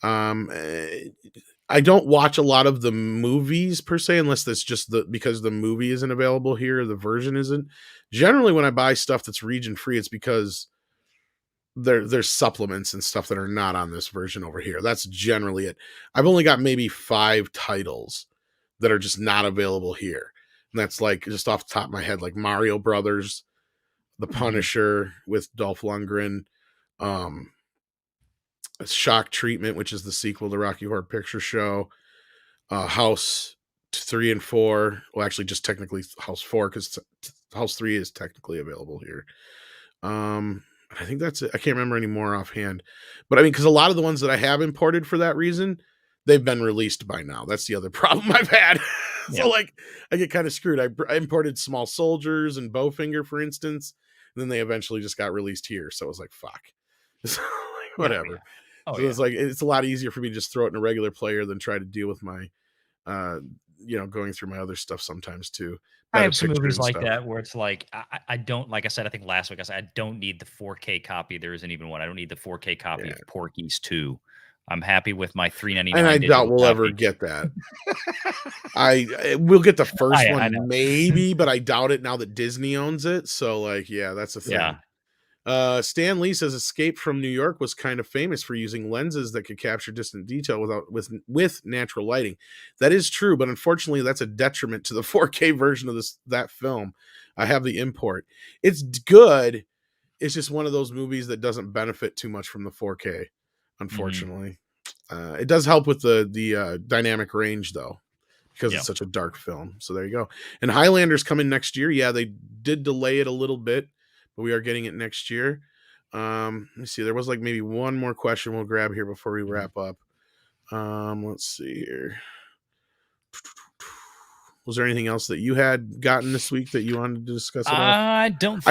Speaker 1: I don't watch a lot of the movies per se, unless that's just because the movie isn't available here, the version isn't. Generally, when I buy stuff that's region free, it's because there's supplements and stuff that are not on this version over here. That's generally it. I've only got maybe 5 titles that are just not available here. And that's like just off the top of my head, like Mario Brothers, The
Speaker 2: Mm-hmm.
Speaker 1: Punisher with Dolph Lundgren, um, Shock Treatment, which is the sequel to Rocky Horror Picture Show, House 3 and 4. Well, actually, just technically House 4 because House 3 is technically available here. I think that's it. I can't remember any more offhand, but I mean, because a lot of the ones that I have imported for that reason, they've been released by now. That's the other problem I've had.
Speaker 2: Yeah.
Speaker 1: So like, I get kind of screwed. I imported Small Soldiers and Bowfinger, for instance, and then they eventually just got released here. So it was like, fuck, so, like,
Speaker 2: Yeah.
Speaker 1: whatever.
Speaker 2: Oh
Speaker 1: So
Speaker 2: yeah.
Speaker 1: it's like it's a lot easier for me to just throw it in a regular player than try to deal with my, going through my other stuff sometimes too.
Speaker 2: I
Speaker 1: Better
Speaker 2: have some
Speaker 1: pictures
Speaker 2: movies
Speaker 1: and
Speaker 2: like
Speaker 1: stuff.
Speaker 2: that where it's like I don't, like I said, I think last week I said I don't need the 4K copy. There isn't even one. I don't need the 4K copy
Speaker 1: Yeah,
Speaker 2: of Porky's 2. I'm happy with my
Speaker 1: and I
Speaker 2: 3.99
Speaker 1: doubt
Speaker 2: digital
Speaker 1: we'll ever
Speaker 2: copy.
Speaker 1: get that. We'll get the first
Speaker 2: I
Speaker 1: one
Speaker 2: know.
Speaker 1: maybe, but I doubt it now that Disney owns it. So like, yeah, that's a
Speaker 2: Yeah.
Speaker 1: thing. Stan Lee says Escape from New York was kind of famous for using lenses that could capture distant detail with natural lighting. That is true, but unfortunately, that's a detriment to the 4K version of that film. I have the import. It's good. It's just one of those movies that doesn't benefit too much from the 4K,
Speaker 2: Hmm.
Speaker 1: unfortunately. It does help with the dynamic range though, because
Speaker 2: Yeah.
Speaker 1: it's such a dark film. So there you go. And Highlander's coming next year. Yeah, they did delay it a little bit, but we are getting it next year. Let me see. There was like maybe one more question we'll grab here before we
Speaker 2: Mhm.
Speaker 1: wrap up. Let's see here. Was there anything else that you had gotten this week that you wanted to discuss at all?
Speaker 2: I don't think so.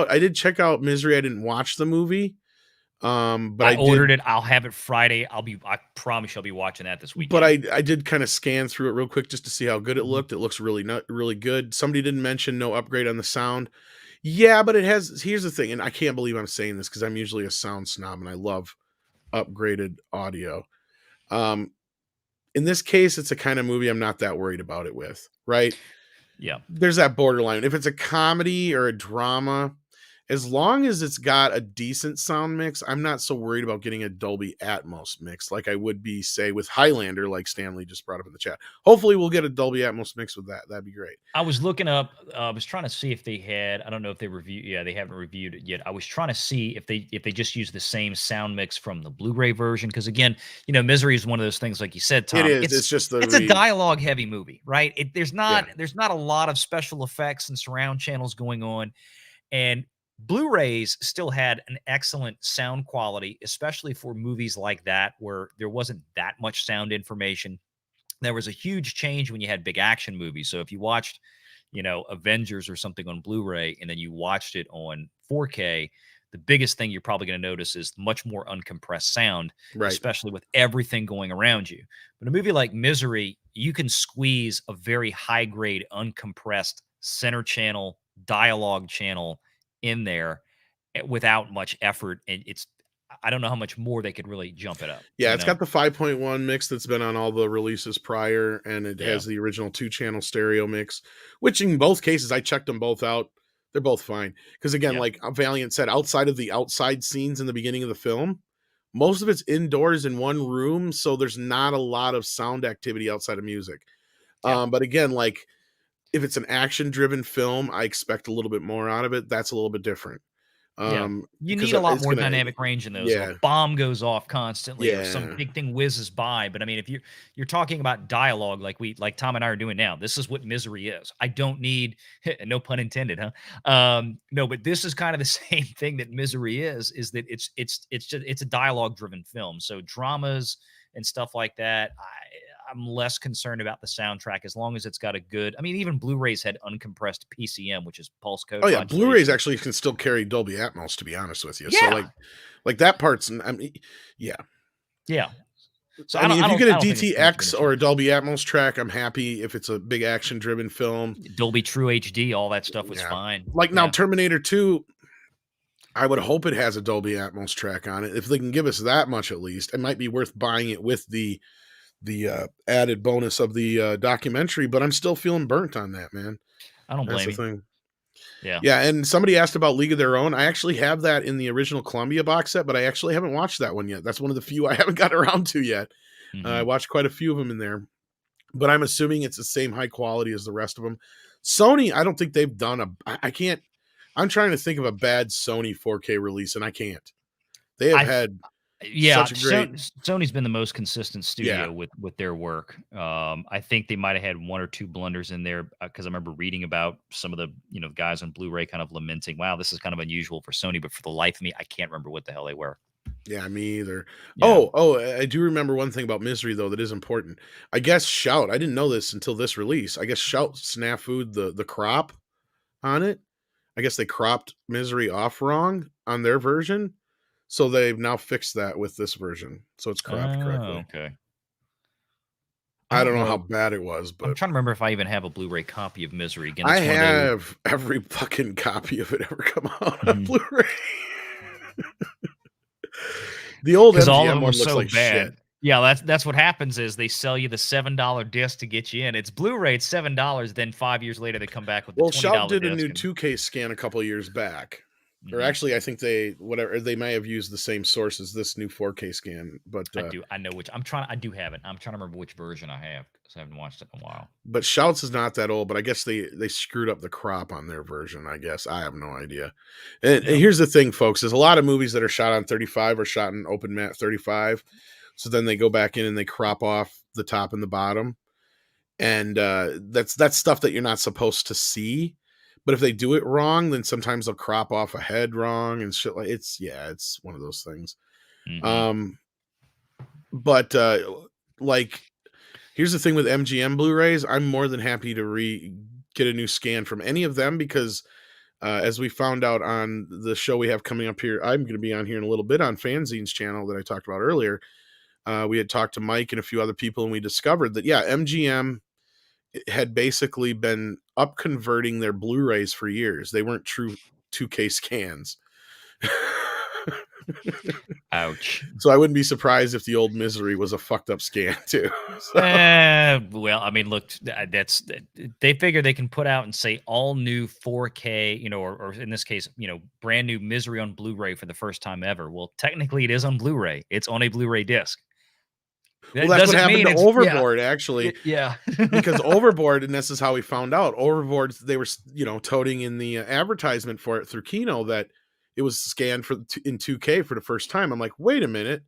Speaker 1: I did check out Misery. I didn't watch the movie. But
Speaker 2: I
Speaker 1: I
Speaker 2: ordered
Speaker 1: did
Speaker 2: it. I'll have it Friday. I promise I'll be watching that this
Speaker 1: but
Speaker 2: weekend.
Speaker 1: I did kind of scan through it real quick just to see how good it
Speaker 2: Mhm.
Speaker 1: looked. It looks really not really good. Somebody didn't mention no upgrade on the sound. Yeah, but it has. Here's the thing, and I can't believe I'm saying this because I'm usually a sound snob and I love upgraded audio. Um, in this case, it's a kind of movie I'm not that worried about it with, right?
Speaker 2: Yeah.
Speaker 1: There's that borderline. If it's a comedy or a drama, as long as it's got a decent sound mix, I'm not so worried about getting a Dolby Atmos mix like I would be, say, with Highlander, like Stanley just brought up in the chat. Hopefully, we'll get a Dolby Atmos mix with that. That'd be great.
Speaker 2: I was looking up, I was trying to see if they had, I don't know if they they haven't reviewed it yet. I was trying to see if they just use the same sound mix from the Blu-ray version. Cause again, Misery is one of those things, like you said,
Speaker 1: It
Speaker 2: Tom,
Speaker 1: is. It's just the
Speaker 2: it's a dialogue heavy movie, right?
Speaker 1: yeah,
Speaker 2: There's not a lot of special effects and surround channels going on. And Blu-rays still had an excellent sound quality, especially for movies like that, where there wasn't that much sound information. There was a huge change when you had big action movies. So if you watched, Avengers or something on Blu-ray and then you watched it on 4K, the biggest thing you're probably going to notice is much more uncompressed sound,
Speaker 1: right.
Speaker 2: especially with everything going around you. But a movie like Misery, you can squeeze a very high grade, uncompressed center channel, dialogue channel in there without much effort. And I don't know how much more they could really jump it up,
Speaker 1: Yeah, it's got the 5.1 mix that's been on all the releases prior, and it
Speaker 2: Yeah.
Speaker 1: has the original 2-channel stereo mix, which in both cases, I checked them both out. They're both fine. Because again,
Speaker 2: Yeah.
Speaker 1: like Valiant said, outside of the outside scenes in the beginning of the film, most of it's indoors in one room, so there's not a lot of sound activity outside of music.
Speaker 2: Yeah.
Speaker 1: But again, like if it's an action-driven film, I expect a little bit more out of it. That's a little bit different.
Speaker 2: Yeah. You
Speaker 1: Because
Speaker 2: need a lot
Speaker 1: it's
Speaker 2: more
Speaker 1: gonna,
Speaker 2: dynamic range in those, or
Speaker 1: yeah,
Speaker 2: a bomb goes off constantly, or some
Speaker 1: yeah,
Speaker 2: big thing whizzes by. But I mean, if you're talking about dialogue like Tom and I are doing now, this is what Misery is. I don't need no pun intended, huh? No, but this is kind of the same thing that Misery is that it's just it's a dialogue driven film. So dramas and stuff like that, I'm less concerned about the soundtrack as long as it's got a good. I mean, even Blu-rays had uncompressed PCM, which is pulse code
Speaker 1: Oh yeah, Blu-rays
Speaker 2: modulation.
Speaker 1: actually can still carry Dolby Atmos, to be honest with you. So
Speaker 2: Yeah,
Speaker 1: like that part's, I mean, yeah.
Speaker 2: yeah. So
Speaker 1: I mean, if you get a
Speaker 2: I don't think it's too much of an
Speaker 1: DTX
Speaker 2: issue.
Speaker 1: or a Dolby Atmos track, I'm happy. If it's a big action-driven film,
Speaker 2: Dolby True HD, all that stuff was
Speaker 1: yeah.
Speaker 2: fine.
Speaker 1: Like now,
Speaker 2: Yeah,
Speaker 1: Terminator 2, I would hope it has a Dolby Atmos track on it. If they can give us that much at least, it might be worth buying it with the added bonus of the documentary. But I'm still feeling burnt on that, man.
Speaker 2: I don't
Speaker 1: That's
Speaker 2: blame
Speaker 1: the
Speaker 2: you.
Speaker 1: thing.
Speaker 2: Yeah.
Speaker 1: Yeah, and somebody asked about League of Their Own. I actually have that in the original Columbia box set, but I actually haven't watched that one yet. That's one of the few I haven't got around to yet. I
Speaker 2: Hmm.
Speaker 1: watched quite a few of them in there, but I'm assuming it's the same high quality as the rest of them. Sony, I don't think they've done a. I can't. I'm trying to think of a bad Sony 4K release, and I can't. They have
Speaker 2: I
Speaker 1: had
Speaker 2: Yeah,
Speaker 1: such a great.
Speaker 2: Sony's been the most consistent
Speaker 1: Yeah,
Speaker 2: studio with their work. I think they might have had one or two blunders in there because I remember reading about some of the guys on Blu-ray kind of lamenting, "Wow, this is kind of unusual for Sony." But for the life of me, I can't remember what the hell they were.
Speaker 1: yeah, me either.
Speaker 2: Yeah.
Speaker 1: Oh, I do remember one thing about Misery though that is important. I guess Shout. I didn't know this until this release. I guess Shout snafu'd the crop on it. I guess they cropped Misery off wrong on their version. So they've now fixed that with this version. So it's cropped
Speaker 2: Oh,
Speaker 1: correctly.
Speaker 2: okay. I
Speaker 1: I
Speaker 2: don't
Speaker 1: don't know how
Speaker 2: know.
Speaker 1: bad it was,
Speaker 2: I'm
Speaker 1: but
Speaker 2: trying to remember if I even have a Blu-ray copy of Misery. Again,
Speaker 1: I
Speaker 2: it's one of those.
Speaker 1: have every fucking copy of it ever come out on
Speaker 2: Mhm.
Speaker 1: Blu-ray. The old
Speaker 2: 'Cause all of
Speaker 1: MGM
Speaker 2: them are
Speaker 1: one looks
Speaker 2: so
Speaker 1: like shit.
Speaker 2: bad. Yeah, that's what happens is they sell you the $7 disc to get you in. It's Blu-ray, it's $7, then 5 years later, they come back with the
Speaker 1: Well, Shout
Speaker 2: $20
Speaker 1: did a
Speaker 2: disc
Speaker 1: new
Speaker 2: and
Speaker 1: 2K scan a couple of years back. Or
Speaker 2: mhm.
Speaker 1: actually, I think they may have used the same source as this new 4K scan,
Speaker 2: I know which I do have it. I'm trying to remember which version I have because I haven't watched it in a while.
Speaker 1: but Shouts is not that old, but I guess they screwed up the crop on their version, I guess. I have no idea. And
Speaker 2: Yeah.
Speaker 1: here's the thing, folks, there's a lot of movies that are shot on 35 or shot in open matte 35. So then they go back in and they crop off the top and the bottom. And that's stuff that you're not supposed to see. But if they do it wrong, then sometimes they'll crop off a head wrong and shit like it's one of those things.
Speaker 2: Mhm.
Speaker 1: Um, but like here's the thing with MGM Blu-rays, I'm more than happy to get a new scan from any of them because as we found out on the show we have coming up here, I'm going to be on here in a little bit on Fanzine's channel that I talked about earlier. We had talked to Mike and a few other people, and we discovered that MGM had basically been up converting their Blu-rays for years. They weren't true 2K scans.
Speaker 2: Ouch.
Speaker 1: So I wouldn't be surprised if the old Misery was a fucked up scan too. So,
Speaker 2: Well, I mean, look, they figure they can put out and say all new 4K, or in this case, brand new Misery on Blu-ray for the first time ever. Well, technically, it is on Blu-ray. It's on a Blu-ray disc.
Speaker 1: well,
Speaker 2: That
Speaker 1: that's what
Speaker 2: doesn't
Speaker 1: happened
Speaker 2: mean
Speaker 1: to
Speaker 2: it's
Speaker 1: Overboard actually,
Speaker 2: yeah.
Speaker 1: because Overboard, and this is how we found out. Overboard, they were toting in the advertisement for it through Kino that it was scanned in 2K for the first time. I'm like, wait a minute,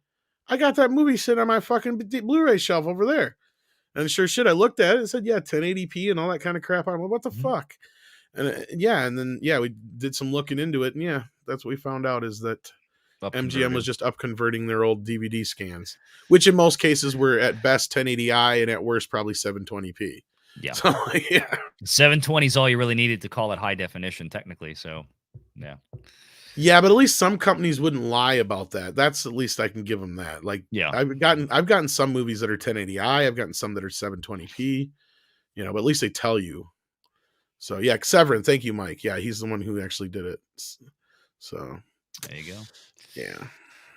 Speaker 1: I got that movie sitting on my fucking Blu-ray shelf over there. And sure shit, I looked at it and said, yeah, 1080p and all that kind of crap. I'm like, what the
Speaker 2: Mhm.
Speaker 1: fuck? And and then we did some looking into it, and that's what we found out is that
Speaker 2: Up
Speaker 1: MGM was
Speaker 2: converted.
Speaker 1: just up converting their old DVD scans, which in most cases were at best 1080i and at worst probably 720p.
Speaker 2: Yeah.
Speaker 1: So yeah,
Speaker 2: 720 is all you really needed to call it high definition, technically. So, yeah.
Speaker 1: yeah, but at least some companies wouldn't lie about that. That's at least I can give them that. Like
Speaker 2: Yeah.
Speaker 1: I've gotten some movies that are 1080i. I've gotten some that are 720p. But at least they tell you. So yeah, Severin, thank you, Mike. Yeah, he's the one who actually did it. So
Speaker 2: There you go.
Speaker 1: yeah,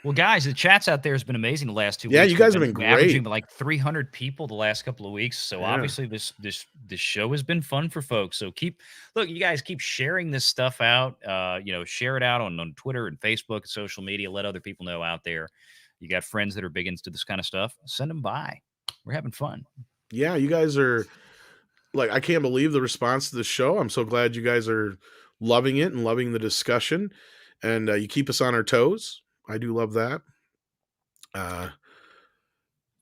Speaker 2: Well, guys, the chats out there has been amazing the last 2
Speaker 1: yeah,
Speaker 2: weeks.
Speaker 1: you
Speaker 2: We've
Speaker 1: guys have
Speaker 2: been
Speaker 1: been
Speaker 2: averaging
Speaker 1: great.
Speaker 2: like 300 people the last couple of weeks. So
Speaker 1: Yeah,
Speaker 2: obviously this show has been fun for folks. So you guys keep sharing this stuff out. Share it out on Twitter and Facebook, social media. Let other people know out there. You got friends that are big into this kind of stuff. Send them by. We're having fun.
Speaker 1: yeah, you guys are like, I can't believe the response to the show. I'm so glad you guys are loving it and loving the discussion, and you keep us on our toes. I do love that. Uh,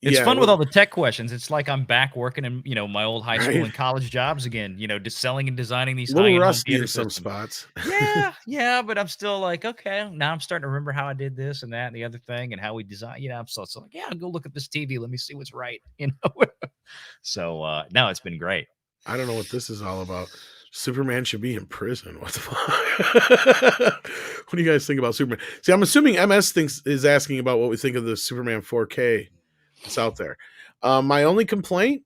Speaker 2: It's
Speaker 1: Yeah,
Speaker 2: fun with
Speaker 1: well,
Speaker 2: all the tech questions. It's like I'm back working in, my old high school
Speaker 1: right.
Speaker 2: and college jobs again, just selling and designing these
Speaker 1: A little
Speaker 2: high-end home
Speaker 1: rusty
Speaker 2: theater
Speaker 1: in some
Speaker 2: systems.
Speaker 1: spots.
Speaker 2: Yeah, yeah, but I'm still like, okay, now I'm starting to remember how I did this and that and the other thing and how we design. I'm so like, yeah, I'll go look at this TV. Let me see what's right. So no, it's been great.
Speaker 1: I don't know what this is all about. Superman should be in prison. What the fuck? What do you guys think about Superman? See, I'm assuming MS thinks is asking about what we think of the Superman 4K that's out there. My only complaint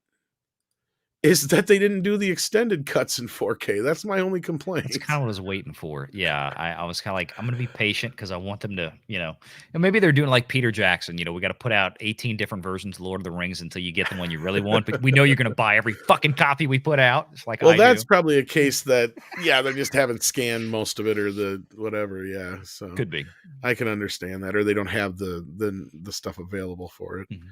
Speaker 1: is that they didn't do the extended cuts in 4K. That's my only
Speaker 2: That's
Speaker 1: complaint.
Speaker 2: kind of what I was waiting for. Yeah, I was kind of like, I'm gonna be patient because I want them to, and maybe they're doing like Peter Jackson. We got to put out 18 different versions of Lord of the Rings until you get the one you really want. But we know you're gonna buy every fucking copy we put out. It's like
Speaker 1: Well,
Speaker 2: I
Speaker 1: that's
Speaker 2: do.
Speaker 1: probably a case that yeah, they just haven't scanned most of it or the whatever. Yeah, so
Speaker 2: Could be.
Speaker 1: I can understand that, or they don't have the stuff available for it.
Speaker 2: Mhm.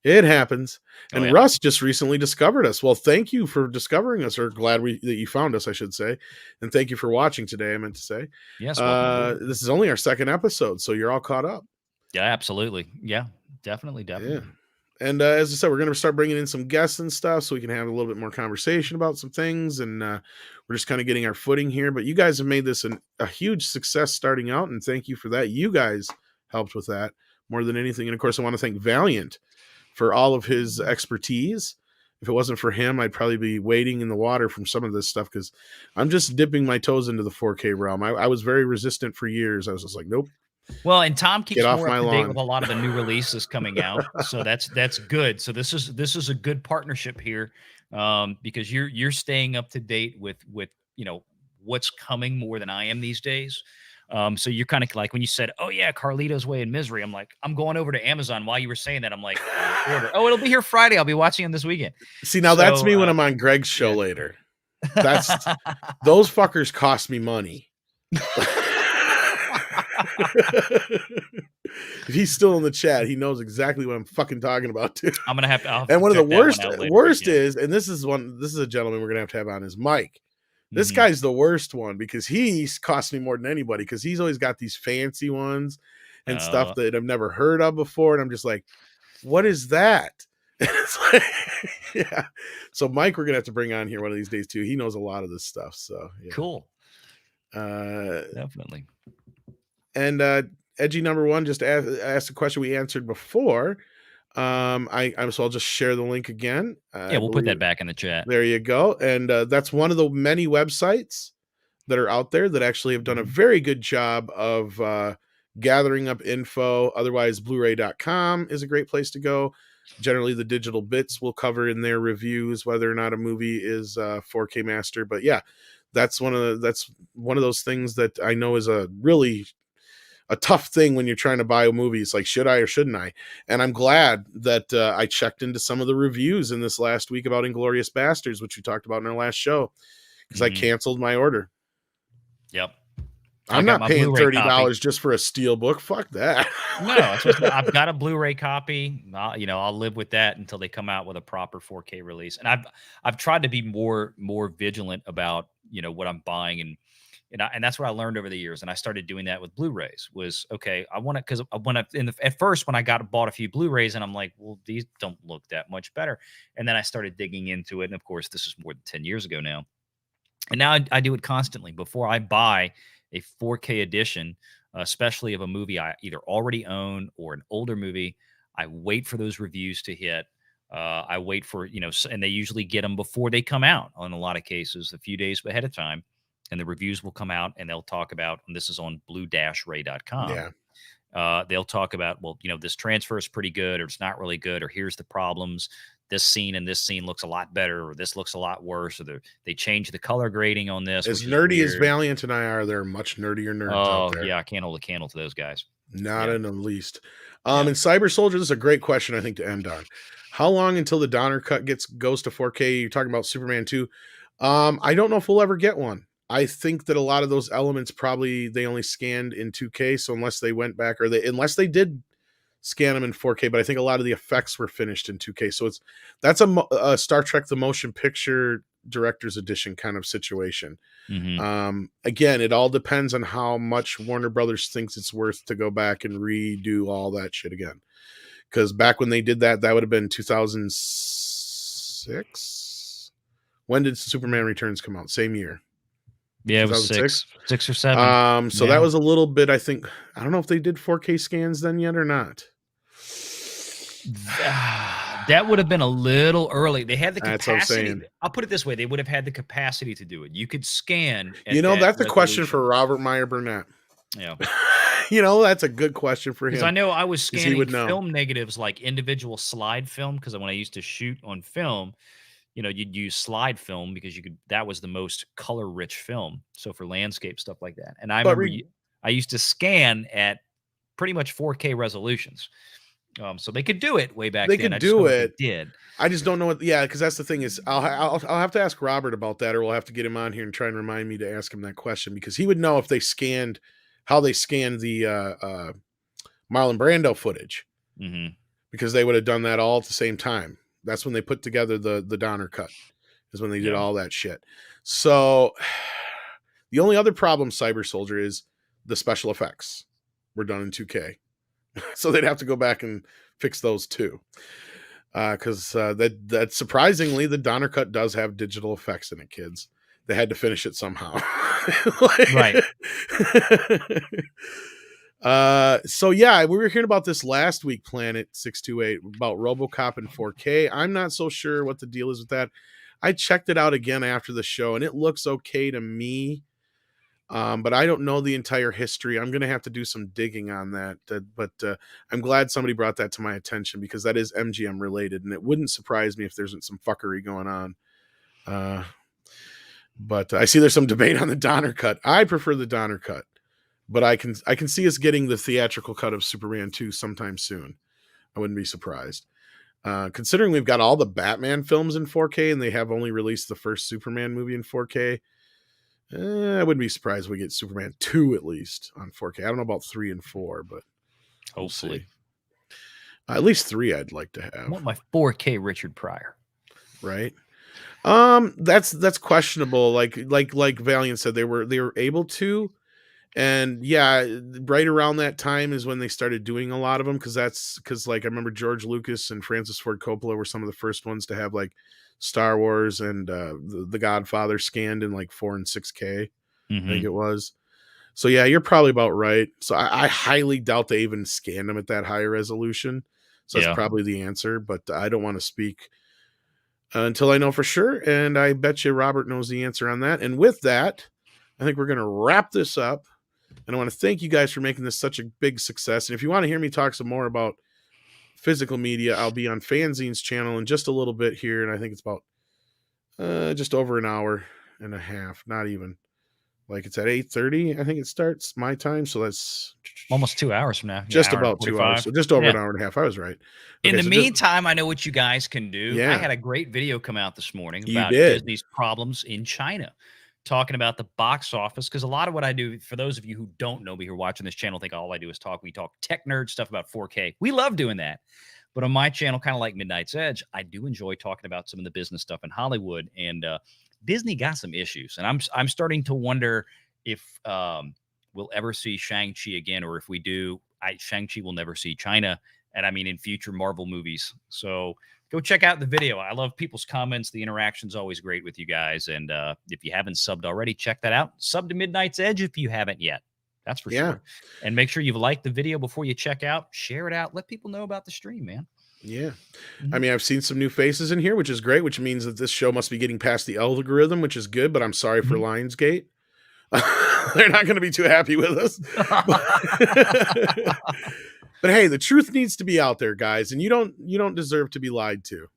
Speaker 1: It happens.
Speaker 2: Oh
Speaker 1: And
Speaker 2: yeah.
Speaker 1: Russ just recently discovered us. Well, thank you for discovering us, or glad that you found us, I should say. And thank you for watching today, I meant to say.
Speaker 2: Yes. Welcome aboard.
Speaker 1: This is only our second episode, so you're all caught up.
Speaker 2: Yeah, absolutely. Yeah, definitely,
Speaker 1: Yeah.
Speaker 2: definitely.
Speaker 1: And as I said, we're going to start bringing in some guests and stuff so we can have a little bit more conversation about some things. And we're just kind of getting our footing here. But you guys have made this a huge success starting out. And thank you for that. You guys helped with that more than anything. And of course, I want to thank Valiant for all of his expertise. If it wasn't for him, I'd probably be wading in the water from some of this stuff because I'm just dipping my toes into the 4K realm. I was very resistant for years. I was just like, nope,
Speaker 2: Well, and Tom
Speaker 1: get
Speaker 2: keeps
Speaker 1: off
Speaker 2: more up
Speaker 1: my
Speaker 2: to date with
Speaker 1: lawn.
Speaker 2: a lot of the new releases coming out, so that's good. So this is a good partnership here, because you're staying up to date with what's coming more than I am these days. So you're kind of like when you said, "Oh yeah, Carlito's Way in Misery." I'm like, I'm going over to Amazon. While you were saying that, I'm like, order. Oh, it'll be here Friday. I'll be watching it this weekend.
Speaker 1: See, now that's
Speaker 2: So
Speaker 1: me when I'm on Greg's show
Speaker 2: yeah.
Speaker 1: later. That's those fuckers cost me money. If he's still in the chat, he knows exactly what I'm fucking talking about too.
Speaker 2: I'll have
Speaker 1: And
Speaker 2: to
Speaker 1: one of the
Speaker 2: check that one
Speaker 1: worst
Speaker 2: out later. But
Speaker 1: worst
Speaker 2: yeah.
Speaker 1: is, and this is a gentleman we're gonna have on is Mike. This
Speaker 2: Mhm.
Speaker 1: guy's the worst one because he's cost me more than anybody because he's always got these fancy ones and stuff that I've never heard of before. And I'm just like, what is that? It's like, yeah. So Mike, we're gonna have to bring on here one of these days too. He knows a lot of this stuff. So yeah.
Speaker 2: Cool.
Speaker 1: Uh,
Speaker 2: Definitely.
Speaker 1: and Edgy number one just asked a question we answered before. So I'll just share the link again.
Speaker 2: Yeah,
Speaker 1: I
Speaker 2: we'll put
Speaker 1: believe
Speaker 2: that back in the chat.
Speaker 1: there you go. And that's one of the many websites that are out there that actually have done a
Speaker 2: Mhm.
Speaker 1: very good job of gathering up info. Otherwise, Blu-ray.com is a great place to go. Generally, the digital bits will cover in their reviews whether or not a movie is 4K master. But yeah, that's one of those things that I know is a tough thing when you're trying to buy a movie. It's like, should I or shouldn't I? And I'm glad that I checked into some of the reviews in this last week about Inglourious Bastards, which we talked about in our last show, because I
Speaker 2: Mhm.
Speaker 1: canceled my order.
Speaker 2: Yep. I
Speaker 1: I'm
Speaker 2: got
Speaker 1: not
Speaker 2: my
Speaker 1: paying
Speaker 2: Blu-ray copy.
Speaker 1: $30 just for a Steelbook. Fuck that.
Speaker 2: No, that's what I've got a Blu-ray copy. I'll live with that until they come out with a proper 4K release. And I've tried to be more vigilant about what I'm buying and that's what I learned over the years. And I started doing that with Blu-rays. Was okay. I want to because when at first when I bought a few Blu-rays and I'm like, well, these don't look that much better. And then I started digging into it. And of course, this is more than 10 years ago now. And now I do it constantly. Before I buy a 4K edition, especially of a movie I either already own or an older movie, I wait for those reviews to hit. I wait for, and they usually get them before they come out on a lot of cases, a few days ahead of time. And the reviews will come out and they'll talk about, and this is on blue-ray.com.
Speaker 1: Yeah.
Speaker 2: They'll talk about, well, this transfer is pretty good, or it's not really good, or here's the problems. This scene and this scene looks a lot better, or this looks a lot worse, or they change the color grading on this,
Speaker 1: As
Speaker 2: which is
Speaker 1: nerdy as
Speaker 2: weird.
Speaker 1: Valiant and I are, there are much nerdier nerds out
Speaker 2: Oh
Speaker 1: there.
Speaker 2: yeah, I can't hold a candle to those guys.
Speaker 1: Not
Speaker 2: Yeah.
Speaker 1: in the least.
Speaker 2: Yeah.
Speaker 1: And Cyber Soldier, this is a great question, I think, to end on. How long until the Donner cut goes to 4K? You're talking about Superman 2. I don't know if we'll ever get one. I think that a lot of those elements probably they only scanned in 2K. So unless they went back unless they did scan them in 4K, but I think a lot of the effects were finished in 2K. So that's a Star Trek: The Motion Picture Director's Edition kind of situation. Again, it all depends on how much Warner Brothers thinks it's worth to go back and redo all that shit again. because back when they did that, that would have been 2006. When did Superman Returns come out? Same year.
Speaker 2: Yeah, it was
Speaker 1: 2006?
Speaker 2: 6 or 7.
Speaker 1: So that was a little bit, I think, I don't know if they did 4K scans then yet or not.
Speaker 2: That would have been a little early. They had the
Speaker 1: That's what I'm
Speaker 2: capacity.
Speaker 1: saying.
Speaker 2: I'll put it this way: they would have had the capacity to do it. You could scan. At
Speaker 1: You know,
Speaker 2: that
Speaker 1: that's a question
Speaker 2: resolution.
Speaker 1: for Robert Meyer Burnett.
Speaker 2: Yeah,
Speaker 1: You know, that's a good question for him.
Speaker 2: because I know I was
Speaker 1: 'cause he
Speaker 2: scanning
Speaker 1: would know.
Speaker 2: film negatives like individual slide film. Because when I used to shoot on film, you'd use slide film because that was the most color rich film. So for landscape stuff like that, and I
Speaker 1: But
Speaker 2: remember I used to scan at pretty much 4K resolutions. So they could do it way back
Speaker 1: They
Speaker 2: then.
Speaker 1: could
Speaker 2: I just don't
Speaker 1: do
Speaker 2: know if
Speaker 1: it.
Speaker 2: they did.
Speaker 1: I just don't know what. Yeah, because that's the thing is, I'll have to ask Robert about that, or we'll have to get him on here and try and remind me to ask him that question, because he would know if they scanned how they scanned the Marlon Brando footage,
Speaker 2: Mm-hmm.
Speaker 1: because they would have done that all at the same time. That's when they put together the Donner cut, is when they did all that shit. So the only other problem, Cyber Soldier, is the special effects were done in 2K. So they'd have to go back and fix those too. Because that surprisingly, the Donner cut does have digital effects in it, kids. They had to finish it somehow.
Speaker 2: Right.
Speaker 1: So yeah, we were hearing about this last week, Planet 628, about RoboCop in 4K. I'm not so sure what the deal is with that. I checked it out again after the show, and it looks okay to me. But I don't know the entire history. I'm going to have to do some digging on that. But I'm glad somebody brought that to my attention, because that is MGM related, and it wouldn't surprise me if there's some fuckery going on. But I see there's some debate on the Donner cut. I prefer the Donner cut, but I can see us getting the theatrical cut of Superman 2 sometime soon. I wouldn't be surprised. Considering we've got all the Batman films in 4K, and they have only released the first Superman movie in 4K. I wouldn't be surprised if we get Superman 2 at least on 4K. I don't know about 3 and 4, but
Speaker 2: Hopefully.
Speaker 1: At least 3 I'd like to
Speaker 2: I
Speaker 1: have.
Speaker 2: want my 4K Richard Pryor.
Speaker 1: Right? That's questionable. Like Valiant said, they were able to, and yeah, right around that time is when they started doing a lot of them, because like I remember George Lucas and Francis Ford Coppola were some of the first ones to have like Star Wars and the Godfather scanned in like 4 and 6K.
Speaker 2: Mm-hmm.
Speaker 1: I think it was. So yeah, you're probably about right. So I highly doubt they even scanned them at that high resolution. So that's probably the answer, but I don't want to speak until I know for sure. And I bet you Robert knows the answer on that. And with that, I think we're going to wrap this up. And I want to thank you guys for making this such a big success. And if you want to hear me talk some more about physical media, I'll be on Fanzine's channel in just a little bit here. And I think it's about just over an hour and a half, not even. Like it's at 8:30, I think it starts my time. So that's
Speaker 2: almost 2 hours from now.
Speaker 1: Just about 2 hours. So just over an hour and a half. I was right.
Speaker 2: In the meantime, I know what you guys can do.
Speaker 1: Yeah.
Speaker 2: I had a great video come out this morning
Speaker 1: You
Speaker 2: about
Speaker 1: did.
Speaker 2: Disney's problems in China, talking about the box office. Because a lot of what I do, for those of you who don't know me who are watching this channel, think all I do is talk. We talk tech nerd stuff about 4K. We love doing that. But on my channel, kind of like Midnight's Edge, I do enjoy talking about some of the business stuff in Hollywood. And Disney got some issues. And I'm starting to wonder if we'll ever see Shang-Chi again, or if we do, Shang-Chi will never see China. And I mean, in future Marvel movies. So go check out the video. I love people's comments. The interaction's always great with you guys. And if you haven't subbed already, check that out. Sub to Midnight's Edge if you haven't yet. That's for sure. And make sure you've liked the video before you check out. Share it out. Let people know about the stream, man.
Speaker 1: Yeah. I mean, I've seen some new faces in here, which is great, which means that this show must be getting past the algorithm, which is good. But I'm sorry for Lionsgate. They're not going to be too happy with us. But hey, the truth needs to be out there, guys, and you don't deserve to be lied to,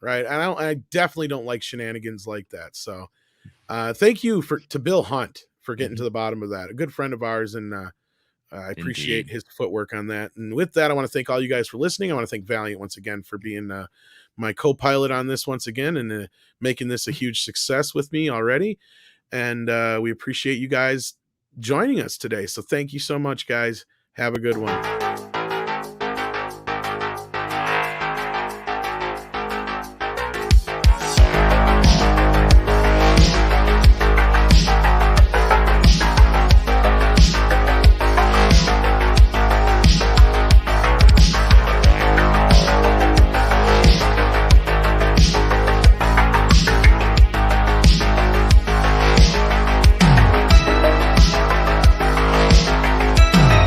Speaker 1: right? I definitely don't like shenanigans like that. So thank you to Bill Hunt for getting to the bottom of that. A good friend of ours, and I appreciate his footwork on that. And with that, I want to thank all you guys for listening. I want to thank Valiant once again for being my co-pilot on this once again, and making this a huge success with me already. And we appreciate you guys joining us today. So thank you so much, guys. Have a good one.